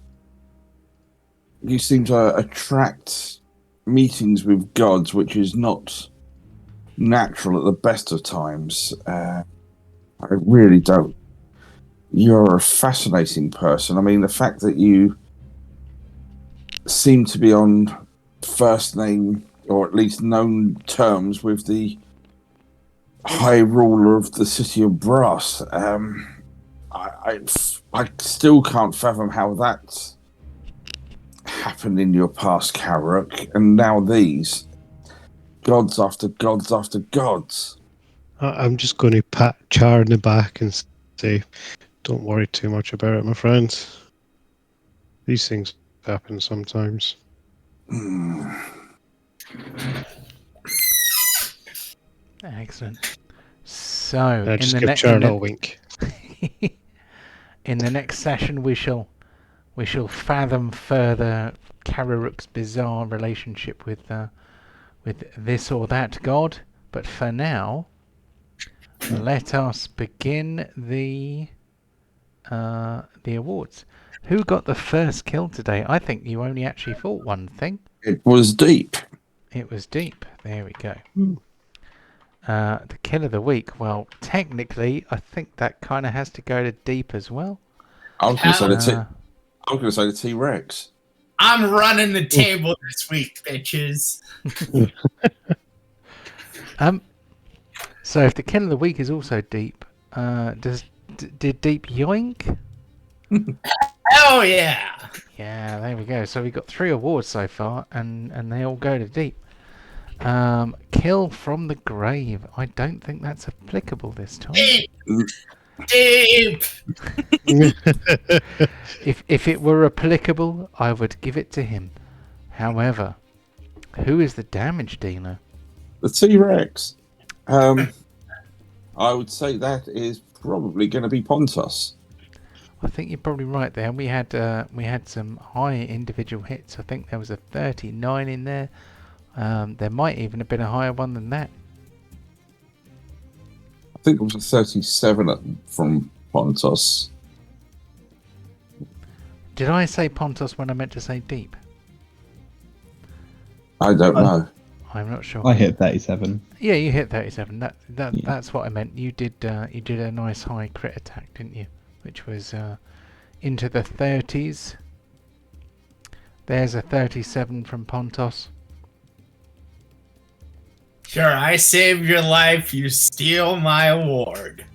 You seem to attract meetings with gods, which is not natural at the best of times. I really don't. You're a fascinating person. I mean, the fact that you seem to be on first name, or at least known terms, with the High Ruler of the City of Brass. I still can't fathom how that happened in your past, Karuk, and now these gods after gods after gods. I'm just going to pat Char in the back and say, don't worry too much about it, my friend. These things happen sometimes. Excellent. So So And I in just the give next Char a little wink. in the next session, we shall fathom further Kararuk's bizarre relationship with this or that god. But for now, let us begin the awards. Who got the first kill today? I think you only actually fought one thing. It was deep. It was deep. There we go. Hmm. The kill of the week. Well, technically, I think that kind of has to go to deep as well. I was going to say Uh, the T-Rex. I'm running the table this week, bitches. So if the kill of the week is also deep, did deep yoink? Oh yeah. Yeah, there we go. So we got 3 awards so far, and they all go to deep. Kill from the grave. I don't think that's applicable this time. Deep. If it were applicable, I would give it to him. However, who is the damage dealer? The T-Rex. I would say that is probably going to be Pontos. I think you're probably right there. We had some high individual hits. I think there was a 39 in there. There might even have been a higher one than that. I think it was a 37 from Pontos. Did I say Pontos when I meant to say deep? I don't know. I'm not sure. I hit 37. Yeah, you hit 37. That's what I meant. You did a nice high crit attack, didn't you? Which was into the 30s. There's a 37 from Pontos. Sure, I saved your life. You steal my award.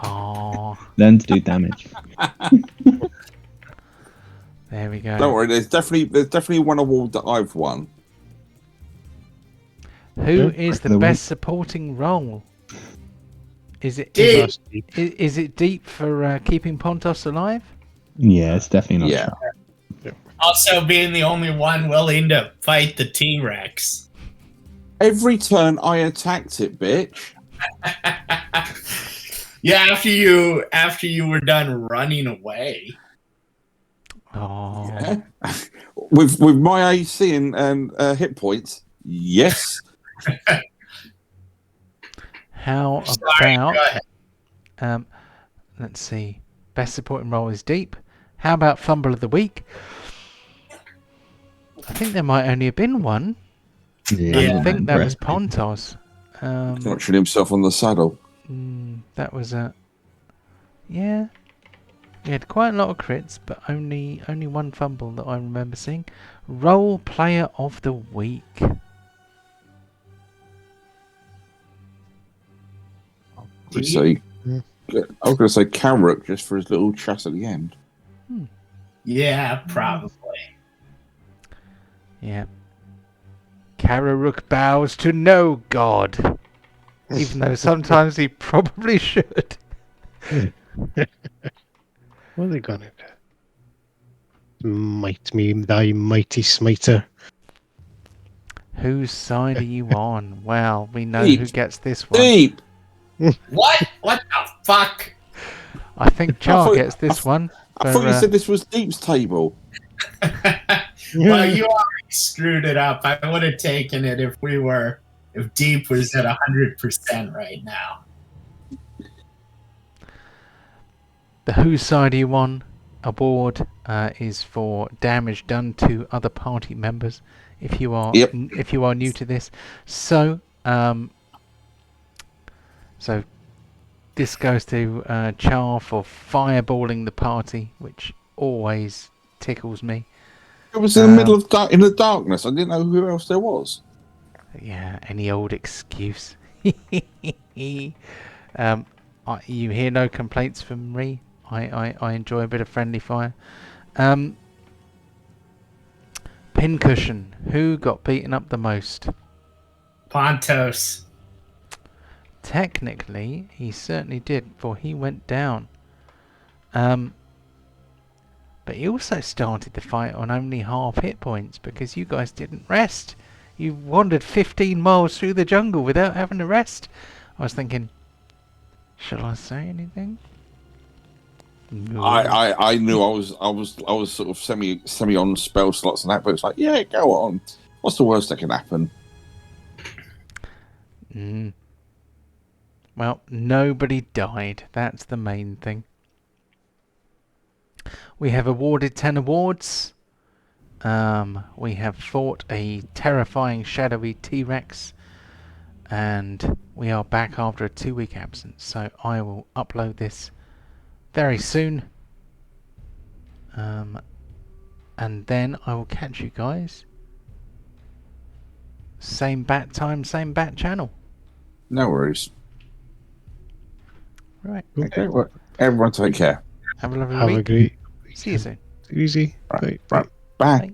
Oh, Learn to do damage. there we go. Don't worry. There's definitely one award that I've won. Who is the The best supporting role? Is it Deep. is it deep for keeping Pontos alive? Yeah, it's definitely not. Yeah. Sharp. Also being the only one willing to fight the T-Rex. Every turn I attacked it, bitch. Yeah, after you were done running away. Oh, Yeah. with my AC and hit points, yes. how Sorry, about go ahead. let's see. Best supporting role is deep. How about fumble of the week? I think there might only have been one. Yeah. I think that was Pontos. Notching himself on the saddle. That was a yeah. We had quite a lot of crits, but only one fumble that I remember seeing. Role player of the week. I was going to say Kamruk just for his little chat at the end. Yeah, probably. Yeah. Kararuk bows to no god, even though sometimes he probably should. What are they gonna do? Might me, thy mighty smiter. Whose side are you on? Well, we know Deep. who gets this one. Deep. What? What the fuck? I think Char thought- gets this one. I thought you said this was Deep's table. Well, you already screwed it up. I would have taken it if Deep was at 100% right now. The Whose Side Are You On award is for damage done to other party members. If you are if you are new to this, so this goes to Char for fireballing the party, which always tickles me. It was in the middle of in the darkness. I didn't know who else there was. Yeah, any old excuse. You hear no complaints from me. I enjoy a bit of friendly fire. Pincushion. Who got beaten up the most? Pontos. Technically, he certainly did, for he went down. But he also started the fight on only half hit points because you guys didn't rest. You wandered 15 miles through the jungle without having to rest. I was thinking, Shall I say anything? No. I knew I was sort of semi on spell slots and that, but it's like, yeah, go on. What's the worst that can happen? Well, nobody died. That's the main thing. We have awarded 10 awards. We have fought a terrifying shadowy T-Rex. And we are back after a 2-week absence. So I will upload this very soon. And then I will catch you guys. Same bat time, same bat channel. No worries. Right. Okay, well, everyone take care. Have a lovely Have week. a great See you soon. easy. Right, Bye. right. Bye. Bye.